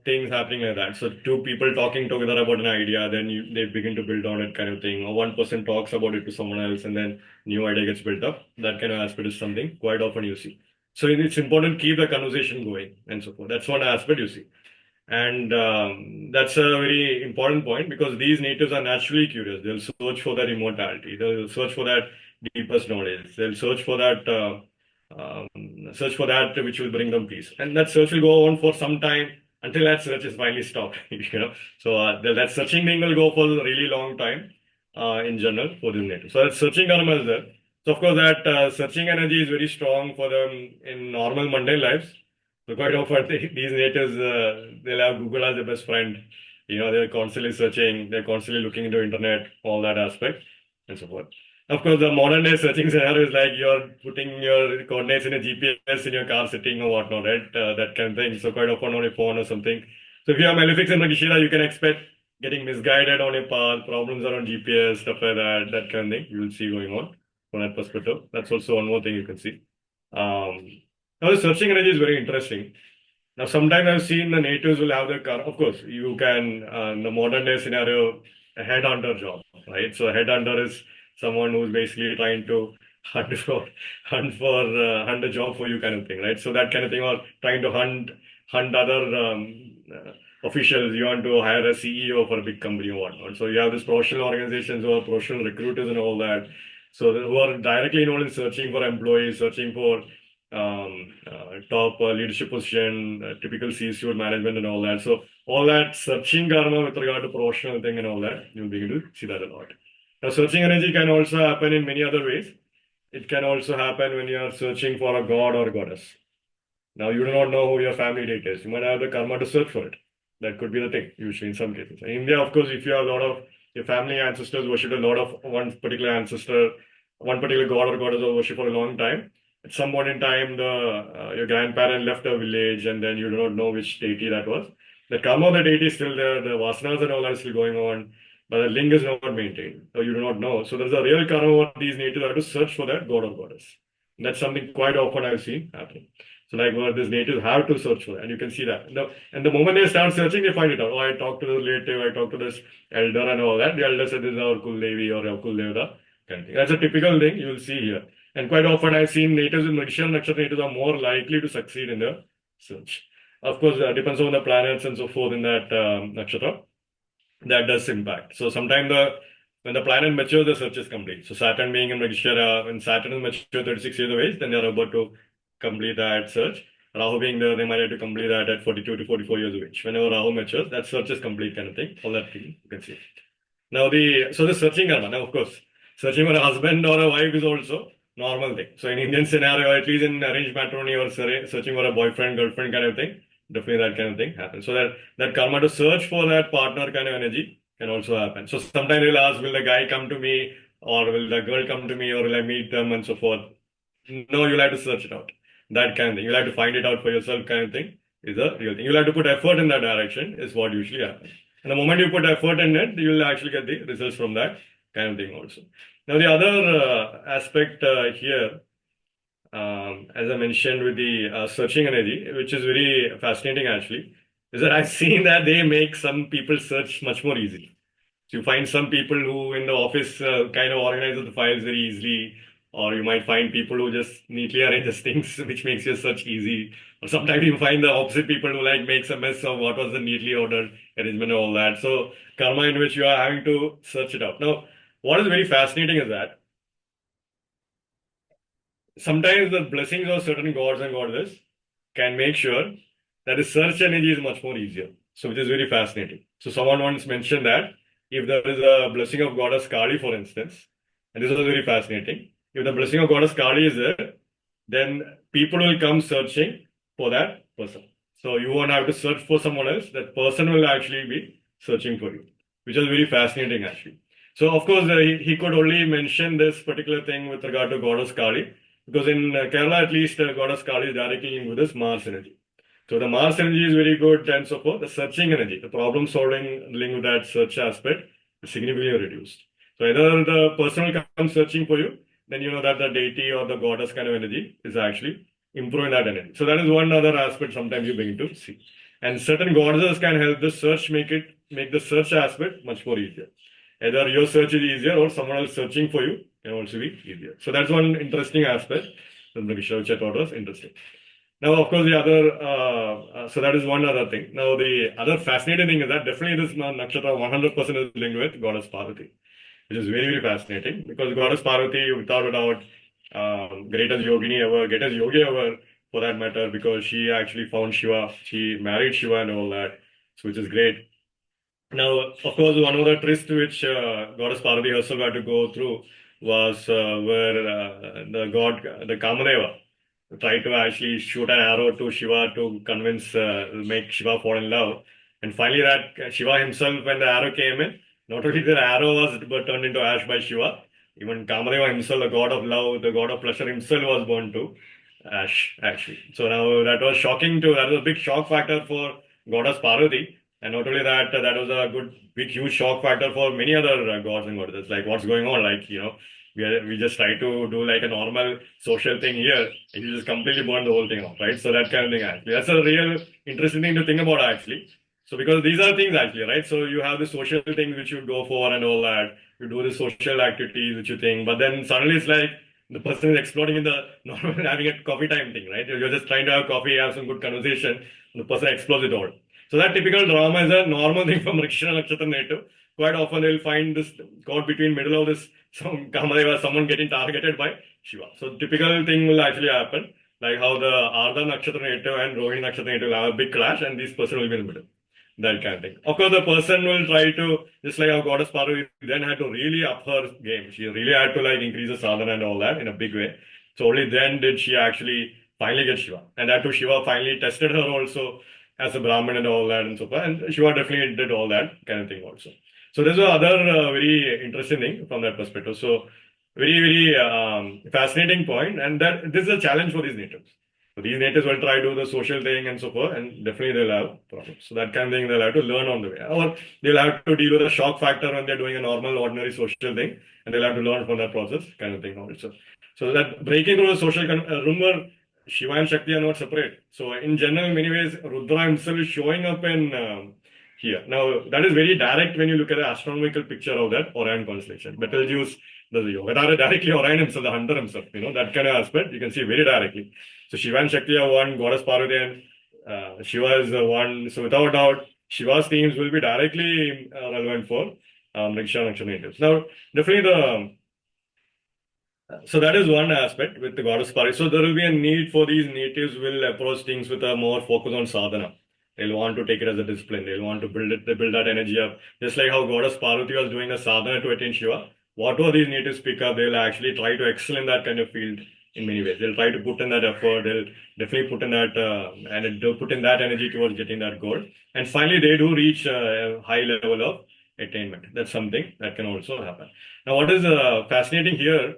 things happening like that. So two people talking together about an idea, then they begin to build on it kind of thing. Or one person talks about it to someone else and then new idea gets built up. That kind of aspect is something quite often you see. So it's important to keep the conversation going and so forth. That's one aspect you see. And that's a very important point because these natives are naturally curious. They'll search for that immortality. They'll search for that deepest knowledge. They'll search for that which will bring them peace. And that search will go on for some time until that search is finally stopped. So that searching thing will go for a really long time in general for these natives. So that searching karma is there. So of course that searching energy is very strong for them in normal mundane lives. So quite often these natives, they'll have Google as their best friend. They're constantly searching, they're constantly looking into internet, all that aspect, and so forth. Of course, the modern day searching scenario is like you're putting your coordinates in a GPS in your car sitting or whatnot, right? That kind of thing. So quite often on your phone or something. So if you have Malefics and Mrigashira, you can expect getting misguided on your path, problems around GPS, stuff like that, that kind of thing. You will see going on from that perspective. That's also one more thing you can see. Now, the searching energy is very interesting. Now, sometimes I've seen the natives will have their car. Of course, you can, in the modern day scenario, a headhunter job, right? So, a headhunter is someone who's basically trying to hunt a job for you kind of thing, right? So, that kind of thing, or trying to hunt other officials, you want to hire a CEO for a big company or whatnot. So you have these professional organizations who are professional recruiters and all that. So who are directly involved in searching for employees, searching for top leadership position, typical C-suite management and all that. So all that searching karma with regard to professional thing and all that, you'll begin to see that a lot. Now, searching energy can also happen in many other ways. It can also happen when you are searching for a god or goddess. Now, you do not know who your family date is. You might have the karma to search for it. That could be the thing, usually in some cases. In India, of course, if you have a lot of your family ancestors worship a lot of one particular ancestor, one particular god or goddess or worship for a long time, at some point in time, your grandparent left a village and then you do not know which deity that was. The karma of the deity is still there, the vasanas and all that is still going on, but the link is not maintained, so you do not know. So there's a real karma what these natives have to search for that god or goddess. And that's something quite often I've seen happening. So like where these natives have to search for it, and you can see that. And the moment they start searching, they find it out. Oh, I talked to the relative, I talked to this elder and all that. The elder said this is our Kuldevi or our Kuldevata kind of thing. That's a typical thing you will see here. And quite often I've seen natives in Mrigashira Nakshatra natives are more likely to succeed in their search. Of course, depends on the planets and so forth in that nakshatra. That does impact. So sometimes when the planet matures, the search is complete. So Saturn being in Mrigashira, when Saturn is mature 36 years of age, then they're about to complete that search. Rahu being there, they might have to complete that at 42 to 44 years of age. Whenever Rahu matures, that search is complete kind of thing. All that thing you can see. Now the searching karma. Now of course, searching for a husband or a wife is also normal thing. So in Indian scenario, at least in arranged matrimony or searching for a boyfriend, girlfriend kind of thing, definitely that kind of thing happens. So that karma to search for that partner kind of energy can also happen. So sometimes they'll ask, will the guy come to me or will the girl come to me or will I meet them and so forth? No, you'll have to search it out. That kind of thing. You'll have to find it out for yourself kind of thing is a real thing. You'll have to put effort in that direction is what usually happens. And the moment you put effort in it, you'll actually get the results from that kind of thing also. Now the other aspect here, as I mentioned with the searching energy, which is very fascinating actually, is that I've seen that they make some people search much more easily. So you find some people who in the office kind of organize the files very easily, or you might find people who just neatly arrange things, which makes your search easy. Or sometimes you find the opposite people who like makes a mess of what was the neatly ordered arrangement and all that. So karma in which you are having to search it out. Now, what is very fascinating is that sometimes the blessings of certain gods and goddesses can make sure that the search energy is much more easier. So which is very fascinating. So someone once mentioned that if there is a blessing of goddess Kali, for instance, and this was very fascinating, if the blessing of goddess Kali is there, then people will come searching for that person. So you won't have to search for someone else. That person will actually be searching for you, which is very fascinating actually. So of course, he could only mention this particular thing with regard to goddess Kali, because in Kerala at least, goddess Kali is directly linked with this Mars energy. So the Mars energy is very good and so forth. The searching energy, the problem solving linked with that search aspect is significantly reduced. So either the person will come searching for you, then you know that the deity or the goddess kind of energy is actually improving that energy. So that is one other aspect sometimes you begin to see. And certain goddesses can help the search make the search aspect much more easier. Either your search is easier or someone else searching for you can also be easier. So that's one interesting aspect of Mrigashira which I thought was interesting. Now, of course, the other, so that is one other thing. Now, the other fascinating thing is that definitely this nakshatra 100% is linked with goddess Parvati, which is very, very fascinating because goddess Parvati, without a doubt, greatest yogini ever, greatest yogi ever for that matter, because she actually found Shiva, she married Shiva and all that, so which is great. Now, of course, one of the twists which goddess Parvati herself had to go through was where the Kamadeva tried to actually shoot an arrow to Shiva to make Shiva fall in love. And finally, that Shiva himself, when the arrow came in, not only the arrow was turned into ash by Shiva, even Kamadeva himself, the god of love, the god of pleasure himself was burned to ash, actually. So now that was that was a big shock factor for goddess Parvati. And not only that, that was a big, huge shock factor for many other gods and goddesses. Like, what's going on? Like, we just try to do like a normal social thing here, and you just completely burn the whole thing off, right? So that kind of thing, actually. That's a real interesting thing to think about, actually. So because these are things, actually, right? So you have the social things which you go for and all that. You do the social activities which you think, but then suddenly it's like the person is exploding in the normal having a coffee time thing, right? You're just trying to have coffee, have some good conversation, and the person explodes it all. So that typical drama is a normal thing from Mrigashira Nakshatra native. Quite often they'll find this caught between middle of this some Kamadeva, someone getting targeted by Shiva. So typical thing will actually happen, like how the Ardha Nakshatra native and Rohini Nakshatra native will have a big clash, and this person will be in the middle. That kind of thing. Of course, the person will try to, just like how goddess Parvati then had to really up her game. She really had to like increase the sadhana and all that in a big way. So only then did she actually finally get Shiva. And that too, Shiva finally tested her also as a Brahmin and all that and so forth. And Shiva definitely did all that kind of thing also. So there's another very interesting thing from that perspective. So very, very fascinating point. And that this is a challenge for these natives. So these natives will try to do the social thing and so forth, and definitely they'll have problems. So that kind of thing they'll have to learn on the way. Or they'll have to deal with the shock factor when they're doing a normal, ordinary social thing, and they'll have to learn from that process kind of thing also. So that breaking through the social, remember, Shiva and Shakti are not separate. So in general, in many ways, Rudra himself is showing up in here. Now, that is very direct when you look at the astronomical picture of that Orion constellation. Betelgeuse, the Yoga directly Orion himself, the hunter himself, that kind of aspect, you can see very directly. So Shiva and Shakti are one, goddess Parvati and Shiva is one. So without doubt, Shiva's themes will be directly relevant for Mrigashira Nakshatra natives. Now, definitely so that is one aspect with the goddess Parvati. So there will be a need for these natives will approach things with a more focus on sadhana. They'll want to take it as a discipline. They'll want to build that energy up. Just like how goddess Parvati was doing a sadhana to attain Shiva. Whatever these natives pick up, they'll actually try to excel in that kind of field in many ways. They'll try to put in that effort. They'll definitely put in that and they'll put in that energy towards getting that goal. And finally, they do reach a high level of attainment. That's something that can also happen. Now, what is fascinating here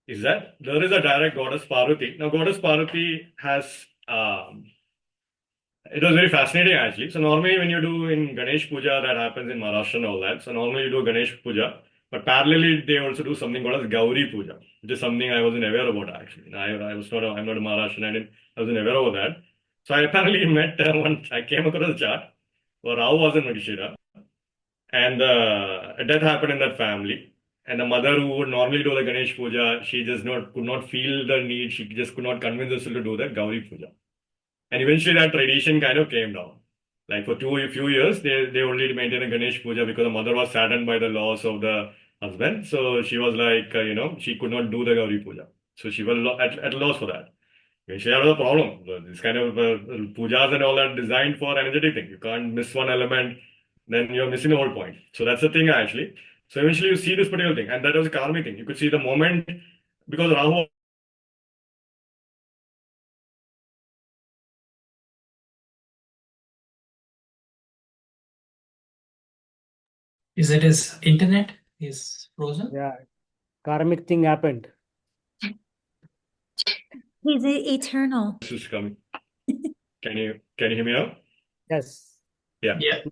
is that there is a direct goddess Parvati. Now, goddess Parvati has, it was very fascinating actually. So normally when you do in Ganesh Puja, that happens in Maharashtra and all that. So normally you do Ganesh Puja, but parallelly they also do something called as Gauri Puja, which is something I wasn't aware about actually. I'm not a Maharashtrian, I wasn't aware of that. So I apparently met I came across a chart where Rahu was in Mrigashira, and a death happened in that family. And the mother who would normally do the Ganesh Puja, she just could not feel the need. She just could not convince herself to do the Gauri Puja. And eventually that tradition kind of came down. Like for a few years, they only maintained a Ganesh Puja because the mother was saddened by the loss of the husband. So she was like, she could not do the Gauri Puja. So she was at a loss for that. Eventually that was a problem. This kind of pujas and all that designed for energetic thing. You can't miss one element, then you're missing the whole point. So that's the thing actually. So eventually you see this particular thing, and that was a karmic thing. You could see the moment, because Rahu. Is it his internet is frozen? Yeah, karmic thing happened. He's eternal. This is coming. Can you hear me now? Yes. Yeah. Yeah.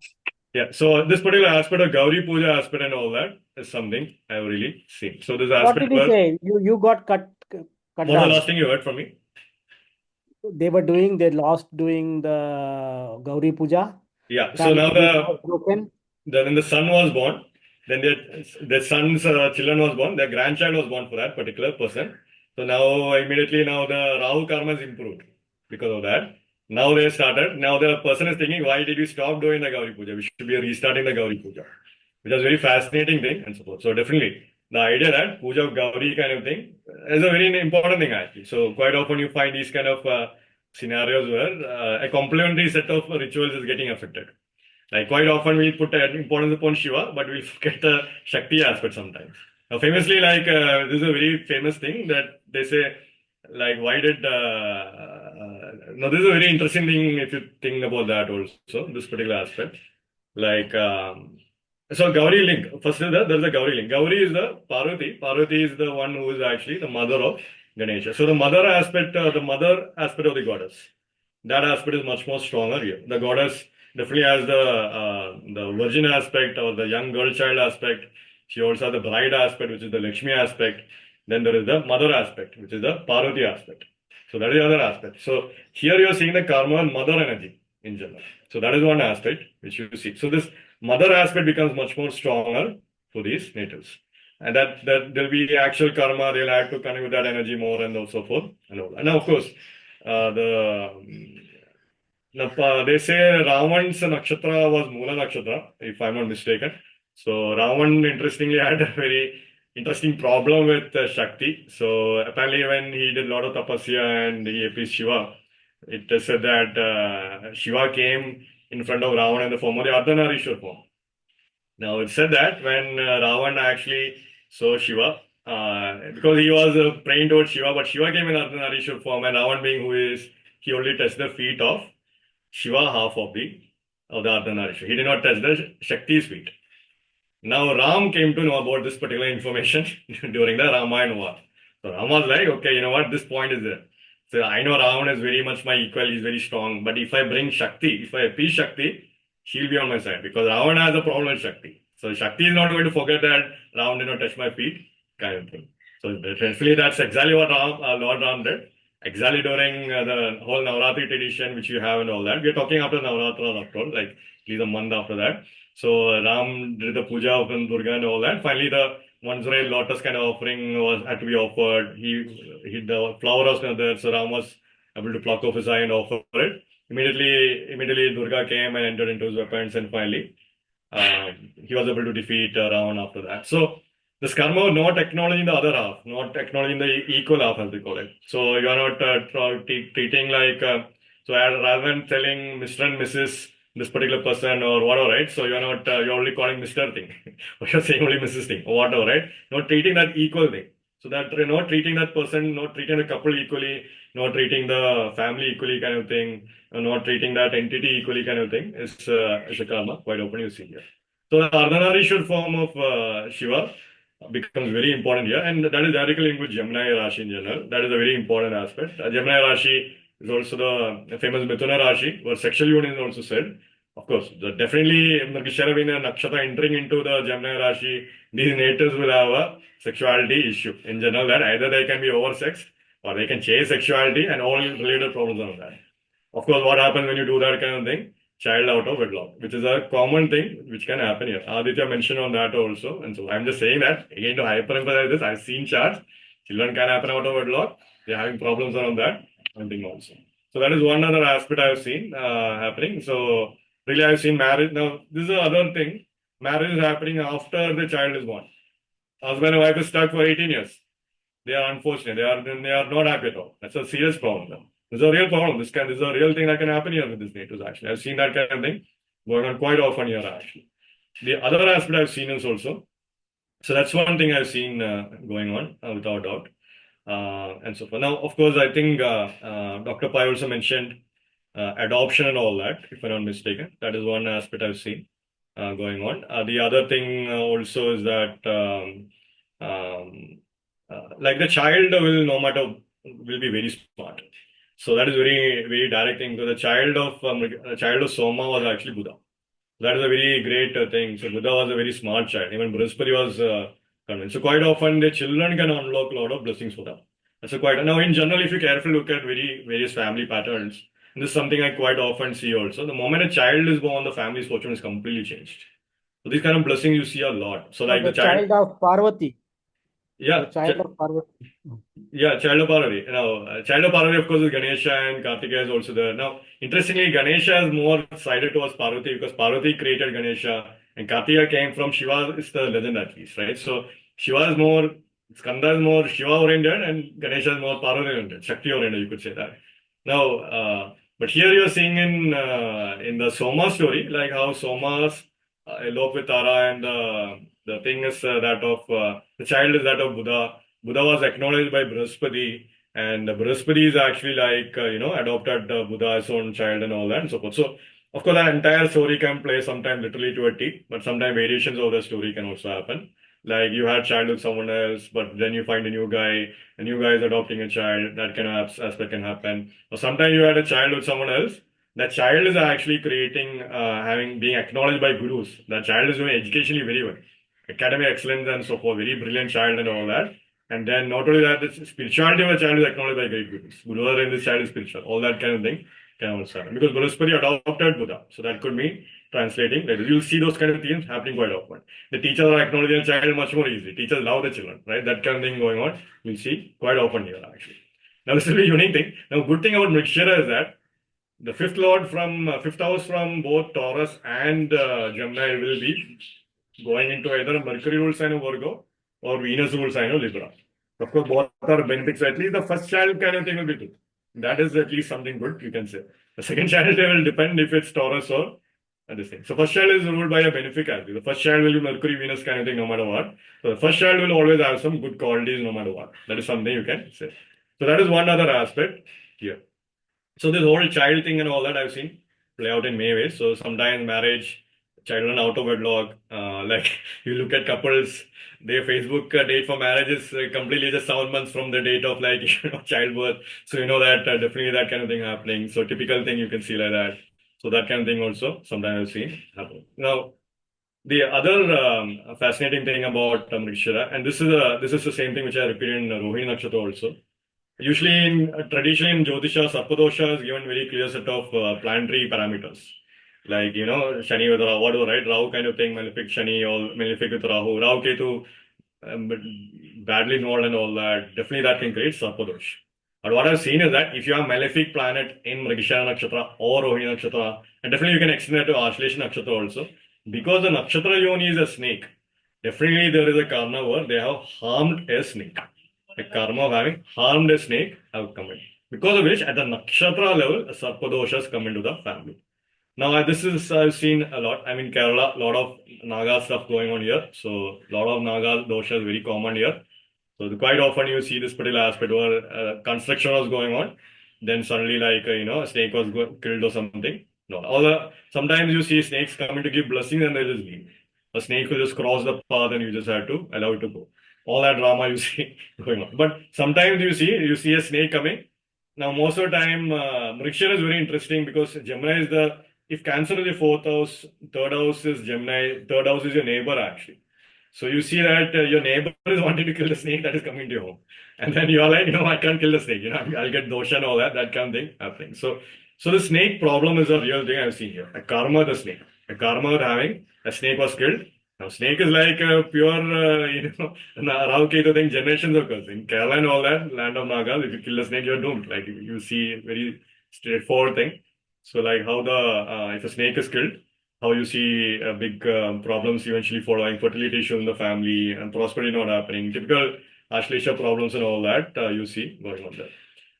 Yeah. So this particular aspect of Gauri Puja aspect and all that is something I've really seen. So this What aspect did you say? You got cut what was the down. last thing you heard from me? They lost doing the Gauri Puja. Yeah. So now broken. Then the son was born, then their son's children was born, their grandchild was born for that particular person. So now immediately the Rahu karma is improved because of that. Now they started. Now the person is thinking, why did we stop doing the Gauri Puja? We should be restarting the Gauri Puja, which is a very fascinating thing and so forth. So definitely the idea that Puja of Gauri kind of thing is a very important thing actually. So quite often you find these kind of scenarios where a complementary set of rituals is getting affected. Like quite often we put importance upon Shiva, but we forget the Shakti aspect sometimes. Now famously, like this is a very famous thing that they say, like why did now this is a very interesting thing if you think about that also, this particular aspect. Like so Gauri link. First is there's a Gauri link. Gauri is the Parvati. Parvati is the one who is actually the mother of Ganesha. So the mother aspect of the goddess. That aspect is much more stronger here. The goddess definitely has the virgin aspect or the young girl child aspect. She also has the bride aspect, which is the Lakshmi aspect. Then there is the mother aspect, which is the Parvati aspect. So that is the other aspect. So here you are seeing the karma and mother energy in general. So that is one aspect which you see. So this mother aspect becomes much more stronger for these natives. And that there'll be actual karma, they'll have to connect with that energy more and so forth and all. And now, of course, They say Ravan's nakshatra was Mula nakshatra, if I'm not mistaken. So Ravan interestingly had a very interesting problem with Shakti. So apparently when he did a lot of tapasya and he appeased Shiva, it is said that Shiva came in front of Ravan in the form of the Ardhanarishwar form. Now it said that when Ravan actually saw Shiva, because he was praying towards Shiva, but Shiva came in Ardhanarishwar form, and Ravan being who is, he only touched the feet of Shiva, half of the Ardhanarishwar. He did not touch the Shakti's feet. Now Ram came to know about this particular information during the Ramayana war. So Ram was like, okay, you know what, this point is there. So I know Ravan is very much my equal, he's very strong, but if I bring Shakti, if I appease Shakti, she'll be on my side because Ravan has a problem with Shakti. So Shakti is not going to forget that Ravan did not touch my feet, kind of thing. So definitely that's exactly what Lord Ram did. Exactly during the whole Navratri tradition which you have and all that. We're talking after Navratra after all, like at least a month after that. So Ram did the puja of Durga and all that. Finally, the Manzure lotus kind of offering had to be offered. The flower was not there, so Ram was able to pluck off his eye and offer it. Immediately Durga came and entered into his weapons, and finally he was able to defeat Ravan after that. So this karma of not acknowledging the other half, not acknowledging the equal half, as they call it. So you are not treating like so rather than telling Mr. and Mrs. this particular person or whatever, right? So you're not you're only calling Mr. thing, or you're saying only Mrs. thing or whatever, right? Not treating that equal thing. So that you're not treating that person, not treating the couple equally, not treating the family equally, kind of thing, or not treating that entity equally, kind of thing, is a karma. Quite often you see here. So the Ardhanarishwar form of Shiva becomes very important here, and that is directly linked with Gemini Rashi in general. That is a very important aspect. Gemini Rashi is also the famous Mithuna Rashi, where sexual union is also said. Of course, definitely Mrigashira being a nakshatra entering into the Gemini Rashi, these natives will have a sexuality issue in general, that either they can be oversexed or they can chase sexuality and all related problems on that. Of course, what happens when you do that kind of thing? Child out of wedlock, which is a common thing which can happen here. Aditya mentioned on that also. And so I'm just saying that, again, to hyperemphasize this, I've seen charts. Children can happen out of wedlock. They're having problems around that. One thing also. So that is one other aspect I've seen happening. So really, I've seen marriage. Now, this is the other thing. Marriage is happening after the child is born. Husband and wife is stuck for 18 years. They are unfortunate. They are not happy at all. That's a serious problem now. This is a real problem. This is a real thing that can happen here with these natives, actually. I've seen that kind of thing going on quite often here, actually. The other aspect I've seen is also, so that's one thing I've seen going on, without doubt. And so forth. Now, of course, I think Dr. Pai also mentioned adoption and all that, if I'm not mistaken. That is one aspect I've seen going on. The other thing also is that like the child will be very smart. So that is very, very direct thing. So the child of Soma was actually Buddha. That is a very great thing. So Buddha was a very smart child. Even Brihaspati was convinced. So quite often the children can unlock a lot of blessings for them. That's a quite. Now in general, if you carefully look at various family patterns, and this is something I quite often see also. The moment a child is born, the family's fortune is completely changed. So these kind of blessings you see a lot. So like the child of Parvati. Yeah, the child of Parvati. Yeah, child of Parvati. Now, child of Parvati, of course, is Ganesha, and Karthikeya is also there. Now, interestingly, Ganesha is more sided towards Parvati because Parvati created Ganesha, and Karthikeya came from Shiva, is the legend at least, right? So, Shiva is more, Skanda is more Shiva oriented, and Ganesha is more Parvati oriented, Shakti oriented, you could say that. Now, but here you're seeing in the Soma story, like how Soma's elope with Tara, and the thing is that of the child is that of Buddha. Buddha was acknowledged by Brihaspati, and Brihaspati is actually like, adopted Buddha as own child and all that and so forth. So, of course, the entire story can play sometimes literally to a T, but sometimes variations of the story can also happen. Like you had child with someone else, but then you find a new guy is adopting a child, that kind of aspect can happen. Or sometimes you had a child with someone else, that child is actually being acknowledged by gurus. That child is doing educationally very well, academic excellence and so forth, very brilliant child and all that. And then not only that, the spirituality of a child is acknowledged by great gurus. Guru are in this child is spiritual. All that kind of thing can also happen. Because Brihaspati adopted Buddha. So that could mean translating. Like you'll see those kind of themes happening quite often. The teachers are acknowledging the child much more easily. Teachers love the children, right? That kind of thing going on. You'll see quite often here, actually. Now, this is a very unique thing. Now, good thing about Mrigashira is that the fifth lord from fifth house from both Taurus and Gemini will be going into either Mercury rule sign of Virgo or Venus rule sign of Libra. Of course, both are benefits. At least the first child kind of thing will be good. That is at least something good, you can say. The second child will depend if it's Taurus or this thing. So first child is ruled by a benefic actually. The first child will be Mercury, Venus kind of thing no matter what. So the first child will always have some good qualities no matter what. That is something you can say. So that is one other aspect here. So this whole child thing and all that I've seen play out in many ways. So sometimes marriage, children out of wedlock, like you look at couples, their Facebook date for marriage is completely just 7 months from the date of like childbirth. So you know that definitely that kind of thing happening. So typical thing you can see like that. So that kind of thing also sometimes I've seen happen. Now the other fascinating thing about Mrigashira, and this is the same thing which I repeat in Rohini Nakshatra also. Usually in traditionally in Jyotisha, Sarpadosha is given very clear set of planetary parameters. Like, Shani with Rahu, whatever, right? Rahu kind of thing, malefic Shani or malefic with Rahu. Rahu-Ketu, badly involved and all that. Definitely that can create Sarpadosh. But what I've seen is that if you have malefic planet in Mrigashira Nakshatra or Rohini Nakshatra, and definitely you can extend that to Ashlesha Nakshatra also, because the Nakshatra Yoni is a snake, definitely there is a karma where they have harmed a snake. The karma of having harmed a snake have come in. Because of which, at the nakshatra level, sarpadoshas come into the family. Now, this is I've seen a lot. I mean, Kerala, a lot of Naga stuff going on here. So, a lot of Naga dosha is very common here. So, quite often you see this particular aspect where construction was going on. Then suddenly, like, a snake was killed or something. No, sometimes you see snakes coming to give blessings and they just leave. A snake will just cross the path and you just have to allow it to go. All that drama you see going on. But sometimes you see a snake coming. Now, most of the time, Mrigashira is very interesting because Gemini is if Cancer is your fourth house, third house is Gemini, third house is your neighbor actually. So you see that your neighbor is wanting to kill the snake that is coming to your home. And then you're like, I can't kill the snake, I'll get dosha and all that kind of thing happening. So the snake problem is a real thing I've seen here. A karma of the snake. A karma of having a snake was killed. Now, snake is like pure, Rahu-Ketu thing, generations occurs. In Kerala and all that, land of Nagas, if you kill a snake, you're doomed. Like, you see very straightforward thing. So, like how if a snake is killed, how you see big problems eventually following, fertility issues in the family, and prosperity not happening. Typical Ashlesha problems and all that you see going on there.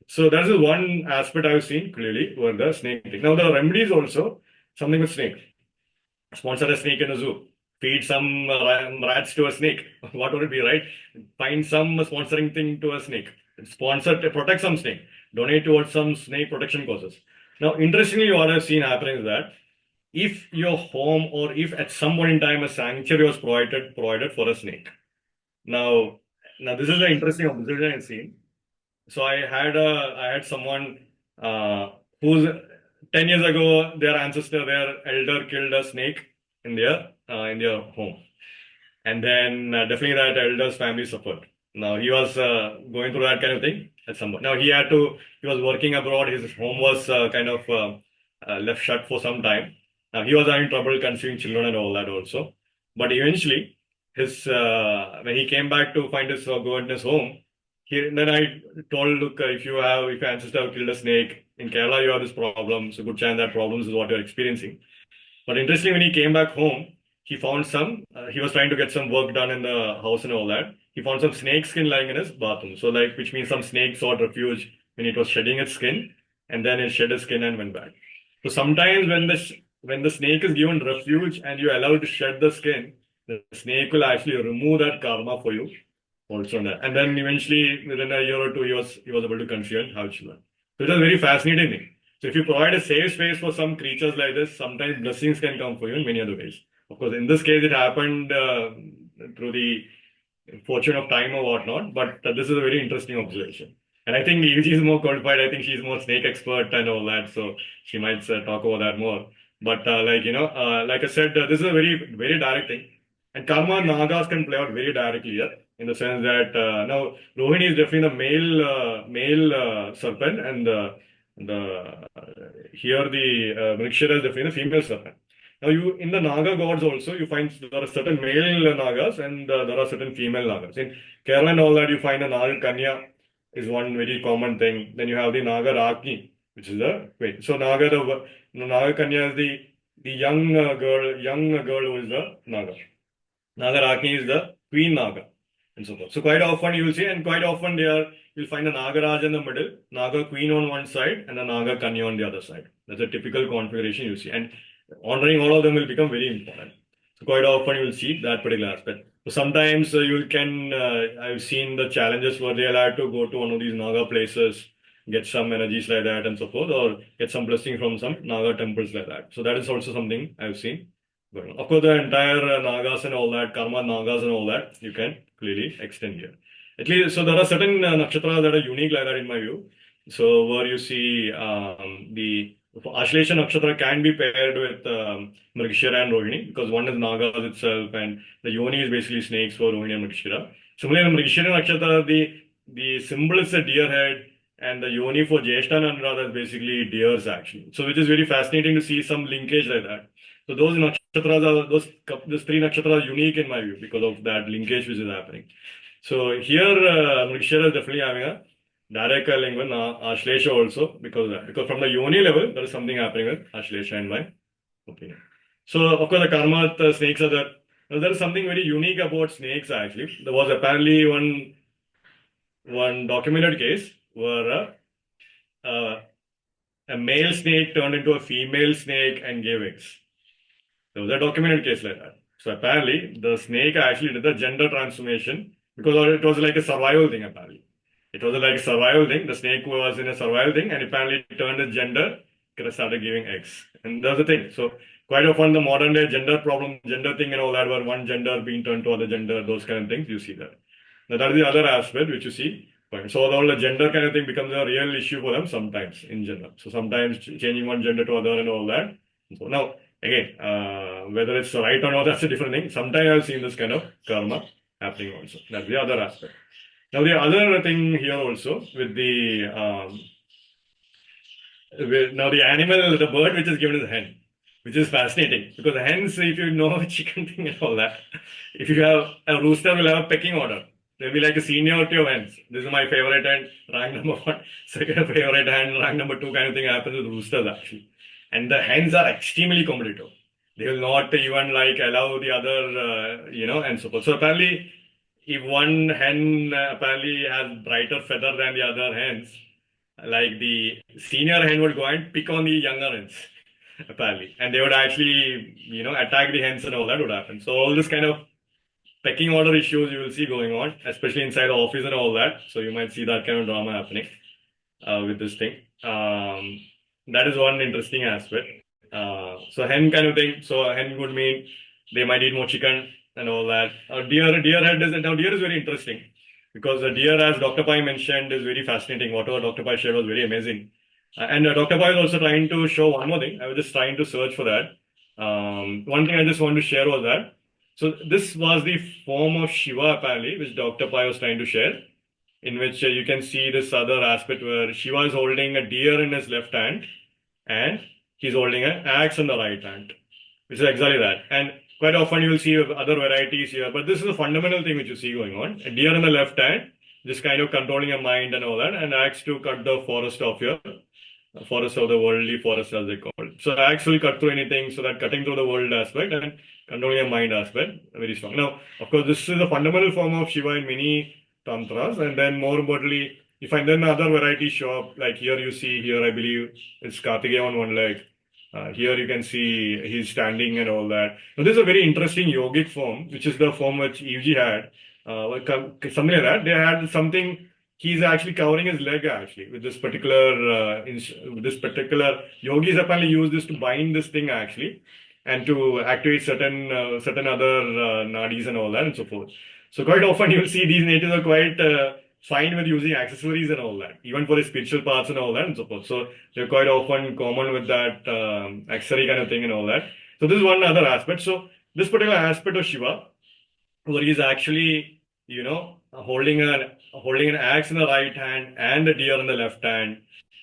So, that is one aspect I've seen clearly where the snake thing. Now, the remedies also, something with snake. Sponsor a snake in a zoo. Feed some rats to a snake. What would it be, right? Find some sponsoring thing to a snake. Sponsor to protect some snake. Donate towards some snake protection causes. Now, interestingly, what I've seen happening is that if your home or if at some point in time a sanctuary was provided for a snake. Now this is an interesting observation I've seen. So I had someone who's 10 years ago, their elder killed a snake in their home. And then definitely that elder's family suffered. Now he was going through that kind of thing at some point. Now he was working abroad. His home was left shut for some time. Now he was having trouble conceiving children and all that also. But eventually, when he came back to find his go in his home, then I told, look, if your ancestor have killed a snake in Kerala, you have this problem. So good chance that problems is what you're experiencing. But interestingly, when he came back home, he found he was trying to get some work done in the house and all that. He found some snake skin lying in his bathroom. So which means some snake sought refuge when it was shedding its skin, and then it shed its skin and went back. So sometimes when the snake is given refuge and you allow it to shed the skin, the snake will actually remove that karma for you also. And then eventually, within a year or two, he was able to conceive and have children. So it was a very fascinating thing. So if you provide a safe space for some creatures like this, sometimes blessings can come for you in many other ways. Of course, in this case, it happened through the fortune of time or whatnot, but this is a very interesting observation. And I think Yuji is more qualified. I think she's more snake expert and all that, so she might talk about that more. But like I said, this is a very, very direct thing. And karma nagas can play out very directly here, in the sense that now Rohini is definitely the male serpent, and here the Mrigashira is definitely the female serpent. Now, in the Naga gods also, you find there are certain male Nagas and there are certain female Nagas. In Kerala and all that, you find a Naga Kanya is one very common thing. Then you have the Naga Raki, which is the queen. So Naga, Naga Kanya is the young girl who is the Naga. Naga Rakni is the queen Naga, and so forth. So quite often you will see, and quite often you'll find a Nagaraj in the middle, Naga queen on one side, and a Naga Kanya on the other side. That's a typical configuration you see, and honoring all of them will become very important. So quite often you will see that particular aspect. So sometimes I've seen the challenges where they'll have to go to one of these Naga places, get some energies like that, and so forth, or get some blessing from some Naga temples like that. So that is also something I've seen. But of course, the entire Nagas and all that, Karma Nagas and all that, you can clearly extend here. At least, so there are certain nakshatras that are unique like that in my view. So where you see the Ashlesha nakshatra can be paired with Mrigashira and Rohini, because one is Nagas itself, and the Yoni is basically snakes for Rohini and Mrigashira. Similarly, in Mrigashira nakshatra, the symbol is a deer head, and the Yoni for Jyeshta and Anuradha is basically deers actually. So which is very fascinating to see some linkage like that. So those nakshatras are those three nakshatras are unique in my view because of that linkage which is happening. So here Mrigashira is definitely having a direct link with Ashlesha also because from the Yoni level there is something happening with Ashlesha in my opinion. So of course the karma snakes are there. Now, there is something very unique about snakes actually. There was apparently one documented case where a male snake turned into a female snake and gave eggs. There was a documented case like that. So apparently, the snake actually did the gender transformation because it was like a survival thing. Apparently, it was like a survival thing. The snake was in a survival thing, and apparently it turned its gender, started giving eggs. And that's the thing. So quite often the modern day gender problem, gender thing, and all that, where one gender being turned to other gender, those kind of things, you see that. Now that is the other aspect which you see. So all the gender kind of thing becomes a real issue for them sometimes in general. So sometimes changing one gender to other and all that. So now again, whether it's right or not, that's a different thing. Sometimes I've seen this kind of karma happening also. That's the other aspect. Now the other thing here also with the now the animal, the bird which is given is hen, which is fascinating because the hens, if you know chicken thing and all that, if you have a rooster will have a pecking order. There'll be like a seniority of hens. This is my favorite and rank number one. Second favorite and rank number two kind of thing happens with roosters actually. And the hens are extremely competitive. They will not even like allow the other, and so forth. So apparently, if one hen apparently has brighter feather than the other hens, like the senior hen would go and pick on the younger hens, apparently. And they would actually, attack the hens and all that would happen. So all this kind of pecking order issues you will see going on, especially inside the office and all that. So you might see that kind of drama happening with this thing. That is one interesting aspect. So hen kind of thing. So a hen would mean they might eat more chicken and all that. Deer head is now deer is very interesting because the deer, as Dr. Pai mentioned, is very fascinating. Whatever Dr. Pai shared was very amazing. And Dr. Pai was also trying to show one more thing. I was just trying to search for that. One thing I just want to share was that. So this was the form of Shiva apparently, which Dr. Pai was trying to share, in which you can see this other aspect where Shiva is holding a deer in his left hand and he's holding an axe in the right hand, which is exactly that. And quite often you will see other varieties here, but this is a fundamental thing which you see going on. A deer in the left hand, just kind of controlling your mind and all that, and axe to cut the forest of your forest of the worldly forest as they call it. So axe will cut through anything, so that cutting through the world aspect and controlling your mind aspect, very strong. Now, of course, this is a fundamental form of Shiva in many tantras, and then more importantly, you find then other varieties show up, like here you see, here I believe it's Karthikeya on one leg. Here you can see he's standing and all that. Now, this is a very interesting yogic form, which is the form which Evji had. Something like that. They had something, he's actually covering his leg actually with this particular, yogis apparently use this to bind this thing actually and to activate certain other nadis and all that and so forth. So quite often you'll see these natives are quite fine with using accessories and all that, even for the spiritual parts and all that and so forth. So they're quite often common with that accessory kind of thing and all that. So this is one other aspect. So this particular aspect of Shiva, where he's actually, holding an axe in the right hand and a deer in the left hand,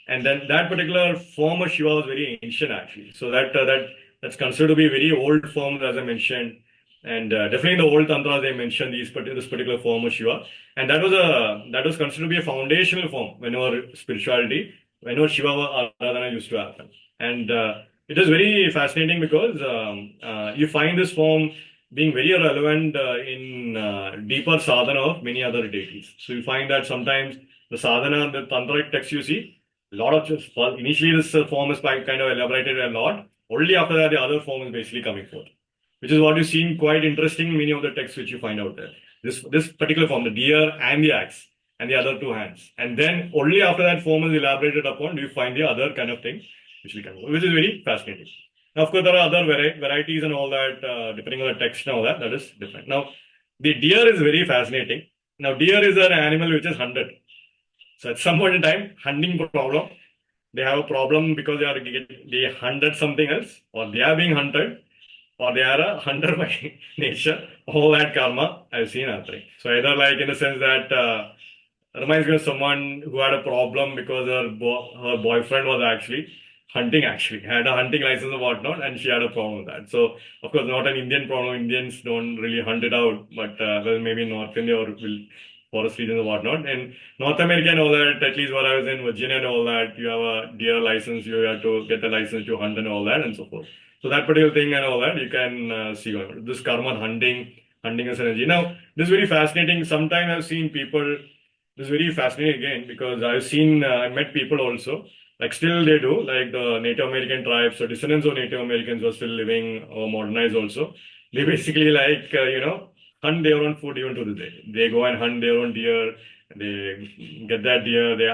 and then that particular form of Shiva was very ancient actually. So that's considered to be a very old form, as I mentioned. And definitely in the old tantras, they mentioned this particular form of Shiva. And that was considered to be a foundational form whenever spirituality, whenever Shiva Aradhana used to happen. And it is very fascinating because you find this form being very relevant in deeper sadhana of many other deities. So you find that sometimes the sadhana, the tantric text you see, a lot of just, initially this form is kind of elaborated a lot. Only after that the other form is basically coming forth, which is what you see quite interesting in many of the texts which you find out there. This particular form, the deer and the axe and the other two hands. And then only after that form is elaborated upon do you find the other kind of thing which is very fascinating. Now, of course, there are other varieties and all that, depending on the text and all that, that is different. Now, the deer is very fascinating. Now, deer is an animal which is hunted. So at some point in time, hunting problem, they have a problem because they hunted something else, or they are being hunted, or they are a hunter by nature. All that karma I've seen happening. So either like in the sense that reminds me of someone who had a problem because her boyfriend was actually had a hunting license or whatnot, and she had a problem with that. So of course not an Indian problem. Indians don't really hunt it out, but well, maybe North India or forest regions or whatnot. And North America and all that, at least when I was in Virginia and all that, you have a deer license, you have to get a license to hunt and all that and so forth. So that particular thing and all that, you can see this karma hunting as energy. Now, this is very fascinating. Sometimes I've seen people, this is very fascinating again, because I met people also, like still they do, like the Native American tribes, so descendants of Native Americans who are still living or modernized also. They basically hunt their own food even to this day. They go and hunt their own deer, they get that deer, they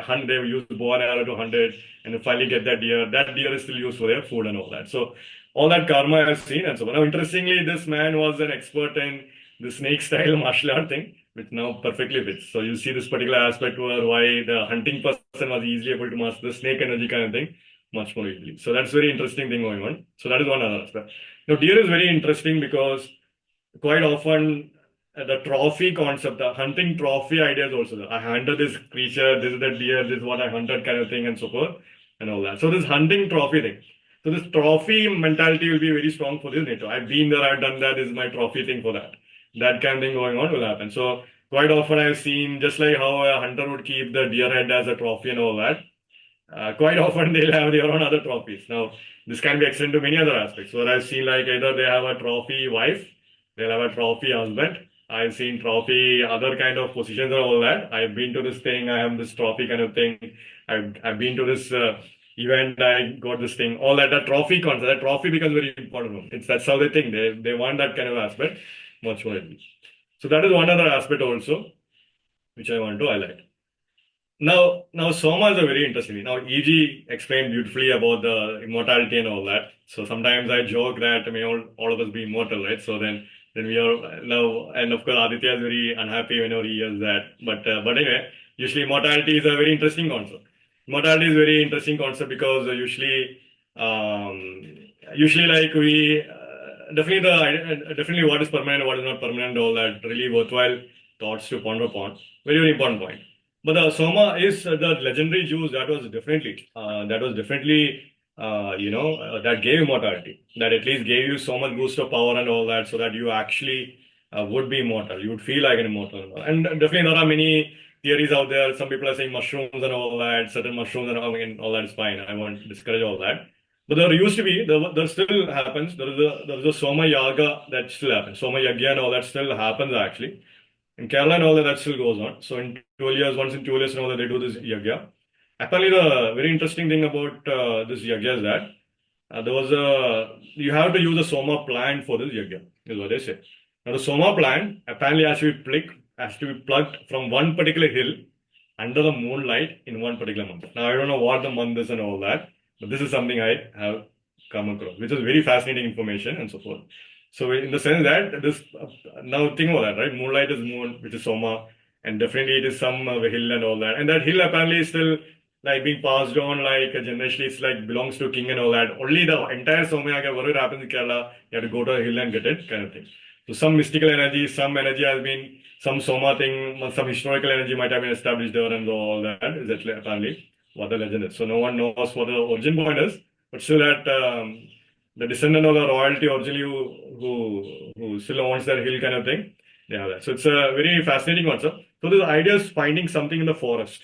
use bow and arrow to hunt it, and then finally get that deer. That deer is still used for their food and all that. So all that karma I've seen and so on. Now, interestingly, this man was an expert in the snake style martial art thing, which now perfectly fits. So you see this particular aspect where why the hunting person was easily able to master the snake energy kind of thing much more easily. So that's very interesting thing going on. So that is one other aspect. Now, deer is very interesting because quite often the trophy concept, the hunting trophy idea is also there. I hunted this creature, this is the deer, this is what I hunted kind of thing and so forth and all that. So this hunting trophy thing. So this trophy mentality will be very strong for this nature. I've been there, I've done that, this is my trophy thing for that. That kind of thing going on will happen. So quite often I've seen, just like how a hunter would keep the deer head as a trophy and all that, quite often they'll have their own other trophies. Now, this can be extended to many other aspects. So I've seen like either they have a trophy wife, they'll have a trophy husband. I've seen trophy other kind of positions and all that. I've been to this thing, I have this trophy kind of thing. I've been to this event, I got this thing, all that. That trophy concept, that trophy becomes very important. That's how they think. They want that kind of aspect much more. So that is one other aspect also, which I want to highlight. Now Soma is a very interesting thing. Now, E.G. explained beautifully about the immortality and all that. So sometimes I joke that may all of us be immortal, right? So then we are now, and of course Aditya is very unhappy whenever he hears that. But anyway, usually immortality is a very interesting concept. Immortality is a very interesting concept because usually like we definitely what is permanent, what is not permanent, all that really worthwhile thoughts to ponder upon. Very, very important point. But the Soma is the legendary Jews that was definitely that gave immortality, that at least gave you so much boost of power and all that, so that you actually would be immortal. You would feel like an immortal. And definitely there are many theories out there. Some people are saying mushrooms and all that, certain mushrooms and all that is fine. I won't discourage all that. But there used to be, there still happens. There is a Soma Yaga that still happens. Soma Yagya and all that still happens actually. In Kerala and all that still goes on. So in 12 years, once in 12 years and all that, they do this Yagya. Apparently, the very interesting thing about this Yagya is that you have to use a Soma plant for this Yagya, is what they say. Now, the Soma plant apparently has to be plucked from one particular hill under the moonlight in one particular month. Now, I don't know what the month is and all that, but this is something I have come across, which is very fascinating information and so forth. So in the sense that this, now think about that, right? Moonlight is moon, which is Soma, and definitely it is some hill and all that. And that hill apparently is still like being passed on, like generationally it's like belongs to king and all that. Only the entire Soma, whatever happens in Kerala, you have to go to a hill and get it kind of thing. So some mystical energy, some energy has been, some Soma thing, some historical energy might have been established there and all that is actually apparently what the legend is. So no one knows what the origin point is, but still that the descendant of the royalty originally who still owns that hill kind of thing, they have that. So it's a very fascinating concept. So this idea is finding something in the forest.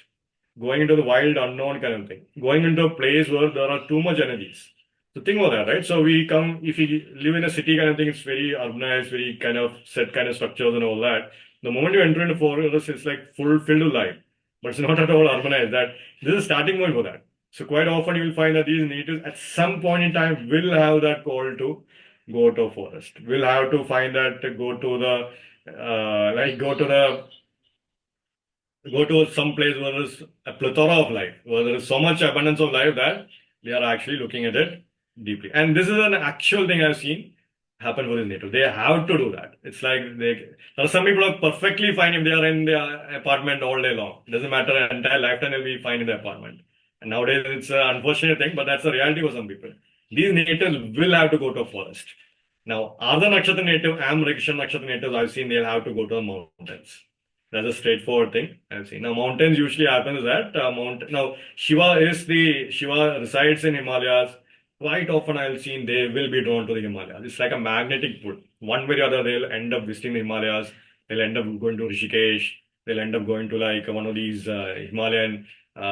going into the wild unknown kind of thing, going into a place where there are too much energies. So think about that, right? So we come, if we live in a city kind of thing, it's very urbanized, very kind of set kind of structures and all that. The moment you enter into forest, it's like full filled with life, but it's not at all urbanized. That this is a starting point for that. So quite often you will find that these natives at some point in time will have that call to go to a forest. Will have to find that go to the go to some place where there's a plethora of life, where there is so much abundance of life that they are actually looking at it deeply. And this is an actual thing I've seen happen with native. They have to do that. It's like there are some people are perfectly fine if they are in their apartment all day long. Doesn't matter, an entire lifetime they'll be fine in the apartment. And nowadays it's an unfortunate thing, but that's the reality for some people. These natives will have to go to a forest. Now, other Nakshatra native and Mrigashira Nakshatra natives I've seen they'll have to go to the mountains. That's a straightforward thing I've seen. Now, mountains usually happens that now Shiva resides in Himalayas. Quite often I'll see they will be drawn to the Himalayas. It's like a magnetic pull. One way or other, they'll end up visiting the Himalayas. They'll end up going to Rishikesh. They'll end up going to like one of these Himalayan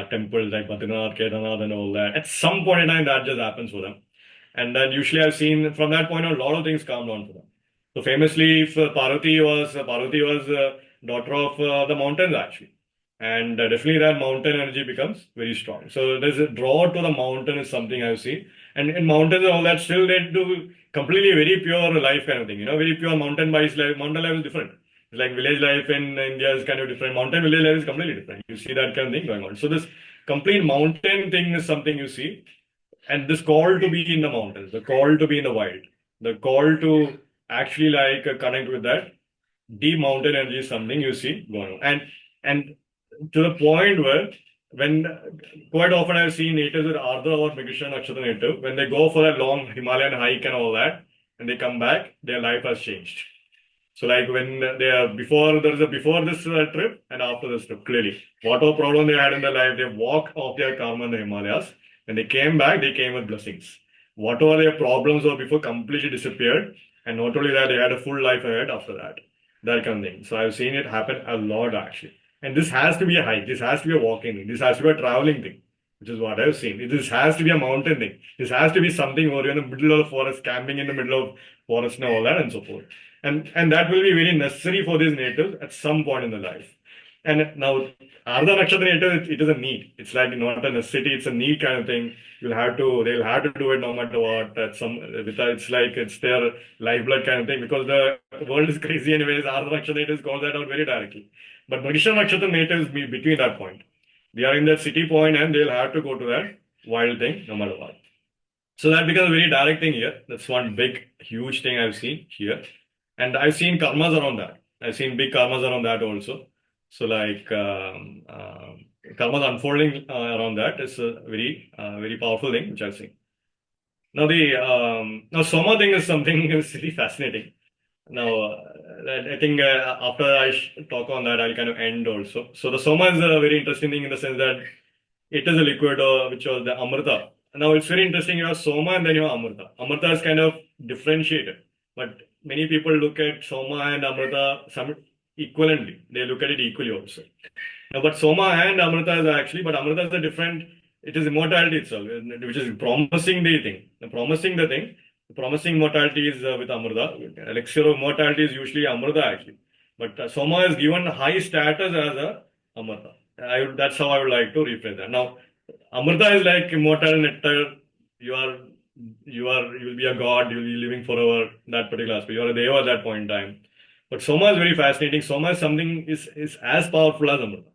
temples like Badrinath, Kedarnath, and all that. At some point in time, that just happens for them. And then usually I've seen from that point on, a lot of things calm down for them. So famously, if Parvati was daughter of the mountains actually. And definitely that mountain energy becomes very strong. So there's a draw to the mountain is something I've seen. And in mountains and all that, still they do completely very pure life kind of thing. Very pure mountain-wise life. Mountain life is different. It's like village life in India is kind of different. Mountain village life is completely different. You see that kind of thing going on. So this complete mountain thing is something you see. And this call to be in the mountains, the call to be in the wild, the call to actually like connect with that deep mountain energy is something you see going on. And to the point where when quite often I've seen natives with Ardha or Mrigashira Nakshatra native, when they go for that long Himalayan hike and all that, and they come back, their life has changed. So like when they are before this trip and after this trip, clearly, whatever problem they had in their life, they walked off their karma in the Himalayas. When they came back, they came with blessings. Whatever their problems were before completely disappeared. And not only that, they had a full life ahead after that. That kind of thing. So I've seen it happen a lot actually. And this has to be a hike. This has to be a walking thing. This has to be a traveling thing, which is what I've seen. This has to be a mountain thing. This has to be something where you're in the middle of the forest, camping in the middle of forest and all that and so forth. And that will be very necessary for these natives at some point in their life. And now, Ardha Nakshatra native, it is a need. It's like not a necessity, it's a need kind of thing. They'll have to do it no matter what. It's like it's their lifeblood kind of thing because the world is crazy anyways. Ardha Nakshatra natives call that out very directly. But Mrigashira Nakshatra natives be between that point. They are in that city point and they'll have to go to that wild thing no matter what. So that becomes a very direct thing here. That's one big, huge thing I've seen here. And I've seen karmas around that. I've seen big karmas around that also. So like karmas unfolding around that is a very powerful thing which I've seen. Now the Soma thing is something is really fascinating. Now I think after I talk on that, I'll kind of end also. So the Soma is a very interesting thing in the sense that it is a liquid which was the Amrita. Now it's very interesting. You have Soma and then you have Amrita. Amrita is kind of differentiated, but many people look at Soma and Amrita equivalently. They look at it equally also. Now, but Soma and Amrita is actually, but Amrita is a different, it is immortality itself, which is promising the thing. Promising immortality is with Amrita. Elixir of immortality is usually Amrita actually. But Soma is given high status as a Amrita. That's how I would like to rephrase that. Now, Amrita is like immortal nectar. You'll be a god, you'll be living forever, that particular aspect. You're a deva at that point in time. But Soma is very fascinating. Soma is something is as powerful as Amrita.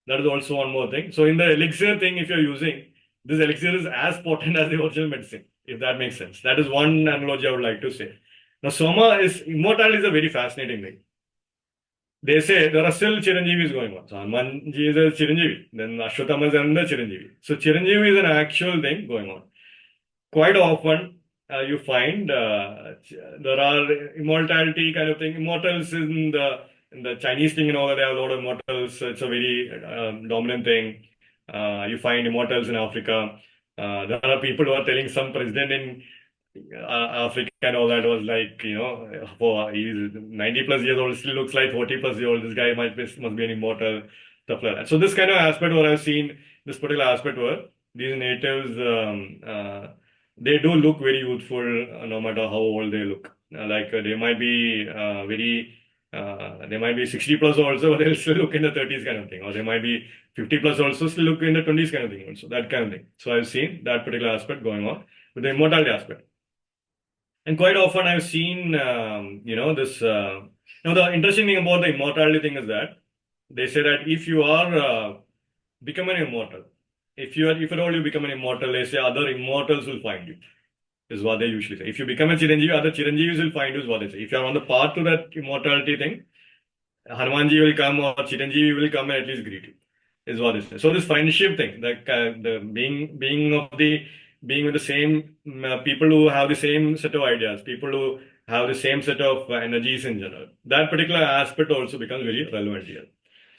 That is also one more thing. So in the elixir thing, if you're using, this elixir is as potent as the original medicine, if that makes sense. That is one analogy I would like to say. Now, immortality is a very fascinating thing. They say there are still Chiranjeevis going on. So Hanumanji is a Chiranjeevi. Then Ashwatthama is another Chiranjeevi. So Chiranjeevi is an actual thing going on. Quite often, you find there are immortality kind of thing. Immortals in the Chinese thing, they have a lot of immortals. It's a very dominant thing. You find immortals in Africa. There are people who are telling some president in Africa and all that was like, he's 90 plus years old, still looks like 40 plus years old. This guy must be an immortal. stuff like that. So this kind of aspect where I've seen this particular aspect where these natives, they do look very youthful no matter how old they look. They might be they might be 60 plus also, but they'll still look in the 30s kind of thing. Or they might be 50 plus also, still look in the 20s kind of thing also, that kind of thing. So I've seen that particular aspect going on with the immortality aspect. And quite often I've seen, this, the interesting thing about the immortality thing is that they say that if you are becoming immortal, if at all you become an immortal, they say other immortals will find you, is what they usually say. If you become a Chiranjeevi, other Chiranjeevis will find you, is what they say. If you are on the path to that immortality thing, Hanumanji will come or Chiranjeevi will come and at least greet you, is what they say. So this friendship thing, the being with the same people who have the same set of ideas, people who have the same set of energies in general, that particular aspect also becomes very relevant here.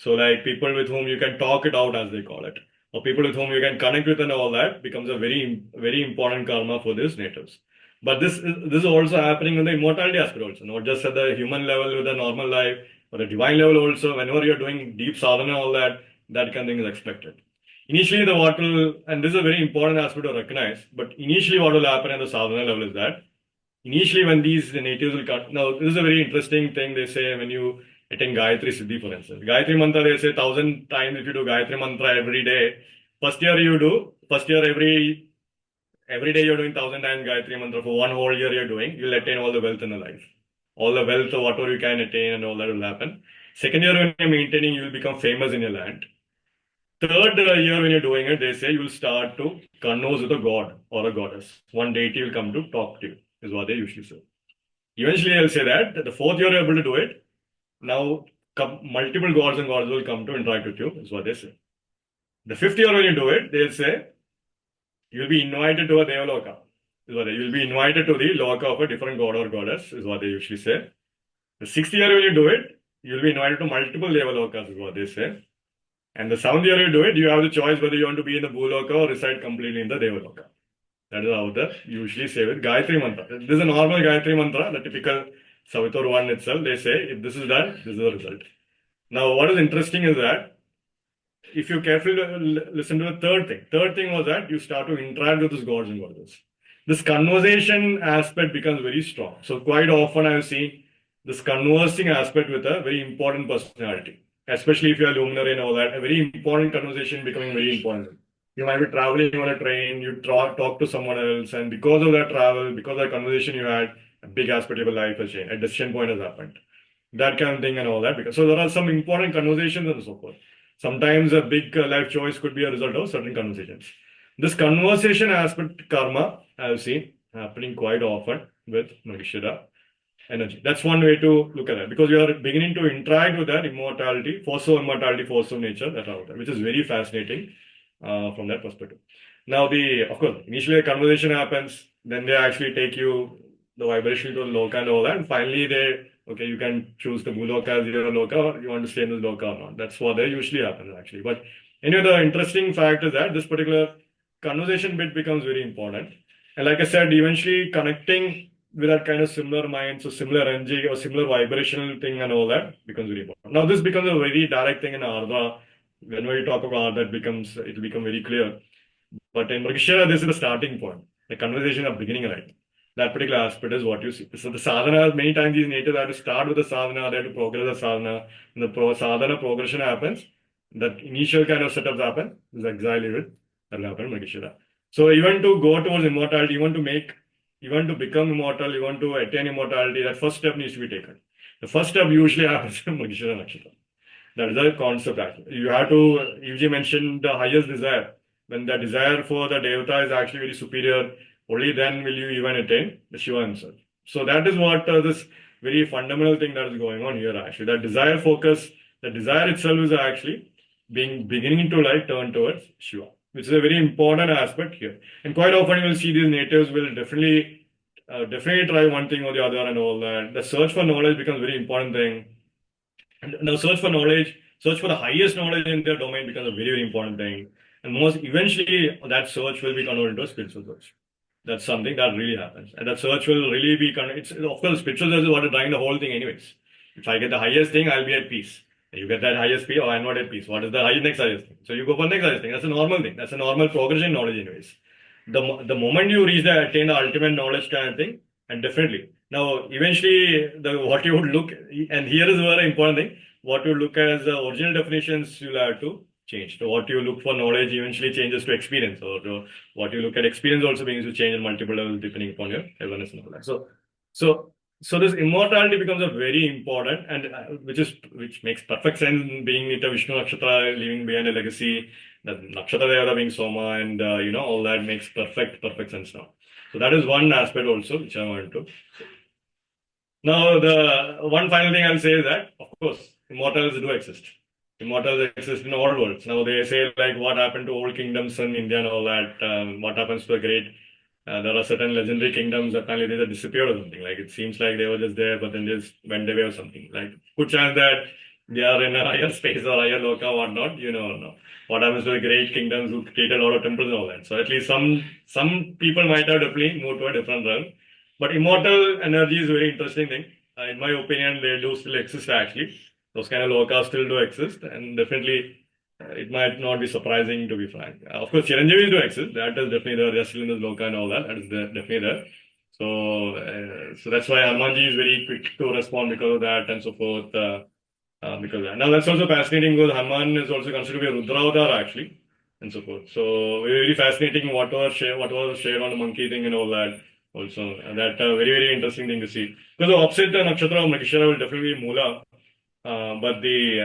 So like people with whom you can talk it out, as they call it, or people with whom you can connect with and all that becomes a very, very important karma for these natives. But this is also happening in the immortality aspect also, not just at the human level with a normal life, or the divine level also. Whenever you're doing deep sadhana and all that, that kind of thing is expected. Initially, and this is a very important aspect to recognize, but initially what will happen at the sadhana level is that initially when these natives will come, now this is a very interesting thing they say when you attend Gayatri Siddhi, for instance. Gayatri Mantra, they say 1,000 times if you do Gayatri Mantra every day. First year every day you're doing 1,000 times Gayatri Mantra for 1 whole year you're doing, you'll attain all the wealth in the life. All the wealth or whatever you can attain and all that will happen. Second year when you're maintaining, you will become famous in your land. Third year when you're doing it, they say you will start to converse with a god or a goddess. One deity will come to talk to you, is what they usually say. Eventually, I'll say that the 4th year you're able to do it. Now, multiple gods and goddesses will come to interact with you, is what they say. The 5th year when you do it, they'll say you'll be invited to a Devaloka. You'll be invited to the loka of a different god or goddess, is what they usually say. The 6th year when you do it, you'll be invited to multiple Devalokas, is what they say. And the 7th year you do it, you have the choice whether you want to be in the Bhuloka or reside completely in the Devaloka. That is how they usually say with Gayatri Mantra. This is a normal Gayatri Mantra, the typical Savitar one itself. They say, if this is done, this is the result. Now, what is interesting is that if you carefully listen to the third thing was that you start to interact with these gods and goddesses. This conversation aspect becomes very strong. So quite often I have seen this conversing aspect with a very important personality. Especially if you are luminary and all that, a very important conversation becoming very important. You might be traveling on a train, you talk to someone else, and because of that travel, because of that conversation you had, a big aspect of your life has changed. A decision point has happened. That kind of thing and all that. So there are some important conversations and so forth. Sometimes a big life choice could be a result of certain conversations. This conversation aspect karma, I have seen happening quite often with Mrigashira energy. That's one way to look at it, because you are beginning to interact with that immortality, force of immortality, force of nature that are out there, which is very fascinating from that perspective. Now, of course, initially a conversation happens, then they actually take you the vibration to the loka and all that, and finally you can choose the Bhuloka as your loka, or you want to stay in this loka or not. That's what they usually happens actually. But anyway, the interesting fact is that this particular conversation bit becomes very important. And like I said, eventually connecting with that kind of similar mind, so similar energy or similar vibrational thing and all that becomes very important. Now, this becomes a very direct thing in Ardha. Whenever you talk about Ardha, it'll become very clear. But in Mrigashira, this is the starting point. The conversation of beginning, right? That particular aspect is what you see. So the sadhana, many times these natives have to start with the sadhana, they have to progress the sadhana. When the sadhana progression happens, that initial kind of setups happen, this exile event, that will happen in Mrigashira. So even to go towards immortality, you want to become immortal, you want to attain immortality, that first step needs to be taken. The first step usually happens in Mrigashira Nakshatra. That is the concept actually. You have to, Evji mentioned the highest desire. When the desire for the Devata is actually very superior, only then will you even attain the Shiva himself. So that is what this very fundamental thing that is going on here actually. That desire focus, the desire itself is actually beginning to turn towards Shiva, which is a very important aspect here. And quite often you will see these natives will definitely try one thing or the other and all that. The search for knowledge becomes a very important thing. And now search for the highest knowledge in their domain becomes a very, very important thing. And eventually that search will be converted into a spiritual search. That's something that really happens. And that search will really of course, spiritual search is what is driving the whole thing anyways. If I get the highest thing, I'll be at peace. You get that highest P or inverted P's. What is the next highest thing? So you go for next highest thing. That's a normal thing. That's a normal progression in knowledge anyways. The moment you attain the ultimate knowledge kind of thing, and definitely. Now, eventually, what you would look, and here is a very important thing, what you look as original definitions, you'll have to change. So what you look for knowledge eventually changes to experience, or what you look at experience also begins to change in multiple levels depending upon your awareness and all that. So this immortality becomes a very important, and which makes perfect sense, being it a Vishnu Nakshatra, leaving behind a legacy, the Nakshatra Devata being Soma, and all that makes perfect sense now. So that is one aspect also which I want to. Now the one final thing I'll say is that, of course, immortals do exist. Immortals exist in all worlds. Now they say like what happened to old kingdoms in India and all that. What happens to a great there are certain legendary kingdoms that finally they just disappeared or something. Like it seems like they were just there, but then just went away or something. Like good chance that they are in a higher space or higher loka, whatnot. You never know. What happens to the great kingdoms who created a lot of temples and all that. So at least some people might have definitely moved to a different realm. But immortal energy is a very interesting thing. In my opinion, they do still exist actually. Those kind of lokas still do exist, and definitely it might not be surprising, to be frank. Of course, Chiranjeevis do exist. That is definitely there. They're still in this loka and all that. That is definitely there. So that's why Hanumanji is very quick to respond because of that and so forth. Because of that. Now that's also fascinating because Hanuman is also considered to be a Rudra avatar actually, and so forth. So very fascinating what was shared on the monkey thing and all that. Also, that very interesting thing to see. Because the opposite nakshatra of Mrigashira will definitely be Mula, but the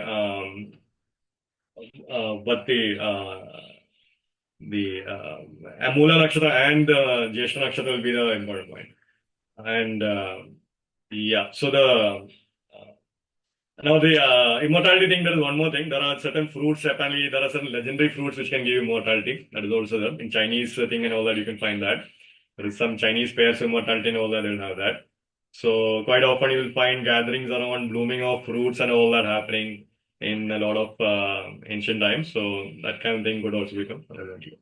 Mula Nakshatra and Jyeshta Nakshatra will be the important point. And so now the immortality thing, there is one more thing. There are certain fruits, apparently there are certain legendary fruits which can give you immortality. That is also there. In Chinese thing and all that, you can find that. There is some Chinese pairs immortality and all that, they will have that. So quite often you will find gatherings around blooming of fruits and all that happening in a lot of ancient times. So that kind of thing could also become relevant here.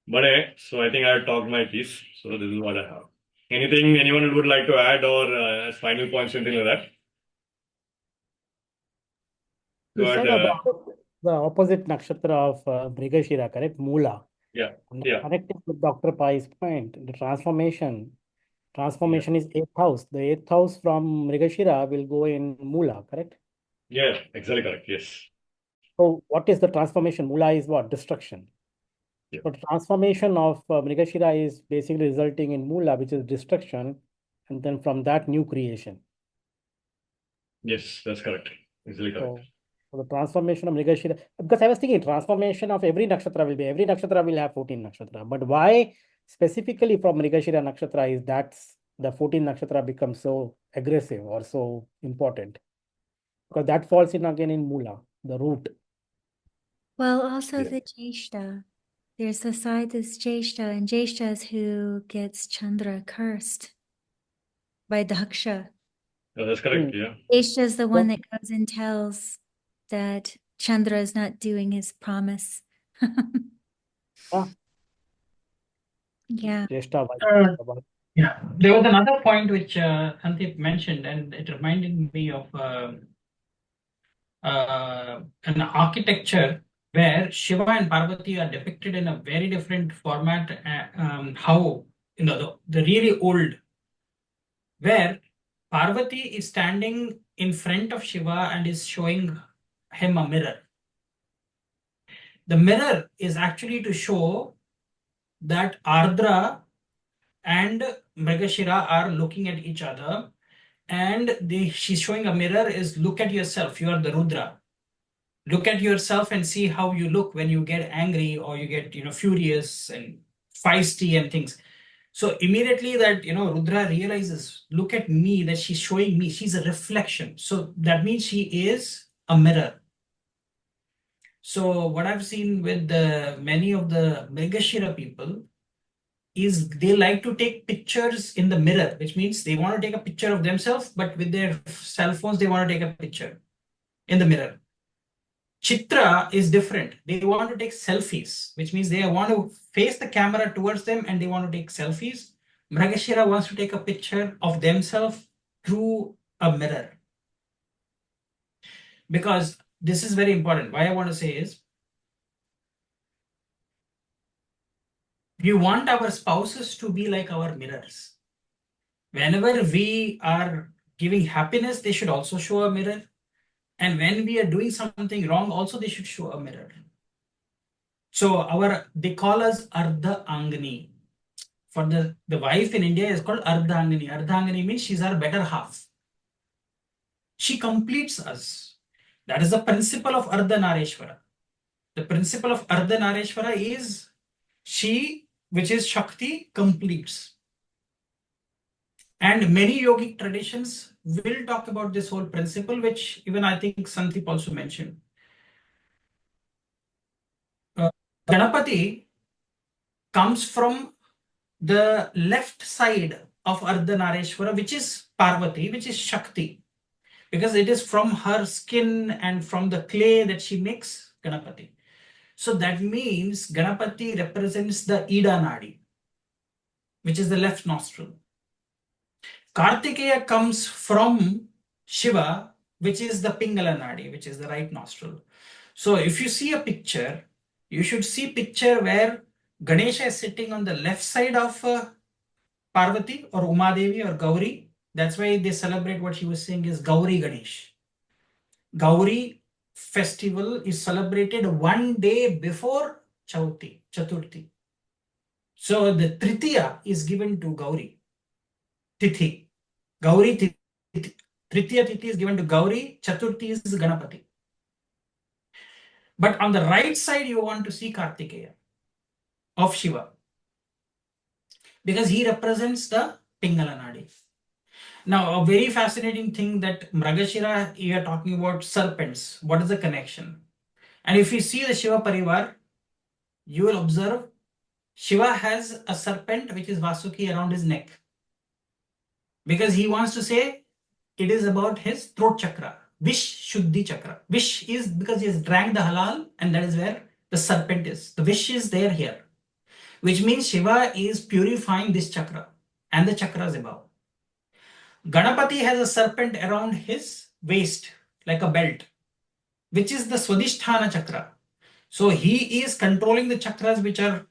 But so I think I have talked my piece. So this is what I have. Anything anyone would like to add or as final points, anything like that? You But, said about the opposite nakshatra of Mrigashira, correct? Mula. yeah. Connecting with Dr. Pai's point, the transformation is 8th house. The 8th house from Mrigashira will go in Mula, correct? Yeah, exactly correct. Yes. So what is the transformation? Mula is what? Destruction. Yeah. So transformation of Mrigashira is basically resulting in Mula, which is destruction, and then from that new creation. Yes, that's correct. Exactly correct. So the transformation of Mrigashira, because I was thinking transformation of every nakshatra will have 14 nakshatra. But why specifically from Mrigashira nakshatra is that the 14 nakshatra becomes so aggressive or so important? Because that falls in again in Mula, the root. Well, also Yeah. the Jyeshta. There's the side that's Jyeshta, and Jyeshta is who gets Chandra cursed by Daksha. Oh, that's correct. Yeah. Jyeshta is the one that goes and tells that Chandra is not doing his promise. Yeah. Yeah, there was another point which Sandeep mentioned, and it reminded me of an architecture where Shiva and Parvati are depicted in a very different format. How the really old, where Parvati is standing in front of Shiva and is showing him a mirror. The mirror is actually to show that Ardra and Mrigashira are looking at each other, and she's showing a mirror is look at yourself. You are the Rudra. Look at yourself and see how you look when you get angry or you get furious and feisty and things. So immediately that Rudra realizes, look at me, that she's showing me, she's a reflection. So that means she is a mirror. So what I've seen with many of the Mrigashira people is they like to take pictures in the mirror, which means they want to take a picture of themselves, but with their cell phones, they want to take a picture in the mirror. Chitra is different. They want to take selfies, which means they want to face the camera towards them and they want to take selfies. Mrigashira wants to take a picture of themselves through a mirror. because this is very important. Why I want to say is, we want our spouses to be like our mirrors. Whenever we are giving happiness, they should also show a mirror. And when we are doing something wrong, also they should show a mirror. So they call us Ardha Angani. For the wife in India is called Ardhangani. Ardhangani means she's our better half. She completes us. That is the principle of Ardhanareshwara. The principle of Ardhanareshwara is she, which is Shakti, completes. And many yogic traditions will talk about this whole principle, which even I think Sandeep also mentioned. Ganapati comes from the left side of Ardhanareshwara, which is Parvati, which is Shakti, because it is from her skin and from the clay that she makes Ganapati. So that means Ganapati represents the Ida Nadi, which is the left nostril. Karthikeya comes from Shiva, which is the Pingala Nadi, which is the right nostril. So if you see a picture, you should see picture where Ganesha is sitting on the left side of Parvati or Umadevi or Gauri. That's why they celebrate what she was saying is Gauri Ganesh. Gauri festival is celebrated one day before Chaturthi. So the Tritiya is given to Gauri. Tithi. Gauri Tithi. Tritiya Tithi is given to Gauri. Chaturthi is Ganapati. But on the right side, you want to see Karthikeya of Shiva, because he represents the Pingala Nadi. Now, a very fascinating thing that Mrigashira, you are talking about serpents. What is the connection? And if you see the Shiva Parivar, you will observe Shiva has a serpent which is Vasuki around his neck, because he wants to say it is about his throat chakra, Vish Shuddhi chakra. Vish is because he has drank the halal, and that is where the serpent is. The Vish is there here, which means Shiva is purifying this chakra and the chakras above. Ganapati has a serpent around his waist, like a belt, which is the Swadhisthana chakra. So he is controlling the chakras which are,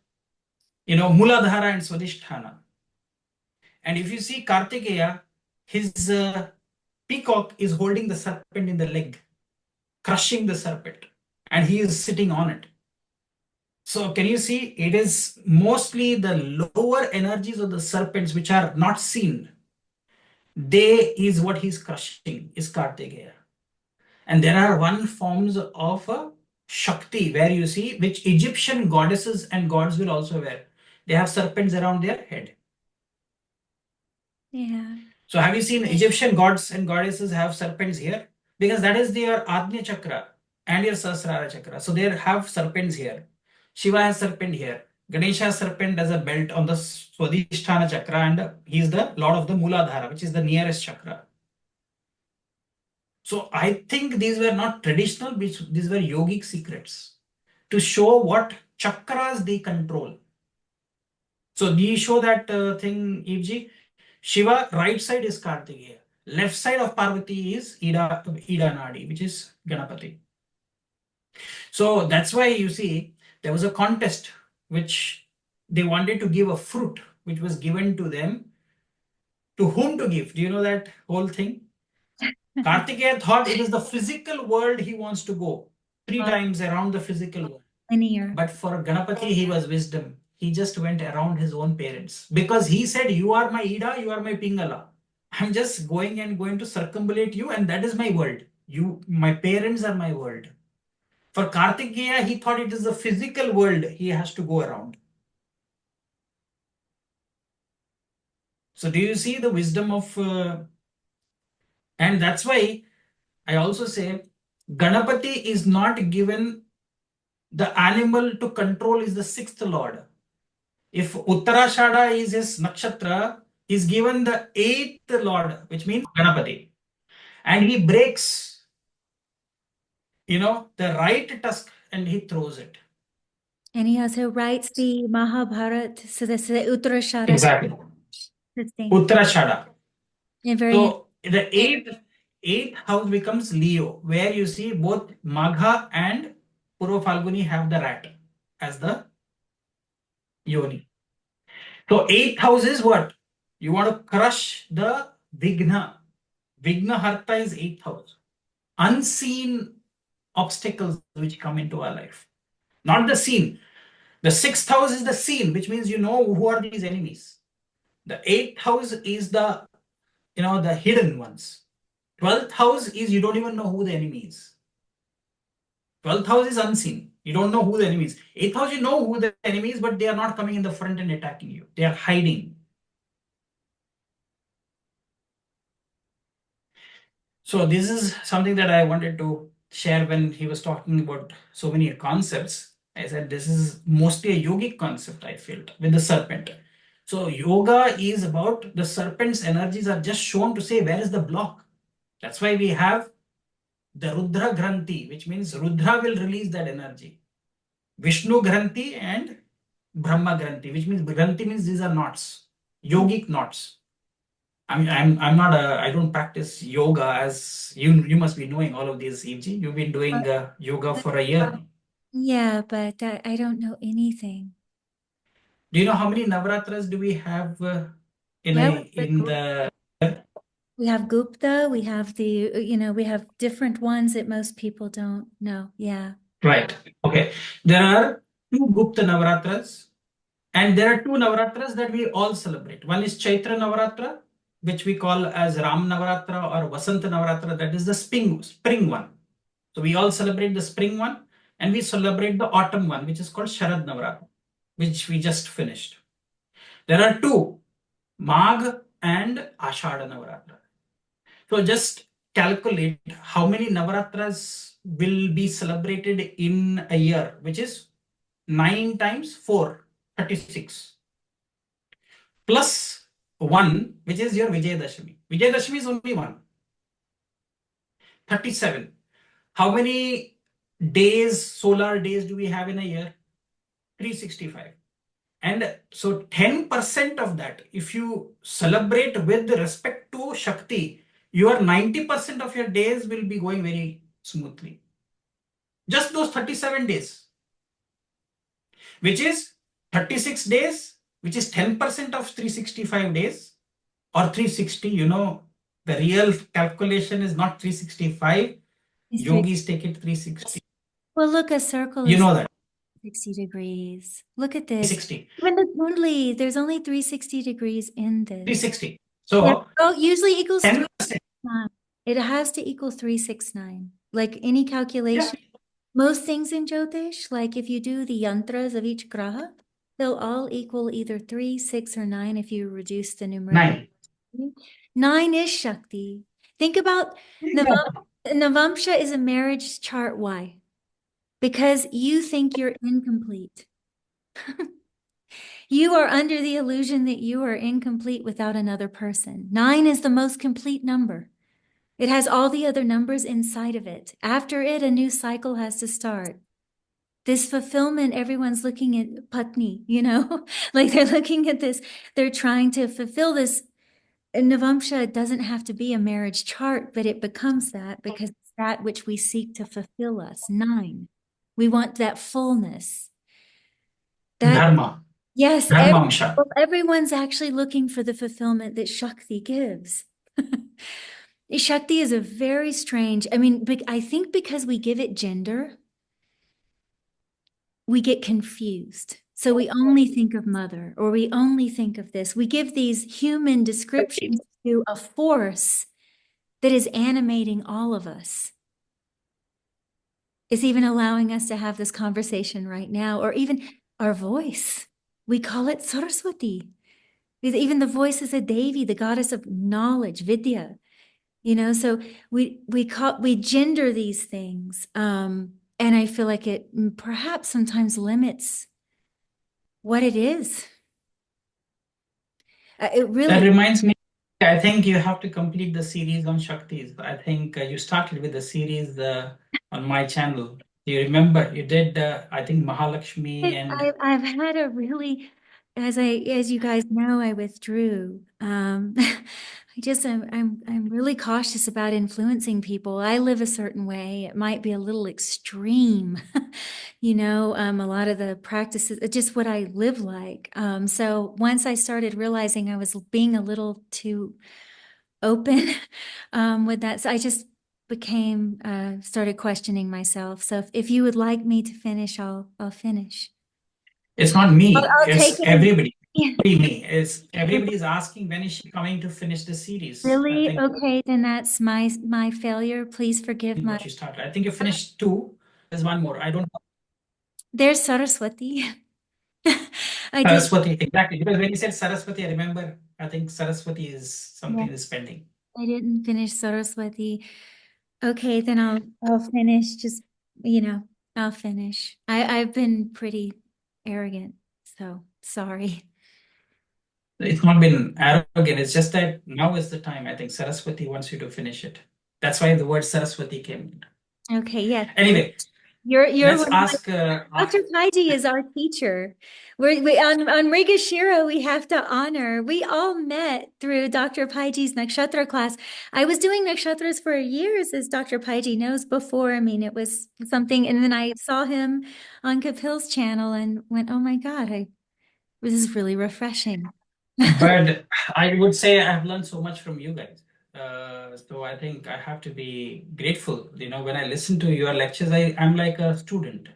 Muladhara and Swadhisthana. And if you see Karthikeya, his peacock is holding the serpent in the leg, crushing the serpent, and he is sitting on it. So can you see, it is mostly the lower energies of the serpents which are not seen. They is what he's crushing, is Karthikeya. And there are one forms of Shakti where you see, which Egyptian goddesses and gods will also wear. They have serpents around their head. Yeah. So have you seen Egyptian gods and goddesses have serpents here? Because that is their Agnya chakra and your Sahasrara chakra. So they have serpents here. Shiva has serpent here. Ganesha has serpent as a belt on the Swadhisthana chakra, and he is the lord of the Muladhara, which is the nearest chakra. So I think these were not traditional, these were yogic secrets to show what chakras they control. So do you show that thing, Evji? Shiva, right side is Karthikeya. Left side of Parvati is Ida Nadi, which is Ganapati. So that's why you see there was a contest which they wanted to give a fruit which was given to them. To whom to give? Do you know that whole thing? Karthikeya thought it is the physical world he wants to go 3 times around the physical world. Linear. But for Ganapati, he was wisdom. He just went around his own parents, because he said, you are my Ida, you are my Pingala. I'm just going to circumambulate you, and that is my world. My parents are my world. For Karthikeya, he thought it is the physical world he has to go around. So do you see the wisdom of... and that's why I also say Ganapati is not given the animal to control is the 6th lord. If Uttarashada is his nakshatra, he's given the 8th lord, which means Ganapati. And he breaks, the right tusk and he throws it. And he also writes the Mahabharata, so this is the Uttarashara. Exactly. This thing. Uttarashada. And very So the eighth house becomes Leo, where you see both Magha and Purva Falguni have the rat as the yoni. So eighth house is what? You want to crush the Vigna. Vigna Harta is eighth house. Unseen obstacles which come into our life. Not the seen. The sixth house is the seen, which means you know who are these enemies. The eighth house is the the hidden ones. 12th house is you don't even know who the enemy is. 12th house is unseen. You don't know who the enemy is. 8th house, you know who the enemy is, but they are not coming in the front and attacking you. They are hiding. So this is something that I wanted to share when he was talking about so many concepts. I said this is mostly a yogic concept, I felt, with the serpent. So yoga is about the serpent's energies are just shown to say where is the block. That's why we have the Rudra Granthi, which means Rudra will release that energy. Vishnu Granthi and Brahma Granthi, which means Granthi means these are knots, yogic knots. I mean, I'm not I don't practice yoga as you must be knowing all of these, Evji. You've been doing yoga for a year now. Yeah, but I don't know anything. Do you know how many Navaratras do we have in the we have Gupta, we have we have different ones that most people don't know. Yeah. Right. Okay. There are 2 Gupta Navaratras, and there are 2 Navaratras that we all celebrate. One is Chaitra Navaratra, which we call as Ram Navaratra or Vasanta Navaratra. That is the spring one. So we all celebrate the spring one, and we celebrate the autumn one, which is called Sharad Navaratra, which we just finished. There are 2, Magh and Ashada Navaratra. So just calculate how many Navaratras will be celebrated in a year, which is 9 times 4, 36. Plus 1, which is your Vijayadashami. Vijayadashami is only 1. 37. How many days, solar days do we have in a year? 365. And so 10% of that, if you celebrate with respect to Shakti, your 90% of your days will be going very smoothly. Just those 37 days, which is 36 days, which is 10% of 365 days or 360. The real calculation is not 365. Yogis take it 360. Well, look, a circle You is know that. 60 degrees. Look at this. 360. Even the Kundali, there's only 360 degrees in this. 360. So usually equals 10%. 369. It has to equal 369. Like any calculation. Yeah. Most things in Jyotish, like if you do the yantras of each graha, they'll all equal either 3, 6, or 9 if you reduce the numerator. 9. 9 is Shakti. Think about Navamsha is a marriage chart. Why? Because you think you're incomplete. You are under the illusion that you are incomplete without another person. 9 is the most complete number. It has all the other numbers inside of it. After it, a new cycle has to start. This fulfillment, everyone's looking at Patni, like they're looking at this, they're trying to fulfill this. Navamsha doesn't have to be a marriage chart, but it becomes that because it's that which we seek to fulfill us. 9. We want that fullness. Dharma. Yes, Dharma everyone's actually looking for the fulfillment that Shakti gives. Shakti is a very strange, I think because we give it gender, we get confused. So we only think of mother, or we only think of this. We give these human descriptions to a force that is animating all of us. It's even allowing us to have this conversation right now, or even our voice. We call it Saraswati. Even the voice is a Devi, the goddess of knowledge, Vidya. So we gender these things. And I feel like it perhaps sometimes limits what it is. It really. That reminds me, I think you have to complete the series on Shaktis. I think you started with the series on my channel. Do you remember? You did, I think, Mahalakshmi and... I've had a really, as you guys know, I withdrew. I'm really cautious about influencing people. I live a certain way. It might be a little extreme, a lot of the practices, just what I live like. So once I started realizing I was being a little too open with that, so I just started questioning myself. So if you would like me to finish, I'll finish. It's not me, I'll take it's it. everybody. Yeah. Me. It's everybody's asking when is she coming to finish the series. I Really? think Okay, then that's my failure. Please forgive my. what you started. I think you finished 2. There's one more. I don't know. There's Saraswati. I did. Saraswati, exactly. Because when you said Saraswati, I remember, I think Saraswati is something Yeah. is pending. I didn't finish Saraswati. Okay, then I'll finish. Just I'll finish. I've been pretty arrogant, so sorry. It's not been arrogant. It's just that now is the time. I think Saraswati wants you to finish it. That's why the word Saraswati came. Okay, yeah. Anyway, You're let's ask. Dr. Paiji is our teacher. We on Mrigashira, we have to honor. We all met through Dr. Paiji's Nakshatra class. I was doing nakshatras for years, as Dr. Paiji knows before. I mean, it was something, and then I saw him on Kapil's channel and went, "Oh my God, this is really refreshing." But I would say I've learned so much from you guys. So I think I have to be grateful. When I listen to your lectures, I'm like a student.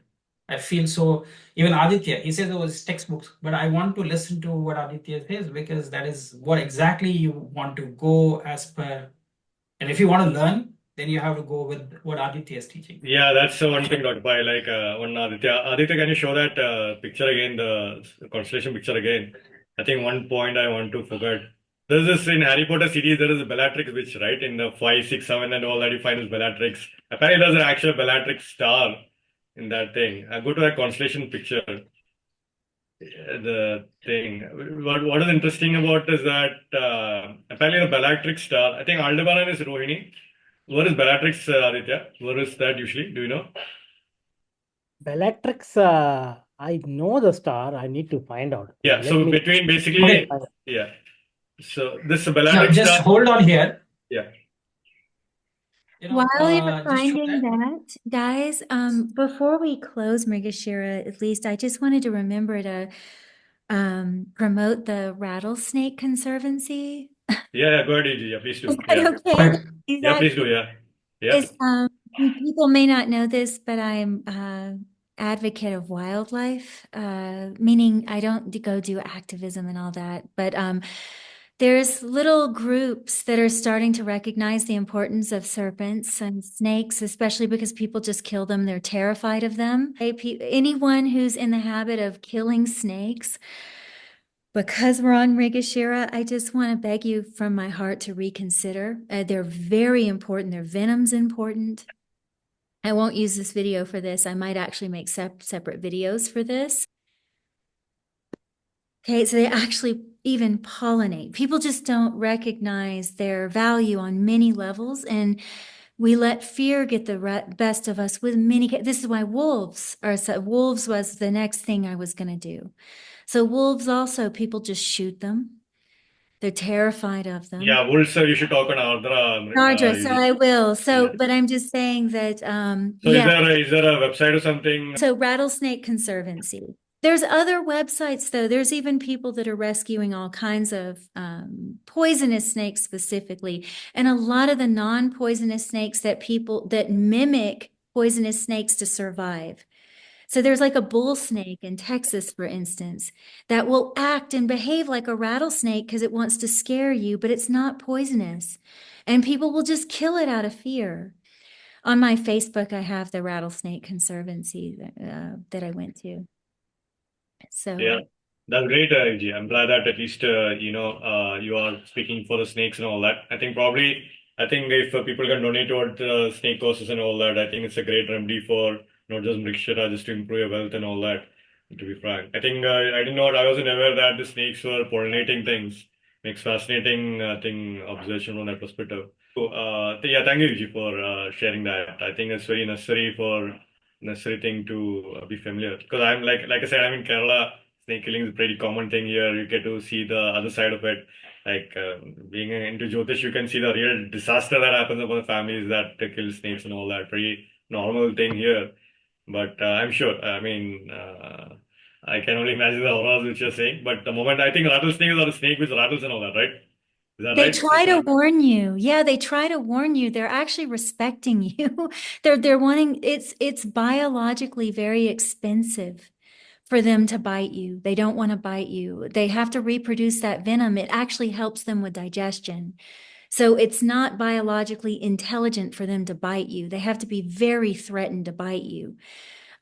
I feel so. Even Aditya, he says those textbooks, but I want to listen to what Aditya says because that is what exactly you want to go as per. And if you want to learn, then you have to go with what Aditya is teaching. Yeah, that's the one thing, Dr. Pai. Like one Aditya. Aditya, can you show that picture again, the constellation picture again? I think one point I want to forget. There's this in Harry Potter series, there is a Bellatrix witch, right? In the 5, 6, 7 and all that you find is Bellatrix. Apparently there's an actual Bellatrix star in that thing. I go to that constellation picture. The thing. What is interesting about is that apparently the Bellatrix star, I think Aldebaran is Rohini. What is Bellatrix, Aditya? What is that usually? Do you know? Bellatrix, I know the star. I need to find out. Yeah, Let so me. between basically, Okay. yeah. So this Now, Bellatrix just star, hold on here. yeah. While you're Just finding that, guys, before we close Mrigashira, at least I just wanted to remember to promote the Rattlesnake Conservancy. Yeah, go ahead, EG. Yeah, please do. Is that Yeah. okay? Yeah, please do. Yeah. Yeah. People may not know this, but I'm advocate of wildlife, meaning I don't go do activism and all that, but there's little groups that are starting to recognize the importance of serpents and snakes, especially because people just kill them. They're terrified of them. Anyone who's in the habit of killing snakes, because we're on Mrigashira, I just want to beg you from my heart to reconsider. They're very important. Their venom's important. I won't use this video for this. I might actually make separate videos for this. Okay, so they actually even pollinate. People just don't recognize their value on many levels, and we let fear get the best of us with many. This is why wolves was the next thing I was going to do. So wolves also, people just shoot them. They're terrified of them. Yeah, wolves, you should talk on Ardra. Ardra, so I will. So, yeah. but I'm just saying that, So yeah. is there a website or something? So Rattlesnake Conservancy. There's other websites though. There's even people that are rescuing all kinds of poisonous snakes specifically. And a lot of the non-poisonous snakes that mimic poisonous snakes to survive. So there's like a bull snake in Texas, for instance, that will act and behave like a rattlesnake because it wants to scare you, but it's not poisonous. And people will just kill it out of fear. On my Facebook, I have the Rattlesnake Conservancy that I went to. So yeah, that's great, EG. I'm glad that at least you are speaking for the snakes and all that. I think if people can donate toward snake causes and all that, I think it's a great remedy for not just Mrigashira, just to improve your wealth and all that. To be frank, I think I wasn't aware that the snakes were pollinating things. Makes fascinating observation from that perspective. So, yeah, thank you, EG, for sharing that. I think it's very necessary thing to be familiar because I'm like I said, I'm in Kerala. snake killing is a pretty common thing here. You get to see the other side of it. Like being into Jyotish, you can see the real disaster that happens upon the families that kill snakes and all that. Pretty normal thing here. But I'm sure, I mean, I can only imagine the horrors which you're saying. But the moment I think rattlesnake is not a snake which rattles and all that, right? Is that They right? try to warn you. Yeah, they try to warn you. They're actually respecting you. They're wanting it's biologically very expensive for them to bite you. They don't want to bite you. They have to reproduce that venom. It actually helps them with digestion. So it's not biologically intelligent for them to bite you. They have to be very threatened to bite you.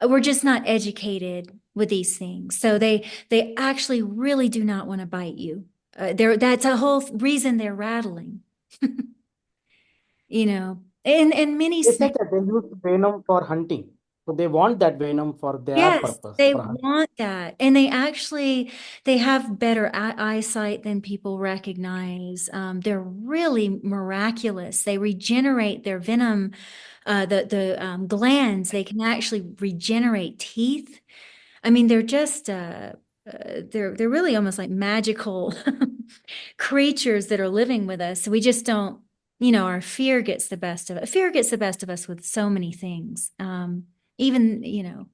We're just not educated with these things. So they actually really do not want to bite you. That's a whole reason they're rattling. You know, and many They said snakes. that they use venom for hunting. So they want that venom for their Yes, purpose, they for hunting. want that. And they have better eyesight than people recognize. They're really miraculous. They regenerate their venom, the glands. They can actually regenerate teeth. I mean, they're just they're really almost like magical creatures that are living with us. So we just don't, our fear gets the best of it. Fear gets the best of us with so many things. Even,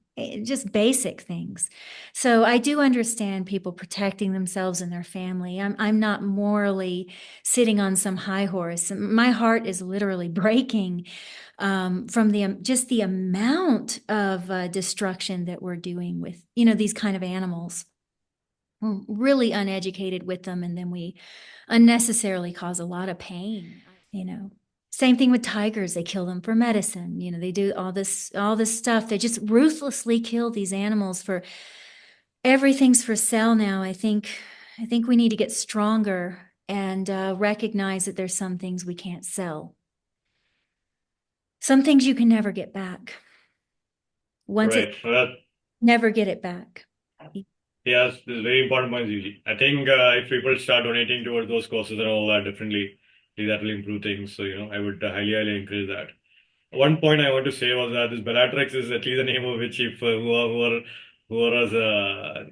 just basic things. So I do understand people protecting themselves and their family. I'm not morally sitting on some high horse. My heart is literally breaking from just the amount of destruction that we're doing with, these kind of animals. We're really uneducated with them, and then we unnecessarily cause a lot of pain. Same thing with tigers. They kill them for medicine. They do all this stuff. They just ruthlessly kill these animals for everything's for sale now. I think we need to get stronger and recognize that there's some things we can't sell. Some things you can never get back. Once Right. never get it back. Yes, this is very important point, Yuji. I think if people start donating towards those causes and all that differently, that will improve things. So, I would highly encourage that. One point I want to say was that this Bellatrix is at least the name of which, if who are as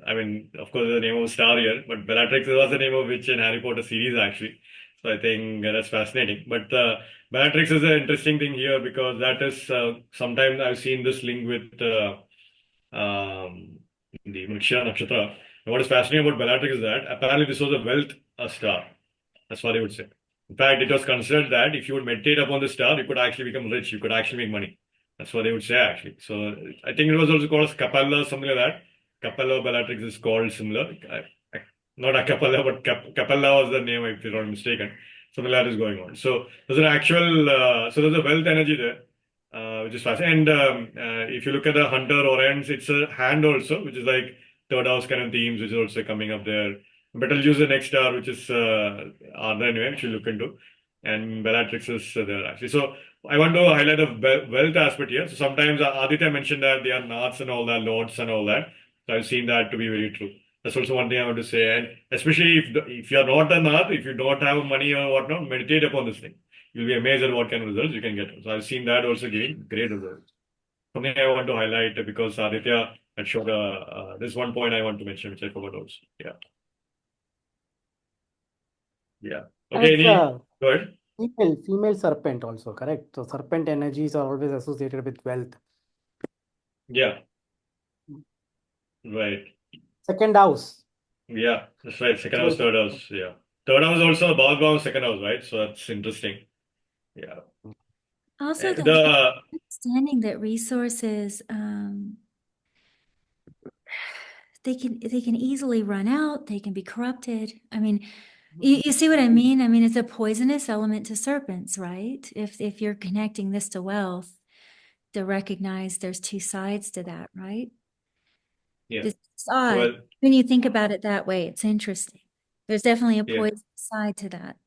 I mean, of course, the name of star here, but Bellatrix was the name of which in Harry Potter series actually. So I think that's fascinating. But Bellatrix is an interesting thing here because that is sometimes I've seen this link with the Mrigashira Nakshatra. And what is fascinating about Bellatrix is that apparently this was a wealth star. That's what they would say. In fact, it was considered that if you would meditate upon the star, you could actually become rich. You could actually make money. That's what they would say, actually. So I think it was also called as Capella, something like that. Capella Bellatrix is called similar. Not a Capella, but Capella was the name, if you're not mistaken. Something like that is going on. So there's an actual, so there's a wealth energy there, which is fascinating. And if you look at the Hunter Orions, it's a hand also, which is like third house kind of themes, which is also coming up there. Betelgeuse the next star, which is Ardha anyway, which you look into, and Bellatrix is there actually. So I want to highlight the wealth aspect here. So sometimes Aditya mentioned that they are Naths and all that, lords and all that. So I've seen that to be very true. That's also one thing I want to say. And especially if you are not a Nath, if you don't have money or whatnot, meditate upon this thing. You'll be amazed at what kind of results you can get. So I've seen that also giving great results. Something I want to highlight because Aditya had showed this one point I want to mention, which I forgot also. Yeah. Yeah. Okay, It's go ahead. female serpent also, correct? So serpent energies are always associated with wealth. Yeah. Right. Second house. Yeah, that's right. Second house, third house. Yeah. Third house also Bhagwan, second house, right? So that's interesting. Yeah. Also, The understanding that resources they can easily run out, they can be corrupted. I mean, you see what I mean? I mean, it's a poisonous element to serpents, right? If you're connecting this to wealth, to recognize there's two sides to that, right? yeah. This side, Well, when you think about it that way, it's interesting. There's definitely a yeah. poison side to that.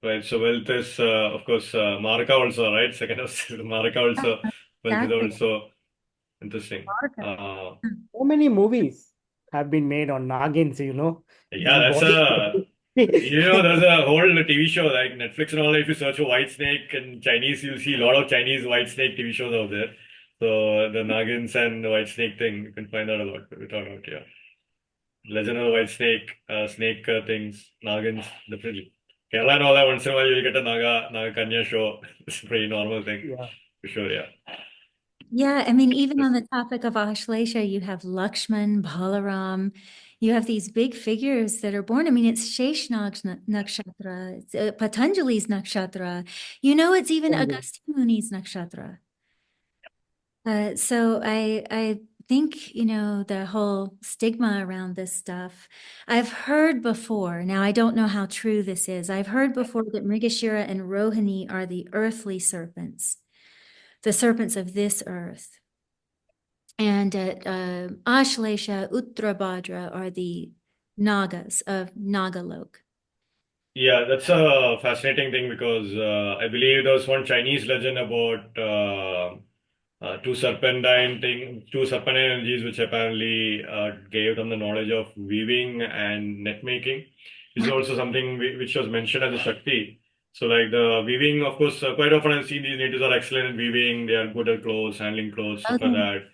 Right. So wealth is of course Maraka also, right? Second house Maraka also. Wealth is Exactly. also interesting. So many movies have been made on Nagins, Yeah, the that's body. there's a whole TV show like Netflix and all. If you search for white snake and Chinese, you'll see a lot of Chinese white snake TV shows out there. So the Nagins and the white snake thing, you can find out a lot. We talk about, yeah. Legend of the White Snake, snake things, Nagins, definitely. Kerala and all that, once in a while you'll get a Naga Kanya show. It's a pretty normal thing, Yeah. for sure, yeah. Yeah, I mean, even on the topic of Ashlesha, you have Lakshman, Balaram, you have these big figures that are born. I mean, it's Sheshnag's nakshatra, it's Patanjali's nakshatra. You know, it's even Agastya Muni's nakshatra. So I think, you know, the whole stigma around this stuff, I've heard before, now I don't know how true this is, I've heard before that Mrigashira and Rohini are the earthly serpents, the serpents of this earth. And Ashlesha, Uttarabhadra are the Nagas of Nagalok. Yeah, that's a fascinating thing because I believe there was one Chinese legend about two serpentine energies, which apparently gave them the knowledge of weaving and net making. This is also something which was mentioned as a Shakti. So, like the weaving, of course, quite often I've seen these natives are excellent in weaving. They are good at clothes, handling clothes, stuff like that.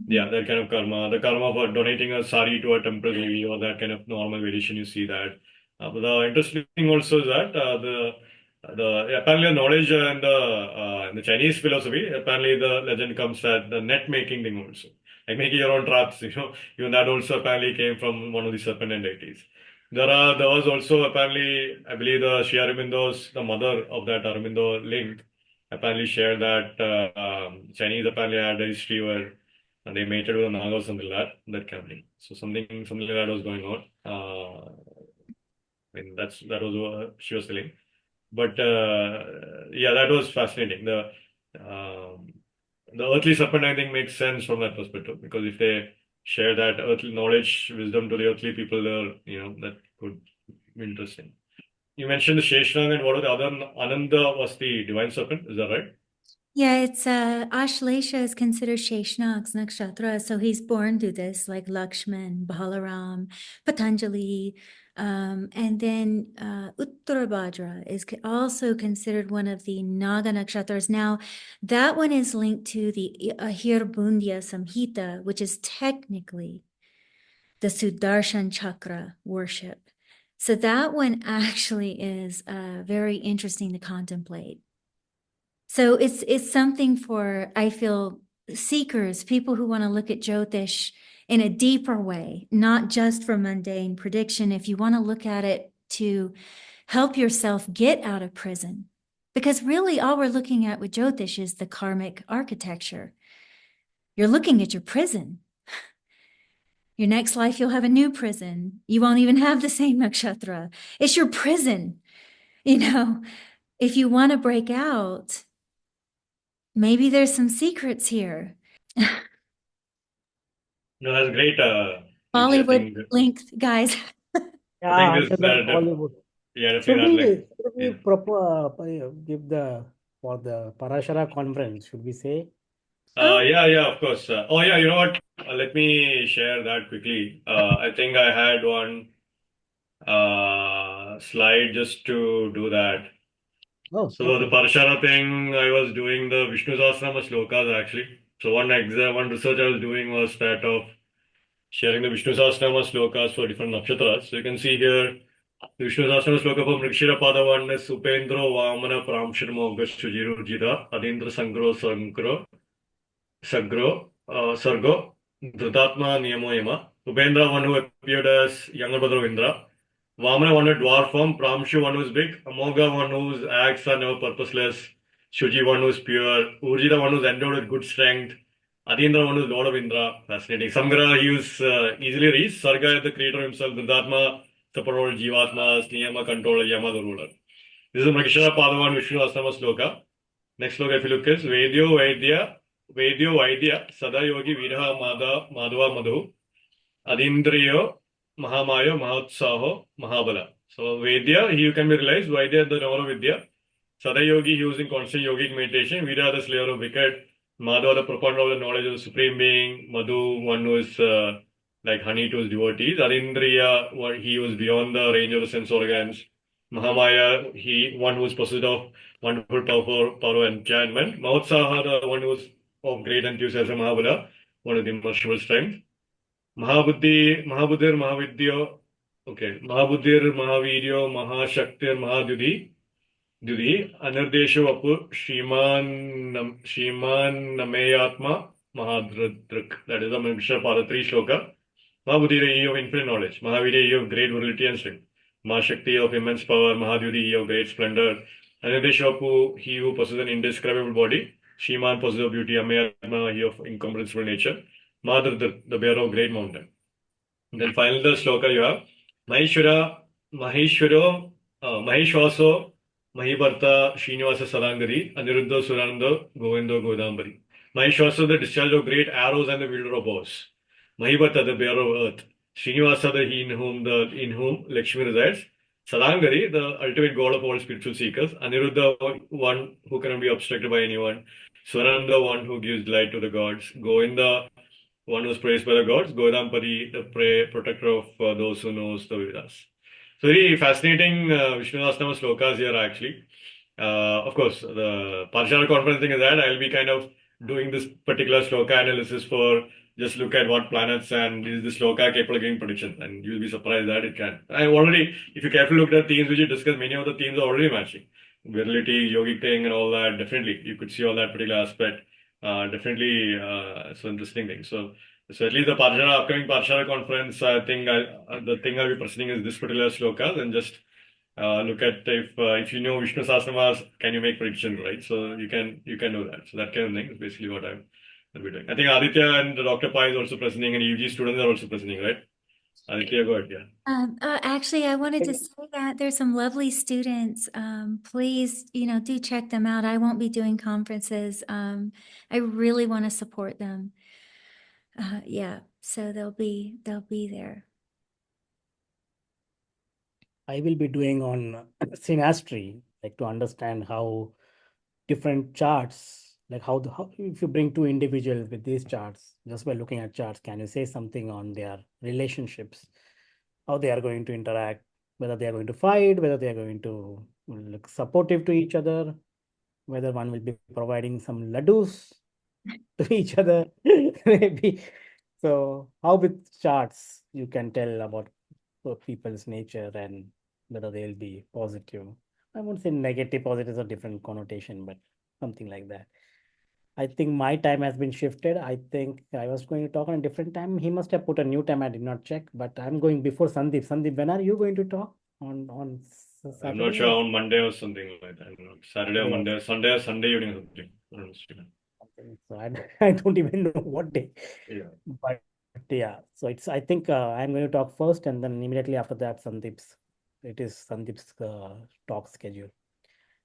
Yeah, that kind of karma. The karma for donating a sari to a temple devi or that kind of normal variation, you see that. But the interesting thing also is that apparently the knowledge in the Chinese philosophy, apparently the legend comes that the net making thing also, like making your own traps, even that also apparently came from one of the serpent deities. There was also apparently, I believe the Sri Aurobindo's, the mother of that Aurobindo link, apparently shared that Chinese apparently had a history where and they mated with a naga or something like that kind of thing. So something like that was going on. I mean that was what she was telling. But yeah, that was fascinating. The earthly serpent I think makes sense from that perspective because if they share that earthly knowledge, wisdom to the earthly people, there, that could be interesting. You mentioned the Sheshnag and what are the other Ananda was the divine serpent, is that right? Yeah, it's Ashlesha is considered Sheshnag's nakshatra, so he's born through this, like Lakshman, Balaram, Patanjali, and then Uttarabhadra is also considered one of the Naga nakshatras. Now, that one is linked to the Ahirbundya Samhita, which is technically the Sudarshan chakra worship. So that one actually is very interesting to contemplate. So it's something for, I feel, seekers, people who want to look at Jyotish in a deeper way, not just for mundane prediction. If you want to look at it to help yourself get out of prison, because really all we're looking at with Jyotish is the karmic architecture. You're looking at your prison. Your next life, you'll have a new prison. You won't even have the same nakshatra. It's your prison. If you want to break out, maybe there's some secrets here. No, that's great. Bollywood linked, guys. Yeah, I think this Hollywood. yeah, Should definitely we give for the Parashara conference? Should we say? yeah, of course. Oh yeah, you know what? Let me share that quickly. I think I had one slide just to do that. Oh, So okay. the Parashara thing, I was doing the Vishnu Sahasranama slokas actually. So one research I was doing was that of sharing the Vishnu Sahasranama slokas for different nakshatras. So you can see here the Vishnu Sahasranama sloka for Mrigashira Pada 1 is Supendro Vamana Pramshir Moga Shujiru Jida Adindra Sagro Sargo Dhritatma Niyamo Yama. Upendra, one who appeared as younger brother of Indra. Vamana, one a dwarf form. Pramshu, one who's big. Amoga, one whose acts are never purposeless. Shuji, one who's pure. Urjita, one who's endowed with good strength. Adindra, one who's Lord of Indra. Fascinating. Samgra, he was easily reached. Sarga, the creator himself. Dhritatma, support Jivatmas. Niyama, controller. Yama, the ruler. This is Mrigashira Padavan Vishnu Asama Sloka. Next sloka, if you look, is Vedyo Vaidya Sada Yogi Viraha Madhava Madhu Adindriyo Mahamayo Mahotsaho Mahabala. So Vedya, he can be realized. Vaidya, the knower of Vidya. Sada Yogi, using constant yogic meditation. Vira, the slayer of wicked. Madhava, the proponent of the knowledge of the Supreme Being. Madhu, one who is like honey to his devotees. Adindriya, he was beyond the range of the sense organs. Mahamaya, one who is possessed of wonderful power and enchantment. Mahotsaha, the one who is of great enthusiasm. Mahabala, one of the immeasurable strength. Mahabuddhir, Mahavidyo. Okay. Mahabuddhir, Mahaviryo, Mahashaktir, Mahadhyuti. Dudi, Anardeshu Apu, Shriman Nameyatma, Mahadradrak. That is the Mrigashira Pada 3 shloka. Mahabudhi, the E of infinite knowledge. Mahaviri, E of great virility and strength. Mahashakti of immense power. Mahadhyuti, E of great splendor. Anardeshu Apu, he who possesses an indescribable body. Shriman possesses of beauty. Ameyatma, he of incomprehensible nature. Mahadradrak, the bearer of great mountain. Then finally the shloka you have Maheshwara, Maheshwaro, Maheshwaso, Mahibarta, Srinivasa Sarangari, Aniruddha Suranda, Govindo Godambari. Maheshwasa, the discharge of great arrows and the wielder of bows. Mahibarta, the bearer of earth. Srinivasa, the he in whom Lakshmi resides. Sarangari, the ultimate god of all spiritual seekers. Aniruddha, one who cannot be obstructed by anyone. Swaranda, one who gives light to the gods. Govinda, one who is praised by the gods, Godampari, the protector of those who knows the Vedas. So very fascinating Vishnu Sahasranama slokas here actually. Of course, the Parshara conference thing is that I'll be kind of doing this particular sloka analysis for just look at what planets and is the sloka capable of giving predictions, and you'll be surprised that it can. I already, if you carefully look at the themes which you discussed, many of the themes are already matching. Virility, yogic thing, and all that. Definitely, you could see all that particular aspect. Definitely, so interesting thing. So at least the Parshara, upcoming Parshara conference, I think the thing I'll be presenting is this particular sloka, and just look at if you know Vishnu Sahasranamas, can you make predictions, right? So you can do that. So that kind of thing is basically what I'll be doing. I think Aditya and Dr. Pai is also presenting, and UG students are also presenting, right? Aditya, go ahead, yeah. Actually, I wanted to say that there's some lovely students. Please, do check them out. I won't be doing conferences. I really want to support them. Yeah, so they'll be there. I will be doing on synastry, like to understand how different charts, like how if you bring two individuals with these charts, just by looking at charts, can you say something on their relationships, how they are going to interact, whether they are going to fight, whether they are going to look supportive to each other, whether one will be providing some laddus to each other, maybe. So how with charts you can tell about people's nature and whether they'll be positive. I won't say negative, positive is a different connotation, but something like that. I think my time has been shifted. I think I was going to talk on a different time. He must have put a new time. I did not check, but I'm going before Sandeep. Sandeep, when are you going to talk on Saturday? I'm not sure, on Monday or something like that. Saturday or Monday, Sunday or Sunday evening or something. I don't know. So I don't even know what day. Yeah. But yeah, so I think I'm going to talk first, and then immediately after that, Sandeep's talk schedule.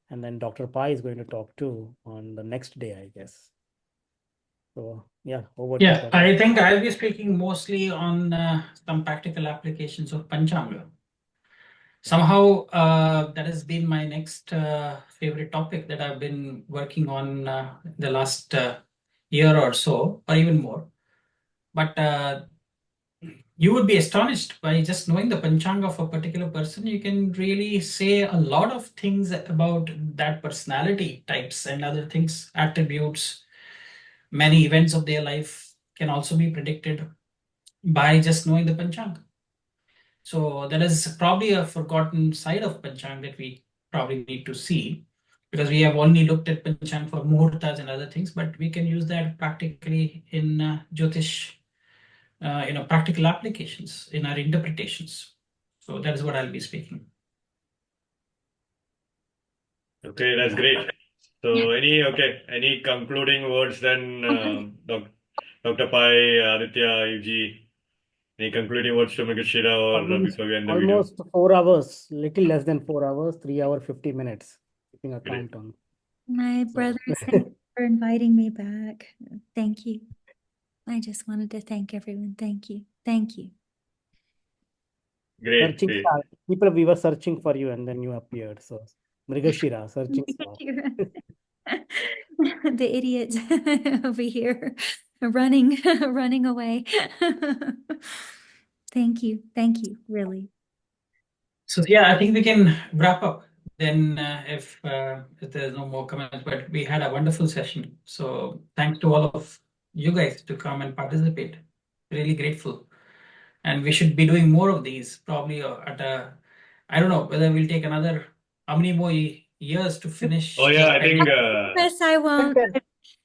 And then Dr. Pai is going to talk too on the next day, I guess. So yeah, over to Yeah, Dr. I think I'll be speaking mostly on some practical applications of Panchanga. Somehow that has been my next favorite topic that I've been working on the last year or so, or even more. But you would be astonished by just knowing the Panchanga of a particular person. You can really say a lot of things about that personality types and other things, attributes. Many events of their life can also be predicted by just knowing the Panchanga. So that is probably a forgotten side of Panchang that we probably need to see, because we have only looked at Panchang for muhurtas and other things, but we can use that practically in Jyotish, practical applications in our interpretations. So that is what I'll be speaking. Okay, that's great. So any concluding words then, Dr. Pai, Aditya, Yuji? Any concluding words to Mrigashira or before we end the video? Almost 4 hours, little less than 4 hours, 3 hours, 50 minutes, keeping a count on. My brothers, thank you for inviting me back. Thank you. I just wanted to thank everyone. Thank you. Thank you. Great. We were searching for you, and then you appeared. So Mrigashira, searching for the idiot over here running away. Thank you, really. So yeah, I think we can wrap up then if there's no more comments. But we had a wonderful session. So thanks to all of you guys to come and participate. Really grateful. and we should be doing more of these. Probably at a, I don't know whether we'll take another how many more years to finish. Oh yeah, I think Chris, I won't.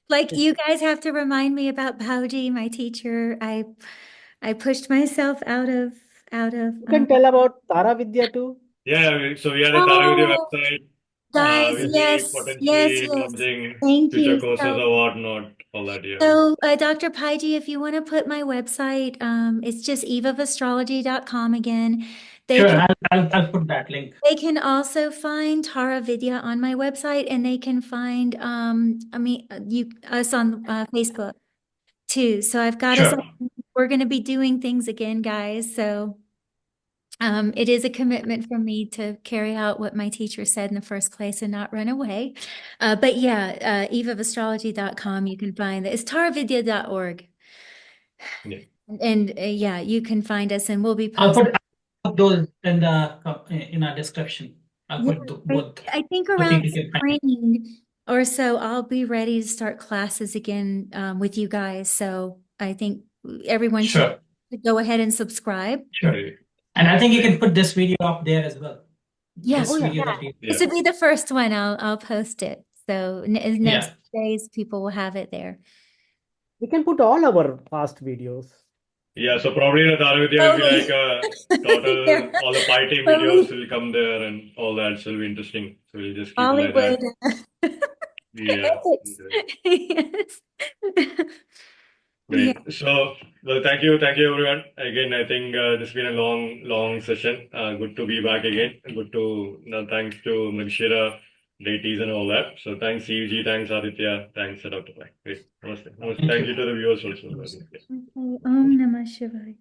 Like, you guys have to remind me about Bauji, my teacher. I pushed myself out of You can tell about Tara Vidya too. yeah. So we have the Tara Vidya Oh, website. guys, We'll yes, be potentially yes. launching Thank future you. courses or whatnot. All that, yeah. So, Dr. Paiji, if you want to put my website, it's just eveofastrology.com again. Sure, Can, I'll put that link. they can also find Tara Vidya on my website, and they can find us on Facebook too. So I've got us. Sure. We're going to be doing things again, guys. So it is a commitment from me to carry out what my teacher said in the first place and not run away. But yeah, eveofastrology.com, you can find it. It's taravidya.org. Yeah. And yeah, you can find us, and we'll be I'll posting. put those in our description. I'll Yeah, put both. I think so around people can find. spring or so, I'll be ready to start classes again with you guys. So I think everyone Sure. should go ahead and subscribe. Sure. And I think you can put this video up there as well. Yeah. This video that we. This will be the first one. I'll post it. So next days, people will have it there. We can put all our past videos. Yeah, so probably the Tara Vidya will be like a total, Yeah. all the fighting videos will come there and all that, so it'll be interesting. So we'll just keep it like Hollywood. that. Yeah. Yes. Great. So, well, thank you everyone. Again, I think this has been a long session. Good to be back again. Good to, thanks to Mrigashira, Deities and all that. So thanks CUG, thanks Aditya, thanks Dr. Pai. Great. Namaste. Thank you to the viewers also. Om Namah Shivaya.